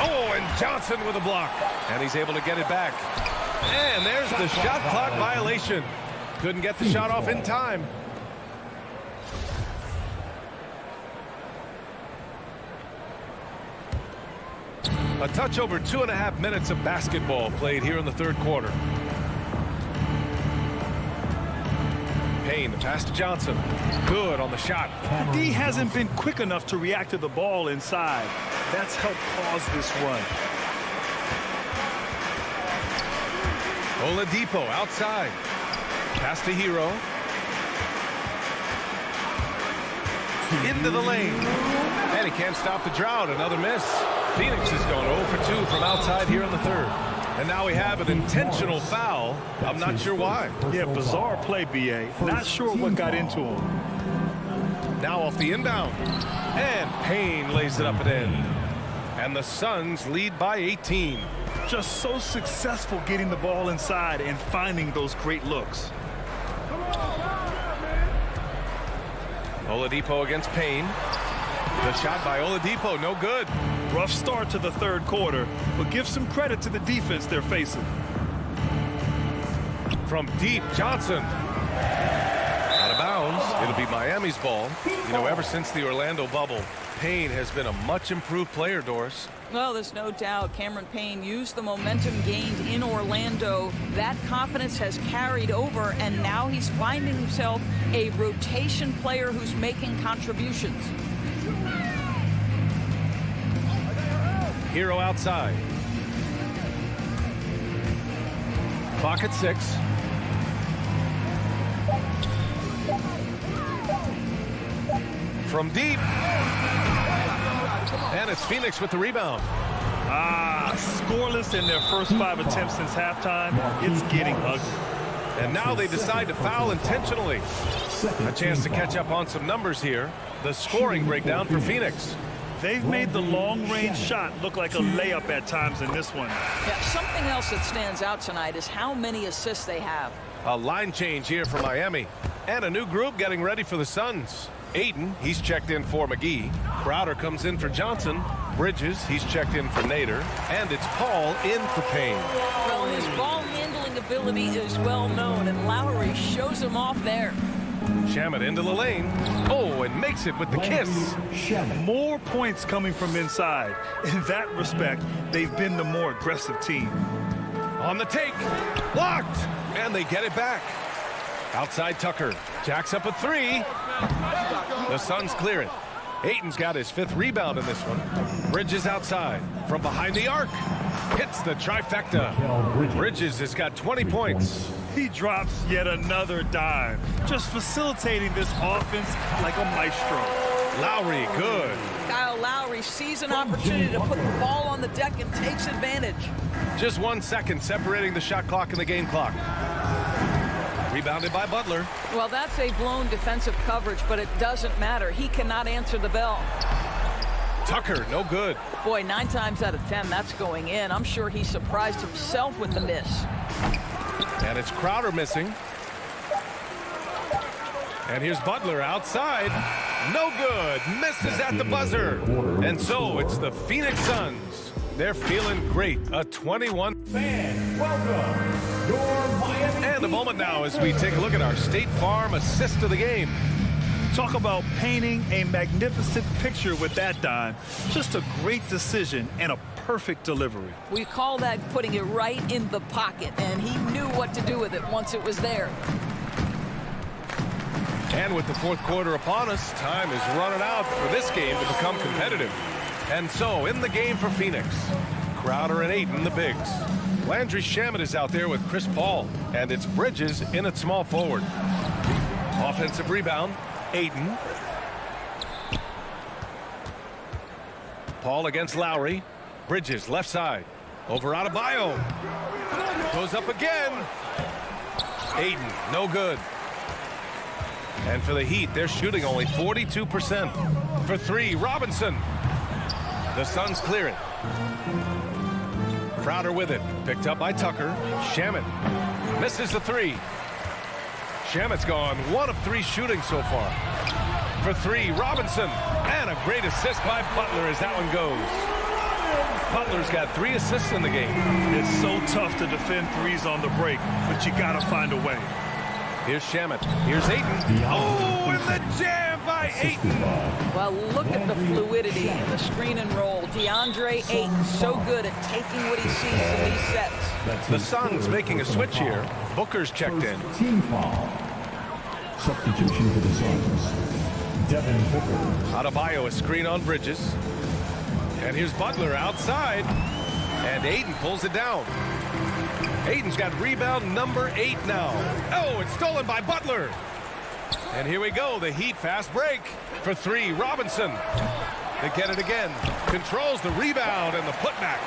Oh, and Johnson with a block. And he's able to get it back. And there's the shot clock violation. Couldn't get the shot off in time. A touch over 2.5 minutes of basketball played here in the third quarter. Payne, the pass to Johnson. Good on the shot. D hasn't been quick enough to react to the ball inside. That's helped cause this run. Oladipo outside. Pass to Hero. Into the lane. And he can't stop the drought. Another miss. Phoenix is going 0 for 2 from outside here in the third. And now we have an intentional foul. I'm not sure why. Yeah, bizarre play, B.A. Not sure what got into him. Now off the inbound. And Payne lays it up and in. And the Suns lead by 18. Just so successful getting the ball inside and finding those great looks. Oladipo against Payne. The shot by Oladipo, no good. Rough start to the third quarter, but give some credit to the defense they're facing. From deep, Johnson. Out of bounds. It'll be Miami's ball. You know, ever since the Orlando bubble, Payne has been a much improved player, Doris. Well, there's no doubt Cameron Payne used the momentum gained in Orlando. That confidence has carried over, and now he's finding himself a rotation player who's making contributions. Hero outside. Clock at 6. From deep. And it's Phoenix with the rebound. Scoreless in their first 5 attempts since halftime. It's getting ugly. And now they decide to foul intentionally. A chance to catch up on some numbers here. The scoring breakdown for Phoenix. They've made the long-range shot look like a layup at times in this one. Yeah, something else that stands out tonight is how many assists they have. A line change here for Miami. And a new group getting ready for the Suns. Ayton, he's checked in for McGee. Crowder comes in for Johnson. Bridges, he's checked in for Nader. And it's Paul in for Payne. Well, his ball handling ability is well known, and Lowry shows him off there. Shamet into the lane. Oh, and makes it with the kiss. More points coming from inside. In that respect, they've been the more aggressive team. On the take. Blocked. And they get it back. Outside Tucker. Jacks up a 3. The Suns clear it. Ayton's got his 5th rebound in this one. Bridges outside. From behind the arc. Hits the trifecta. Bridges has got 20 points. He drops yet another dime. Just facilitating this offense like a maestro. Lowry, good. Kyle Lowry sees an opportunity to put the ball on the deck and takes advantage. Just 1 second separating the shot clock and the game clock. Rebounded by Butler. Well, that's a blown defensive coverage, but it doesn't matter. He cannot answer the bell. Tucker, no good. Boy, 9 times out of 10, that's going in. I'm sure he surprised himself with the miss. And it's Crowder missing. And here's Butler outside. No good. Misses at the buzzer. And so it's the Phoenix Suns. They're feeling great. A 21. Fans, welcome your Miami. And a moment now as we take a look at our State Farm assist of the game. Talk about painting a magnificent picture with that dime. Just a great decision and a perfect delivery. We call that putting it right in the pocket, and he knew what to do with it once it was there. And with the fourth quarter upon us, time is running out for this game to become competitive. And so, in the game for Phoenix, Crowder and Ayton, the bigs. Landry Shamet is out there with Chris Paul, and it's Bridges in at small forward. Offensive rebound, Ayton. Paul against Lowry. Bridges, left side. Over Adebayo. Goes up again. Ayton, no good. And for the Heat, they're shooting only 42%. For three, Robinson. The Suns clear it. Crowder with it. Picked up by Tucker. Shamet misses the three. Shamet's gone 1 of 3 shooting so far. For three, Robinson. And a great assist by Butler as that one goes. Butler's got 3 assists in the game. It's so tough to defend threes on the break, but you got to find a way. Here's Shamet. Here's Ayton. Oh, and the jam by Ayton. Well, look at the fluidity in the screen and roll. DeAndre Ayton so good at taking what he sees in these sets. The Suns making a switch here. Booker's checked in. Team foul. Substitution for the Suns. Devin Booker. Adebayo, a screen on Bridges. And here's Butler outside. And Ayton pulls it down. Ayton's got rebound number 8 now. Oh, it's stolen by Butler. And here we go, the Heat fast break. For three, Robinson. They get it again. Controls the rebound and the putback.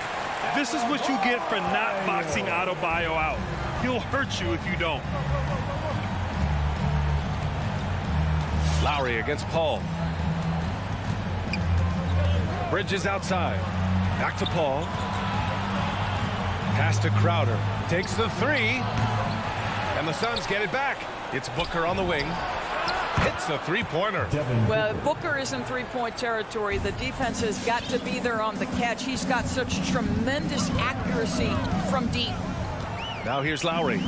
This is what you get for not boxing Adebayo out. He'll hurt you if you don't. Lowry against Paul. Bridges outside. Back to Paul. Pass to Crowder. Takes the three. And the Suns get it back. It's Booker on the wing. Hits the three-pointer. Well, if Booker is in three-point territory, the defense has got to be there on the catch. He's got such tremendous accuracy from deep. Now here's Lowry.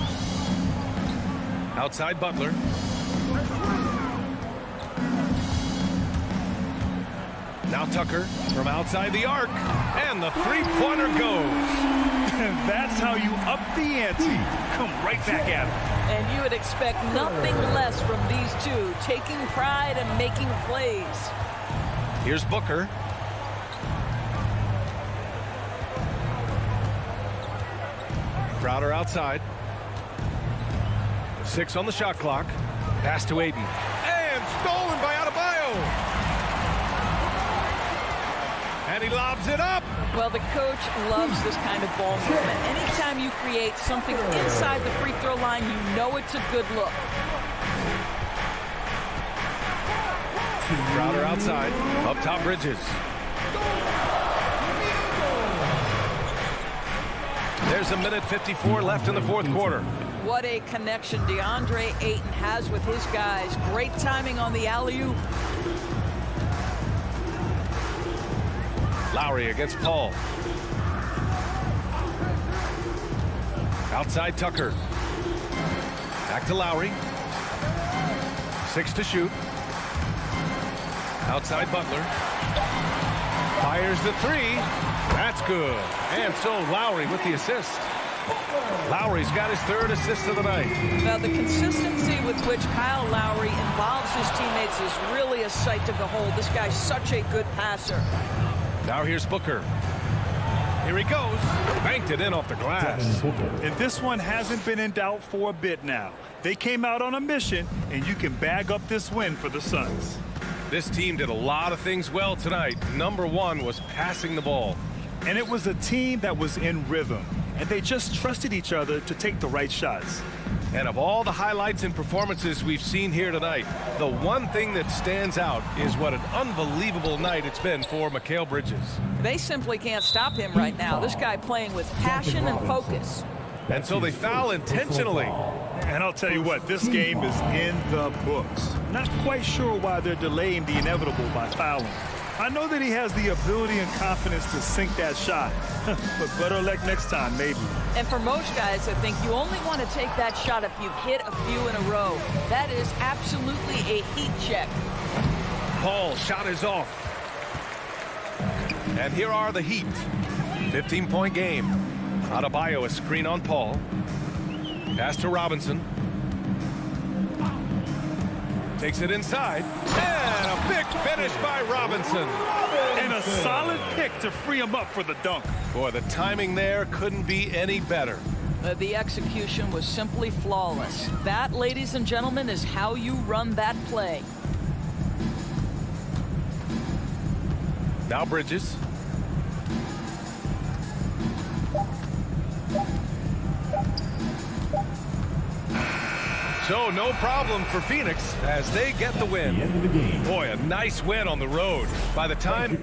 Outside Butler. Now Tucker from outside the arc. And the three-pointer goes. And that's how you up the ante. Come right back at him. And you would expect nothing less from these two, taking pride and making plays. Here's Booker. Crowder outside. 6 on the shot clock. Pass to Ayton. And stolen by Adebayo. And he lobs it up. Well, the coach loves this kind of ball movement. Anytime you create something inside the free throw line, you know it's a good look. Crowder outside. Up top Bridges. There's a minute 54 left in the fourth quarter. What a connection DeAndre Ayton has with his guys. Great timing on the alley-oop. Lowry against Paul. Outside Tucker. Back to Lowry. 6 to shoot. Outside Butler. Fires the three. That's good. And so Lowry with the assist. Lowry's got his 3rd assist of the night. Now, the consistency with which Kyle Lowry involves his teammates is really a sight to behold. This guy's such a good passer. Now here's Booker. Here he goes. Banked it in off the glass. And this one hasn't been in doubt for a bit now. They came out on a mission, and you can bag up this win for the Suns. This team did a lot of things well tonight. Number 1 was passing the ball. And it was a team that was in rhythm, and they just trusted each other to take the right shots. And of all the highlights and performances we've seen here tonight, the one thing that stands out is what an unbelievable night it's been for Mikal Bridges. They simply can't stop him right now. This guy playing with passion and focus. And so they foul intentionally. And I'll tell you what, this game is in the books. Not quite sure why they're delaying the inevitable by fouling. I know that he has the ability and confidence to sink that shot, but better luck next time, maybe. And for most guys, I think you only want to take that shot if you've hit a few in a row. That is absolutely a heat check. Paul, shot is off. And here are the Heat. 15-point game. Adebayo, a screen on Paul. Pass to Robinson. Takes it inside. And a big finish by Robinson. And a solid pick to free him up for the dunk. Boy, the timing there couldn't be any better. The execution was simply flawless. That, ladies and gentlemen, is how you run that play. Now Bridges. So no problem for Phoenix as they get the win. The end of the game. Boy, a nice win on the road. By the time...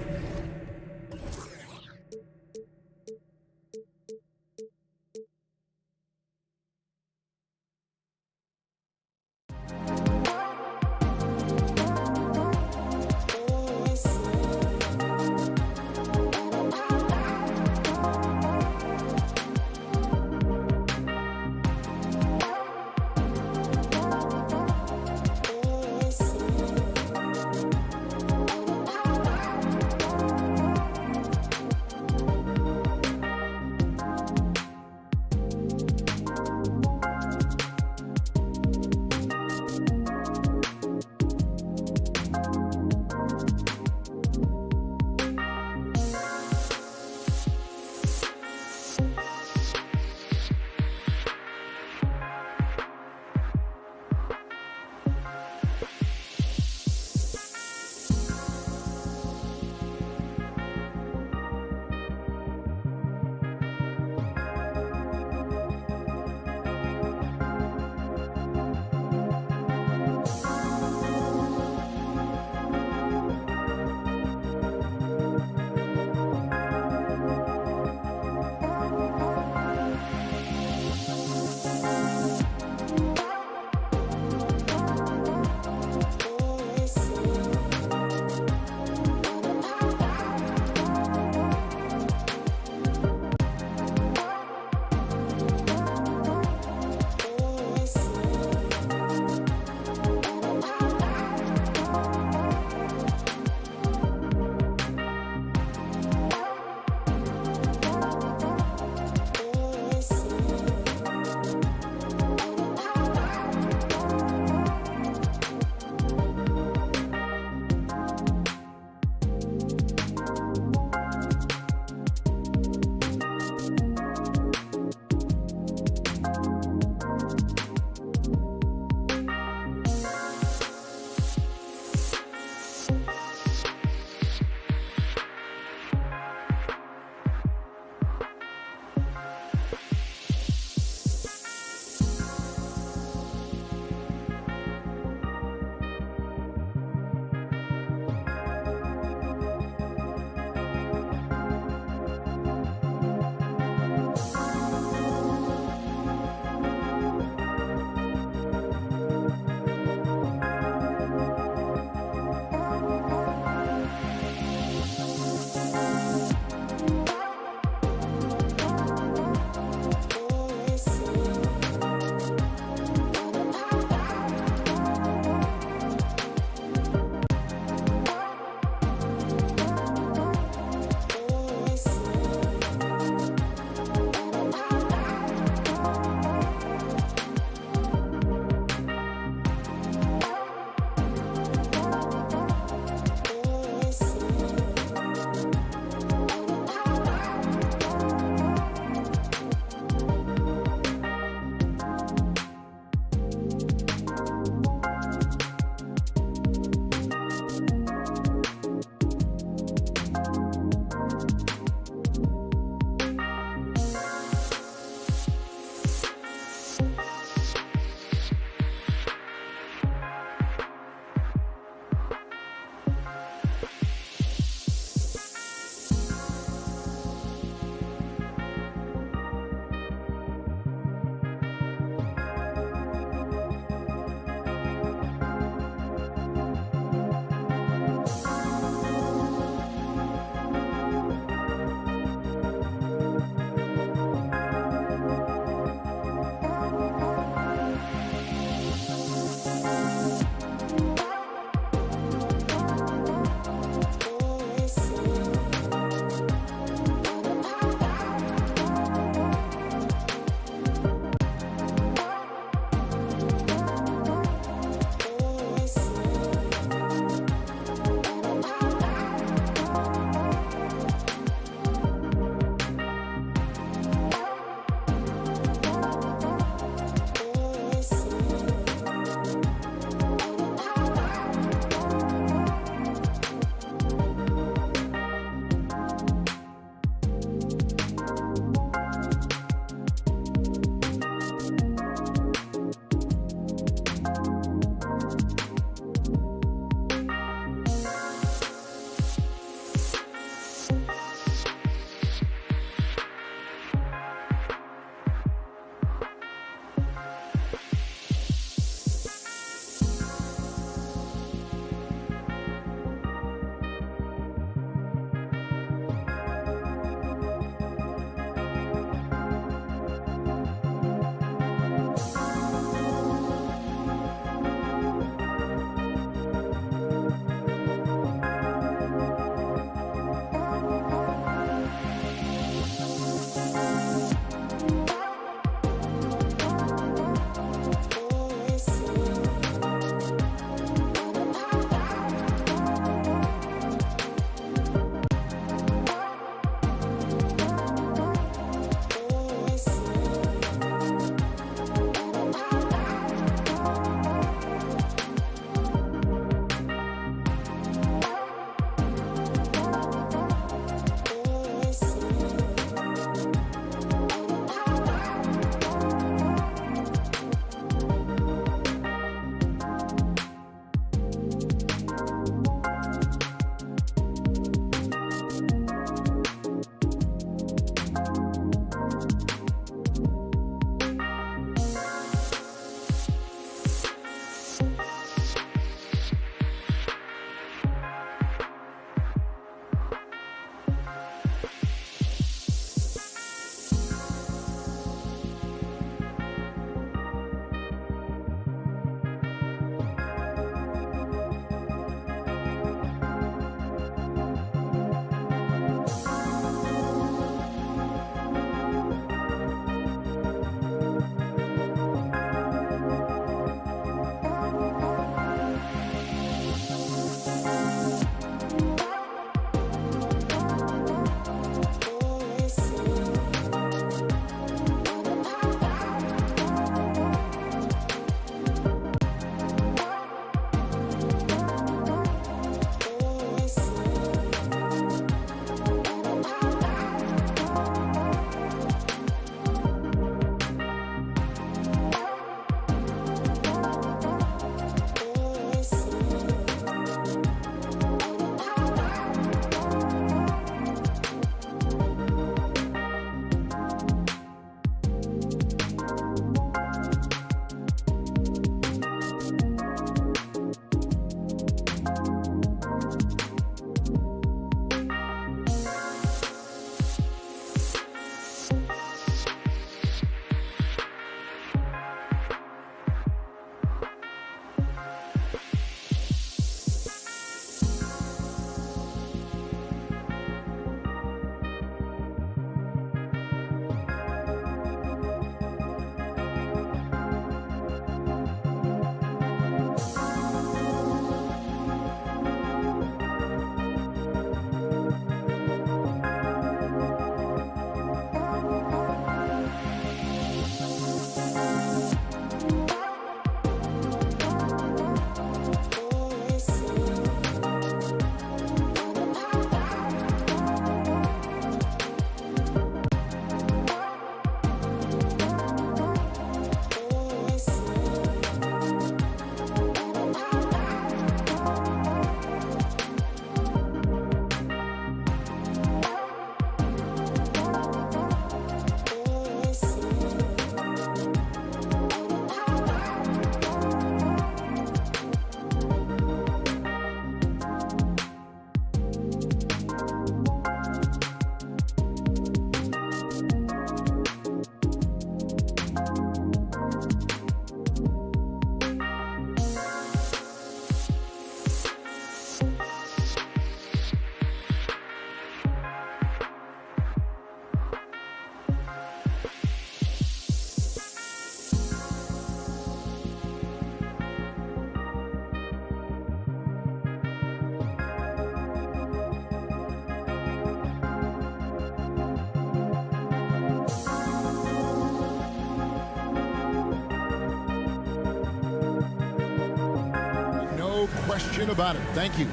question about it. Thank you.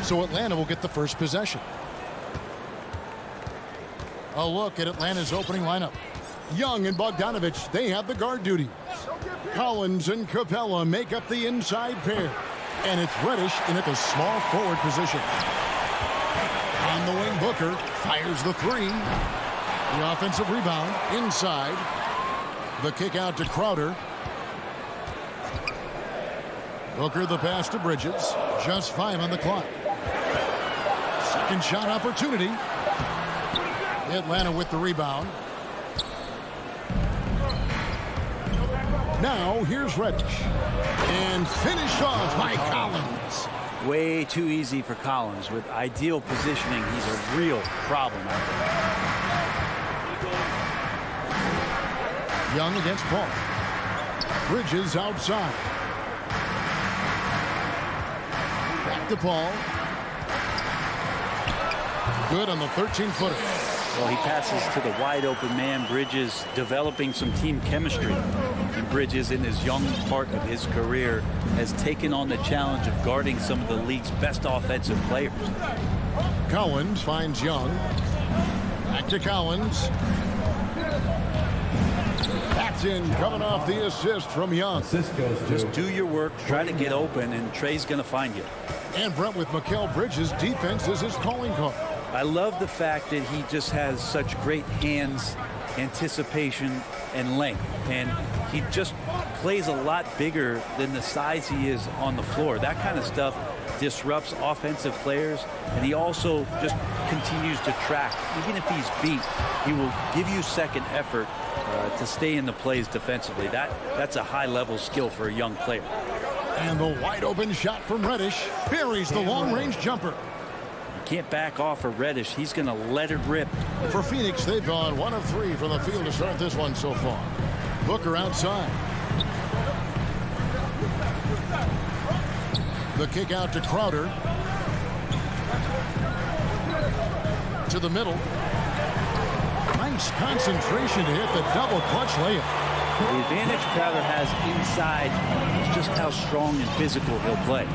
So Atlanta will get the first possession. A look at Atlanta's opening lineup. Young and Bogdanovich, they have the guard duty. Collins and Capella make up the inside pair. And it's Reddish in at the small forward position. On the wing, Booker fires the three. The offensive rebound inside. The kick out to Crowder. Booker the pass to Bridges. Just 5 on the clock. Second shot opportunity. Atlanta with the rebound. Now here's Reddish. And finished off by Collins. Way too easy for Collins. With ideal positioning, he's a real problem out there. Young against Paul. Bridges outside. Back to Paul. Good on the 13-footer. Well, he passes to the wide-open man. Bridges developing some team chemistry. And Bridges, in his young part of his career, has taken on the challenge of guarding some of the league's best offensive players. Collins finds Young. Back to Collins. Paxton coming off the assist from Young. Just do your work, try to get open, and Trey's going to find you. And Brent with Mikal Bridges, defense is his calling card. I love the fact that he just has such great hands, anticipation, and length. And he just plays a lot bigger than the size he is on the floor. That kind of stuff disrupts offensive players, and he also just continues to track. Even if he's beat, he will give you second effort to stay in the plays defensively. That's a high-level skill for a young player. And the wide-open shot from Reddish buries the long-range jumper. Can't back off for Reddish. He's going to let it rip. For Phoenix, they've gone 1 of 3 from the field to start this one so far. Booker outside. The kick out to Crowder. To the middle. Nice concentration to hit the double clutch layup. The advantage Crowder has inside is just how strong and physical he'll play.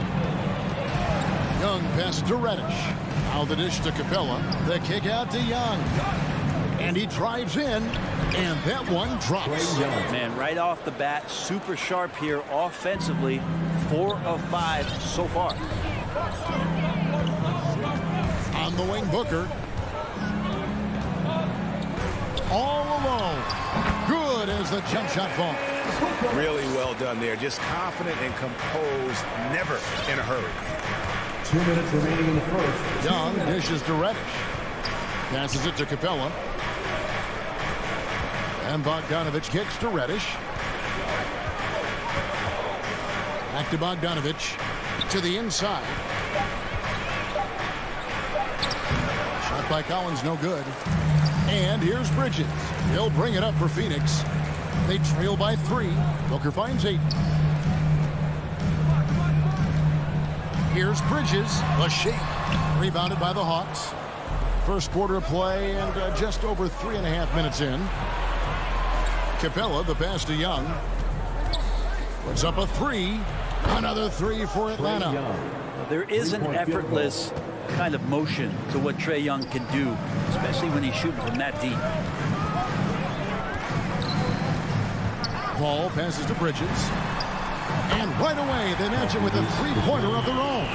Young pass to Reddish. Now the dish to Capella. The kick out to Young. And he drives in. And that one drops. Man, right off the bat, super sharp here offensively. 4 of 5 so far. On the wing, Booker. All alone. Good as the jump shot falls. Really well done there. Just confident and composed. Never in a hurry. 2 minutes remaining in the first. Young dishes to Reddish. Passes it to Capella. And Bogdanovich kicks to Reddish. Back to Bogdanovich. To the inside. Shot by Collins, no good. And here's Bridges. He'll bring it up for Phoenix. They trail by 3. Booker finds 8. Here's Bridges. A shake. Rebounded by the Hawks. First quarter of play and just over 3.5 minutes in. Capella, the pass to Young. Puts up a 3. Another 3 for Atlanta. There is an effortless kind of motion to what Trae Young can do, especially when he's shooting from that deep. Paul passes to Bridges. And right away, they match it with a 3-pointer of their own.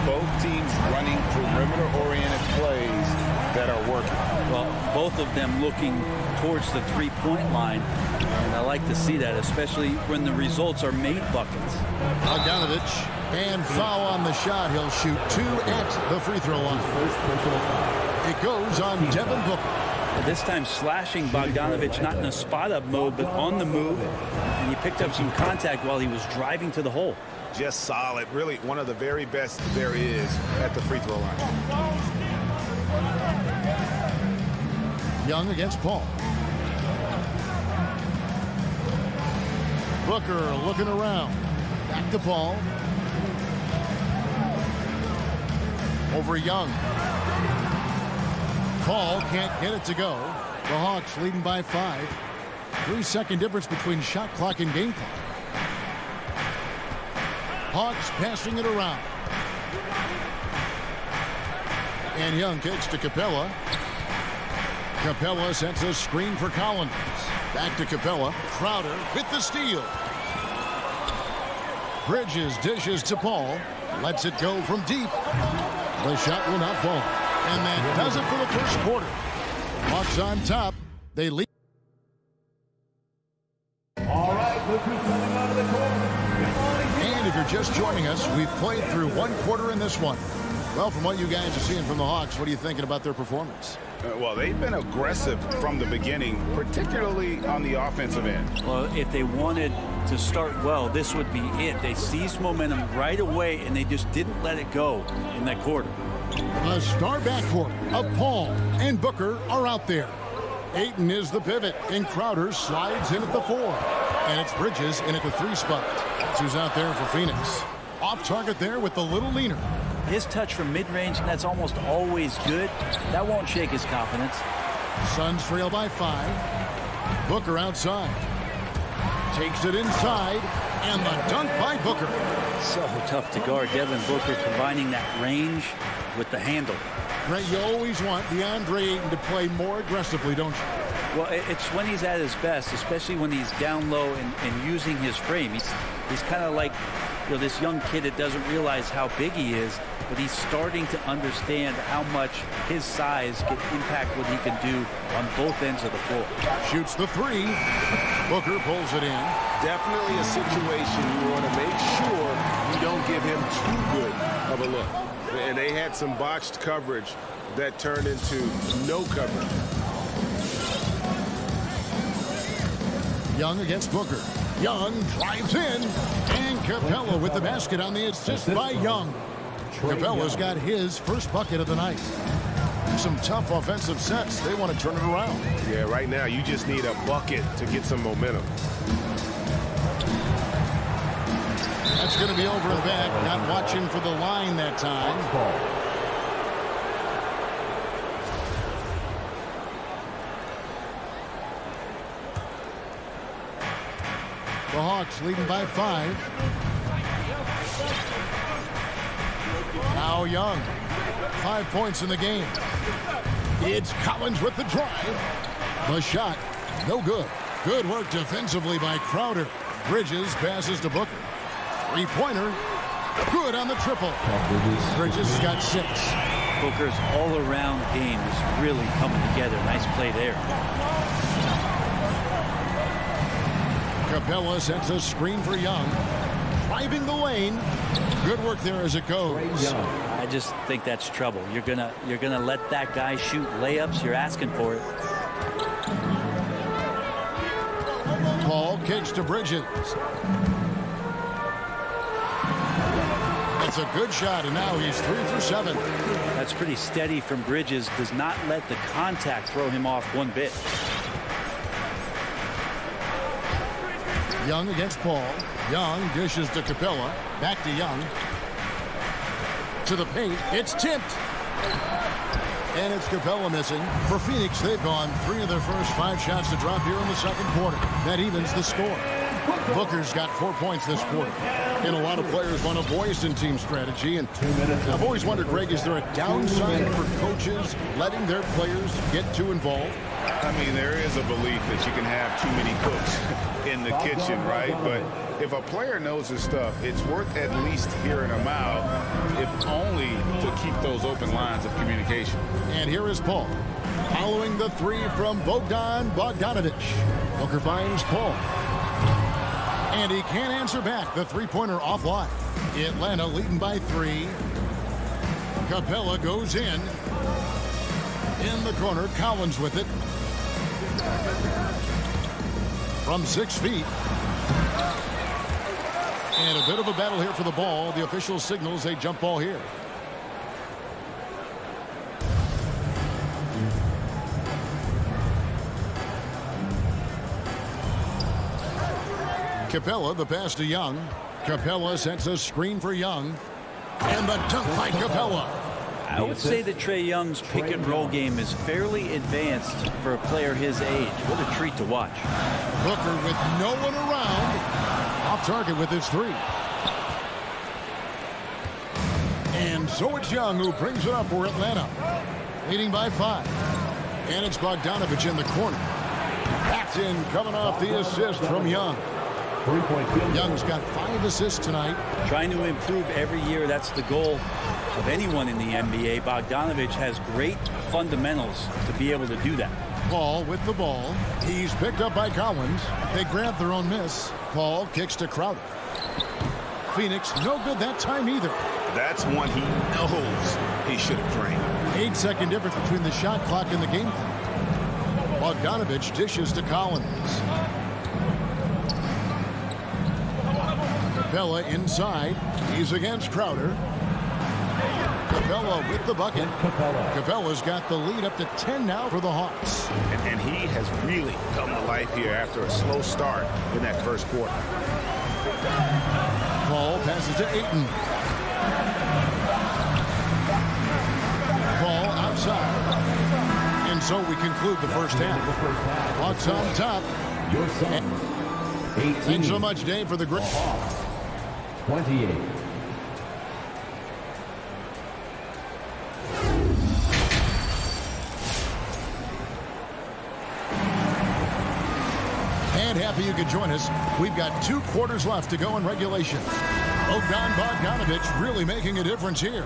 Both teams running perimeter-oriented plays that are working. Well, both of them looking towards the 3-point line. And I like to see that, especially when the results are made buckets. Bogdanovich, and foul on the shot. He'll shoot 2 at the free throw line. It goes on Devin Booker. This time slashing Bogdanovich, not in a spot-up mode, but on the move. And he picked up some contact while he was driving to the hole. Just solid. Really one of the very best there is at the free throw line. Young against Paul. Booker looking around. Back to Paul. Over Young. Paul can't get it to go. The Hawks leading by 5. 3-second difference between shot clock and game clock. Hawks passing it around. And Young kicks to Capella. Capella sets a screen for Collins. Back to Capella. Crowder with the steal. Bridges dishes to Paul. Lets it go from deep. The shot will not fall. And that does it for the first quarter. Hawks on top. They lead. All right, look who's coming out of the court. And if you're just joining us, we've played through one quarter in this one. Well, from what you guys are seeing from the Hawks, what are you thinking about their performance? Well, they've been aggressive from the beginning, particularly on the offensive end. Well, if they wanted to start well, this would be it. They seized momentum right away, and they just didn't let it go in that quarter. The star backcourt of Paul and Booker are out there. Ayton is the pivot, and Crowder slides in at the 4. And it's Bridges in at the 3 spot. That's who's out there for Phoenix. Off target there with the little leaner. His touch from mid-range, that's almost always good. That won't shake his confidence. Suns trail by 5. Booker outside. Takes it inside, and the dunk by Booker. So tough to guard. Devin Booker combining that range with the handle. Right, you always want DeAndre Ayton to play more aggressively, don't you? Well, it's when he's at his best, especially when he's down low and using his frame. He's kind of like, this young kid that doesn't realize how big he is, but he's starting to understand how much his size can impact what he can do on both ends of the floor. Shoots the 3. Booker pulls it in. Definitely a situation you want to make sure you don't give him too good of a look. And they had some botched coverage that turned into no coverage. Young against Booker. Young drives in, and Capella with the basket on the assist by Young. Capella's got his first bucket of the night. Some tough offensive sets. They want to turn it around. Yeah, right now you just need a bucket to get some momentum. That's going to be over the back. Not watching for the line that time. The Hawks leading by 5. Now Young. 5 points in the game. It's Collins with the drive. The shot, no good. Good work defensively by Crowder. Bridges passes to Booker. 3-pointer, good on the triple. Bridges has got 6. Booker's all-around game is really coming together. Nice play there. Capella sets a screen for Young. Driving the lane. Good work there as it goes. I just think that's trouble. You're gonna let that guy shoot layups. You're asking for it. Paul kicks to Bridges. That's a good shot, and now he's 3 for 7. That's pretty steady from Bridges. Does not let the contact throw him off one bit. Young against Paul. Young dishes to Capella. Back to Young. To the paint. It's tipped. And it's Capella missing. For Phoenix, they've gone 3 of their first 5 shots to drop here in the second quarter. That evens the score. Booker's got 4 points this quarter. And a lot of players want a voice in team strategy. And I've always wondered, Greg, is there a downside for coaches letting their players get too involved? I mean, there is a belief that you can have too many cooks in the kitchen, right? But if a player knows his stuff, it's worth at least hearing him out, if only to keep those open lines of communication. And here is Paul. Following the 3 from Bogdanovich. Booker finds Paul. And he can't answer back. The 3-pointer offline. Atlanta leading by 3. Capella goes in. In the corner, Collins with it. From 6 feet. And a bit of a battle here for the ball. The official signals a jump ball here. Capella, the pass to Young. Capella sets a screen for Young. And the dunk by Capella. I would say that Trae Young's pick and roll game is fairly advanced for a player his age. What a treat to watch. Booker with no one around. Off target with his three. And so it's Young who brings it up for Atlanta. Leading by 5. And it's Bogdanovich in the corner. That's in, coming off the assist from Young. Young's got 5 assists tonight. Trying to improve every year. That's the goal of anyone in the NBA. Bogdanovich has great fundamentals to be able to do that. Paul with the ball. He's picked up by Collins. They grab their own miss. Paul kicks to Crowder. Phoenix, no good that time either. That's one he knows he should have drained. 8-second difference between the shot clock and the game clock. Bogdanovich dishes to Collins. Capella inside. He's against Crowder. Capella with the bucket. Capella's got the lead up to 10 now for the Hawks. And he has really come to life here after a slow start in that first quarter. Paul passes to Ayton. Paul outside. And so we conclude the first half. Hawks on top. Thanks so much, Dave, for the great. 28. And happy you could join us. We've got 2 quarters left to go in regulation. Bogdanovich really making a difference here.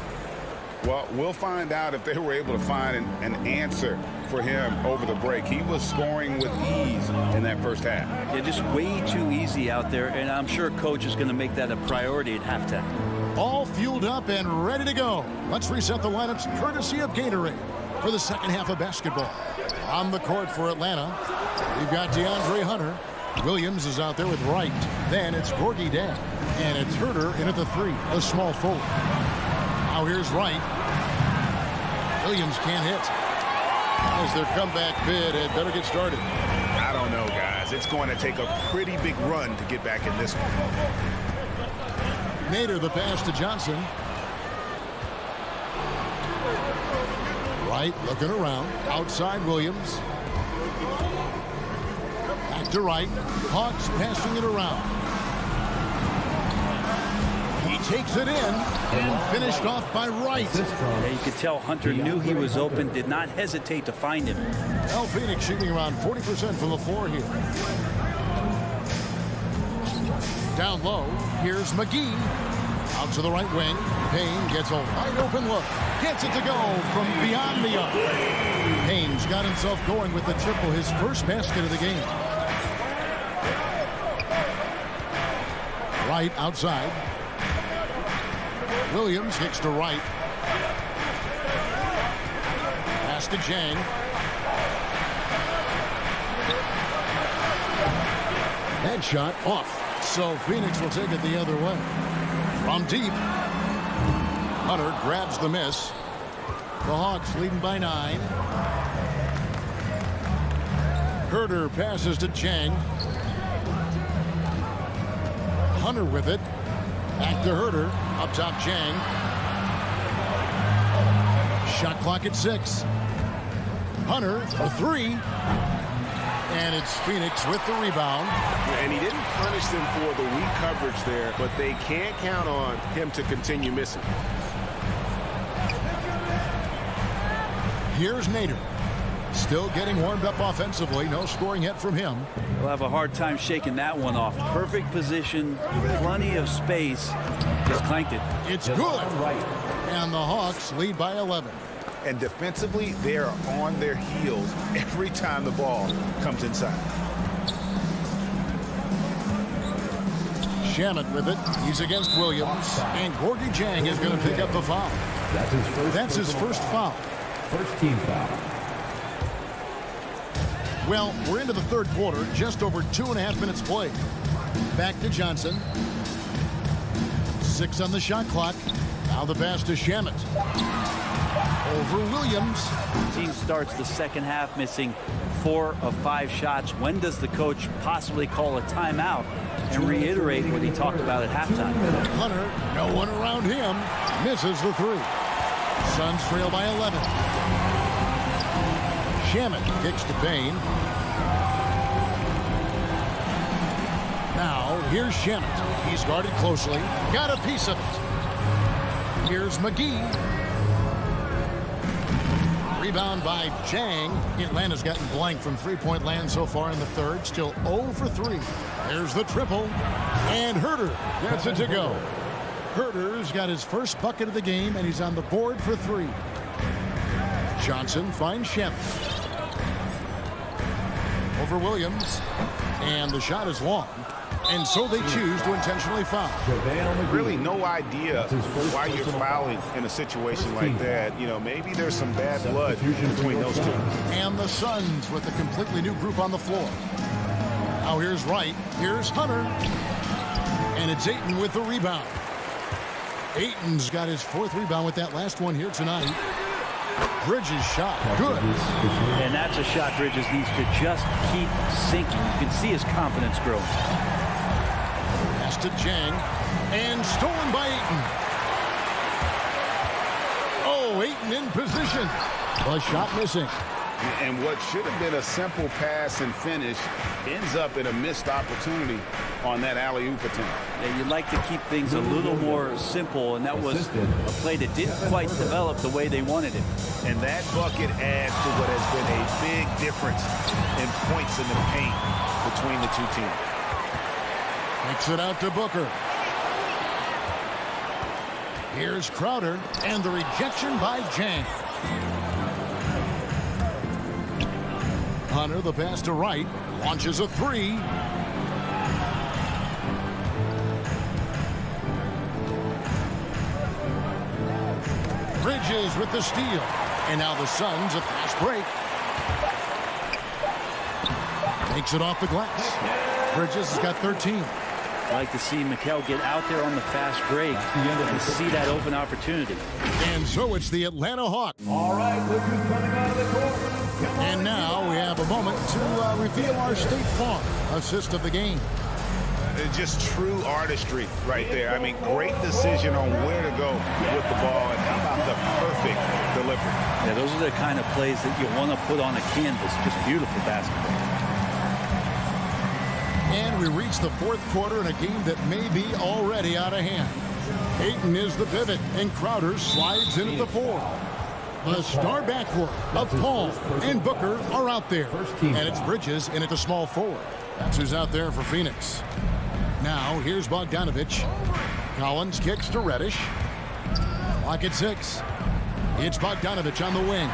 Well, we'll find out if they were able to find an answer for him over the break. He was scoring with ease in that first half. Yeah, just way too easy out there, and I'm sure coach is going to make that a priority at halftime. All fueled up and ready to go. Let's reset the lineups courtesy of Gatorade for the second half of basketball. On the court for Atlanta, we've got DeAndre Hunter. Williams is out there with Wright. Then it's Gorgie Dan. And it's Herter in at the 3, a small forward. Now here's Wright. Williams can't hit. As their comeback bid had better get started. I don't know, guys. It's going to take a pretty big run to get back in this one. Nader the pass to Johnson. Wright looking around. Outside Williams. Back to Wright. Hawks passing it around. He takes it in and finished off by Wright. Yeah, you could tell Hunter knew he was open, did not hesitate to find him. Well, Phoenix shooting around 40% from the floor here. Down low, here's McGee. Out to the right wing. Payne gets a wide open look. Gets it to go from beyond the arc. Payne's got himself going with the triple, his first basket of the game. Wright outside. Williams kicks to Wright. Pass to Jang. Headshot off. So Phoenix will take it the other way. From deep. Hunter grabs the miss. The Hawks leading by 9. Herter passes to Jang. Hunter with it. Back to Herter. Up top, Jang. Shot clock at 6. Hunter, a 3. And it's Phoenix with the rebound. And he didn't punish them for the weak coverage there, but they can't count on him to continue missing. Here's Nader. Still getting warmed up offensively. No scoring yet from him. We'll have a hard time shaking that one off. Perfect position, plenty of space. Just clanked it. It's good. And the Hawks lead by 11. And defensively, they are on their heels every time the ball comes inside. Shamet with it. He's against Williams. And Gorgie Jang is going to pick up the foul. That's his first foul. First team foul. Well, we're into the third quarter. Just over 2.5 minutes played. Back to Johnson. 6 on the shot clock. Now the pass to Shamet. Over Williams. The team starts the second half missing 4 of 5 shots. When does the coach possibly call a timeout and reiterate what he talked about at halftime? Hunter, no one around him, misses the 3. Suns trail by 11. Shamet kicks to Payne. Now, here's Shamet. He's guarded closely. Got a piece of it. Here's McGee. Rebound by Jang. Atlanta's gotten blank from three-point land so far in the third. Still 0 for 3. There's the triple. And Herter gets it to go. Herter's got his first bucket of the game, and he's on the board for 3. Johnson finds Shamet. Over Williams. And the shot is long. And so they choose to intentionally foul. Really no idea why you're fouling in a situation like that. You know, maybe there's some bad blood between those two. And the Suns with a completely new group on the floor. Now here's Wright. Here's Hunter. And it's Ayton with the rebound. Ayton's got his 4th rebound with that last one here tonight. Bridges shot. Good. And that's a shot Bridges needs to just keep sinking. You can see his confidence growing. Pass to Jang. And stolen by Ayton. Oh, Ayton in position. The shot missing. And what should have been a simple pass and finish ends up in a missed opportunity on that alley-oop attempt. Yeah, you'd like to keep things a little more simple, and that was a play that didn't quite develop the way they wanted it. And that bucket adds to what has been a big difference in points in the paint between the two teams. Takes it out to Booker. Here's Crowder, and the rejection by Jang. Hunter, the pass to Wright, launches a 3. Bridges with the steal. And now the Suns a fast break. Takes it off the glass. Bridges has got 13. I'd like to see Mikel get out there on the fast break and see that open opportunity. And so it's the Atlanta Hawks. All right, look who's coming out of the court. And now we have a moment to reveal our State Farm assist of the game. Just true artistry right there. I mean, great decision on where to go with the ball, and how about the perfect delivery. Yeah, those are the kind of plays that you want to put on a canvas. Just beautiful basketball. And we reach the 4th quarter in a game that may be already out of hand. Ayton is the pivot, and Crowder slides in at the 4. The star backcourt of Paul and Booker are out there. And it's Bridges in at the small forward. That's who's out there for Phoenix. Now, here's Bogdanovich. Collins kicks to Reddish. Clock at 6. It's Bogdanovich on the wing.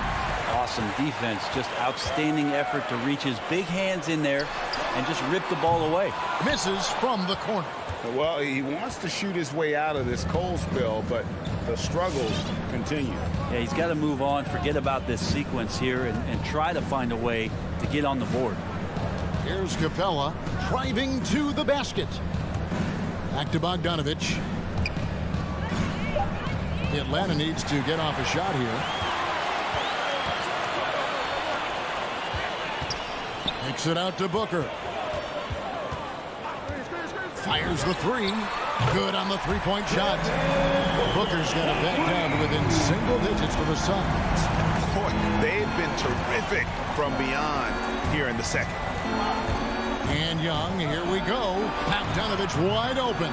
Awesome defense. Just outstanding effort to reach his big hands in there and just rip the ball away. Misses from the corner. Well, he wants to shoot his way out of this cold spell, but the struggles continue. Yeah, he's got to move on, forget about this sequence here, and try to find a way to get on the board. Here's Capella driving to the basket. Back to Bogdanovich. Atlanta needs to get off a shot here. Takes it out to Booker. Fires the 3. Good on the 3-point shot. Booker's got it back down to within single digits for the Suns. Boy, they've been terrific from beyond here in the second. And Young, here we go. Bogdanovich wide open.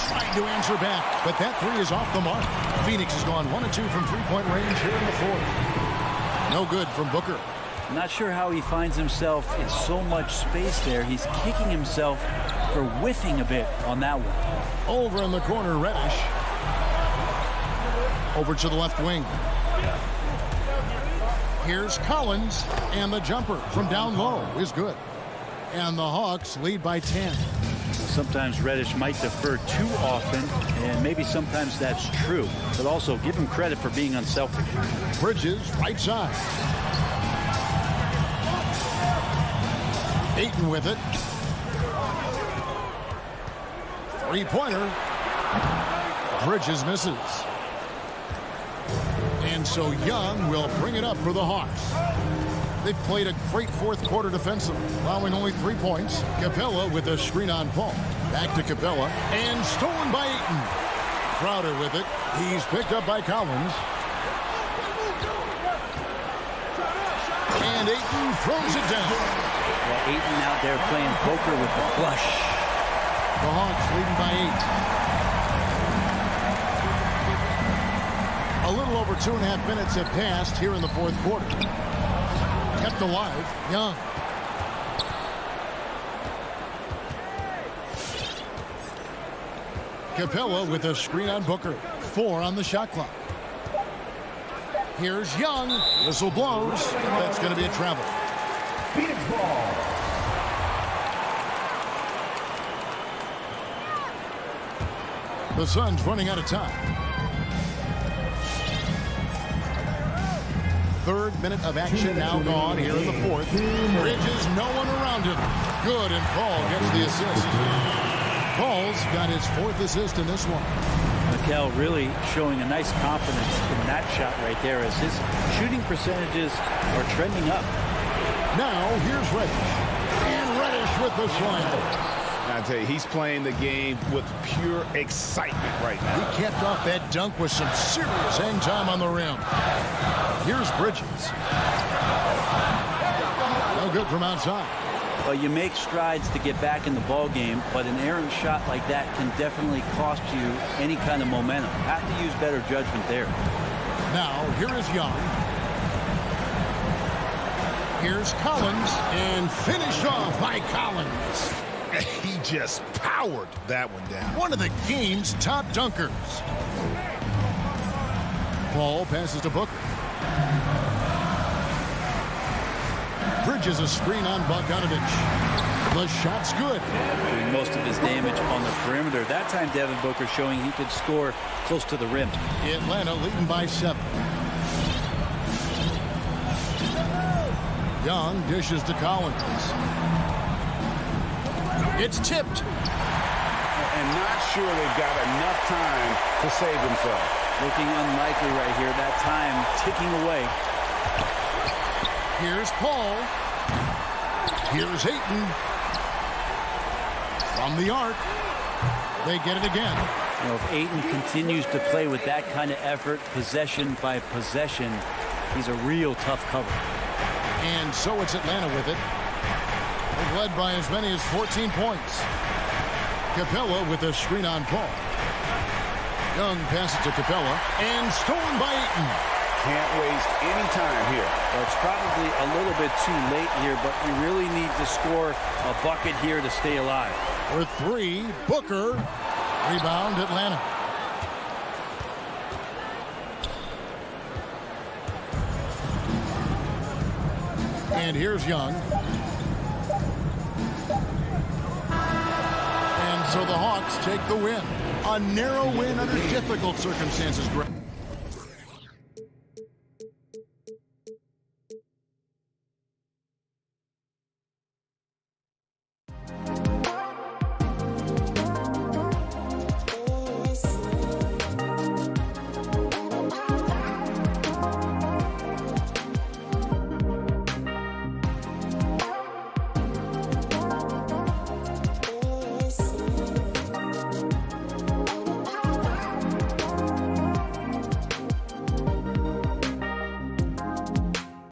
Trying to answer back, but that 3 is off the mark. Phoenix has gone 1 of 2 from 3-point range here in the 4th. No good from Booker. Not sure how he finds himself in so much space there. He's kicking himself for whiffing a bit on that one. Over in the corner, Reddish. Over to the left wing. Here's Collins, and the jumper from down low is good. And the Hawks lead by 10. Sometimes Reddish might defer too often, and maybe sometimes that's true. But also give him credit for being unselfish. Bridges, right side. Ayton with it. 3-pointer. Bridges misses. And so Young will bring it up for the Hawks. They've played a great 4th quarter defensively, allowing only 3 points. Capella with a screen on Paul. Back to Capella, and stolen by Ayton. Crowder with it. He's picked up by Collins. And Ayton throws it down. Well, Ayton out there playing poker with the flush. The Hawks leading by 8. A little over 2.5 minutes have passed here in the fourth quarter. Kept alive, Young. Capella with a screen on Booker. 4 on the shot clock. Here's Young. Whistle blows. That's going to be a travel. Phoenix ball. The Suns running out of time. 3rd minute of action now gone here in the 4th. Bridges, no one around him. Good, and Paul gets the assist. Paul's got his 4th assist in this one. Mikel really showing a nice confidence in that shot right there as his shooting percentages are trending up. Now here's Reddish. And Reddish with the slam. I tell you, he's playing the game with pure excitement right now. He capped off that dunk with some serious hang time on the rim. Here's Bridges. No good from outside. Well, you make strides to get back in the ball game, but an errant shot like that can definitely cost you any kind of momentum. Have to use better judgment there. Now, here is Young. Here's Collins, and finished off by Collins. He just powered that one down. One of the game's top dunkers. Paul passes to Booker. Bridges a screen on Bogdanovich. The shot's good. Doing most of his damage on the perimeter. That time, Devin Booker showing he could score close to the rim. Atlanta leading by 7. Young dishes to Collins. It's tipped. And not sure they've got enough time to save themselves. Looking unlikely right here. That time ticking away. Here's Paul. Here's Ayton. From the arc. They get it again. You know, if Ayton continues to play with that kind of effort, possession by possession, he's a real tough cover. And so it's Atlanta with it. They've led by as many as 14 points. Capella with a screen on Paul. Young passes to Capella and stolen by Ayton. Can't waste any time here. Well, it's probably a little bit too late here, but you really need to score a bucket here to stay alive. For 3, Booker. Rebound, Atlanta. And here's Young. And so the Hawks take the win. A narrow win under difficult circumstances.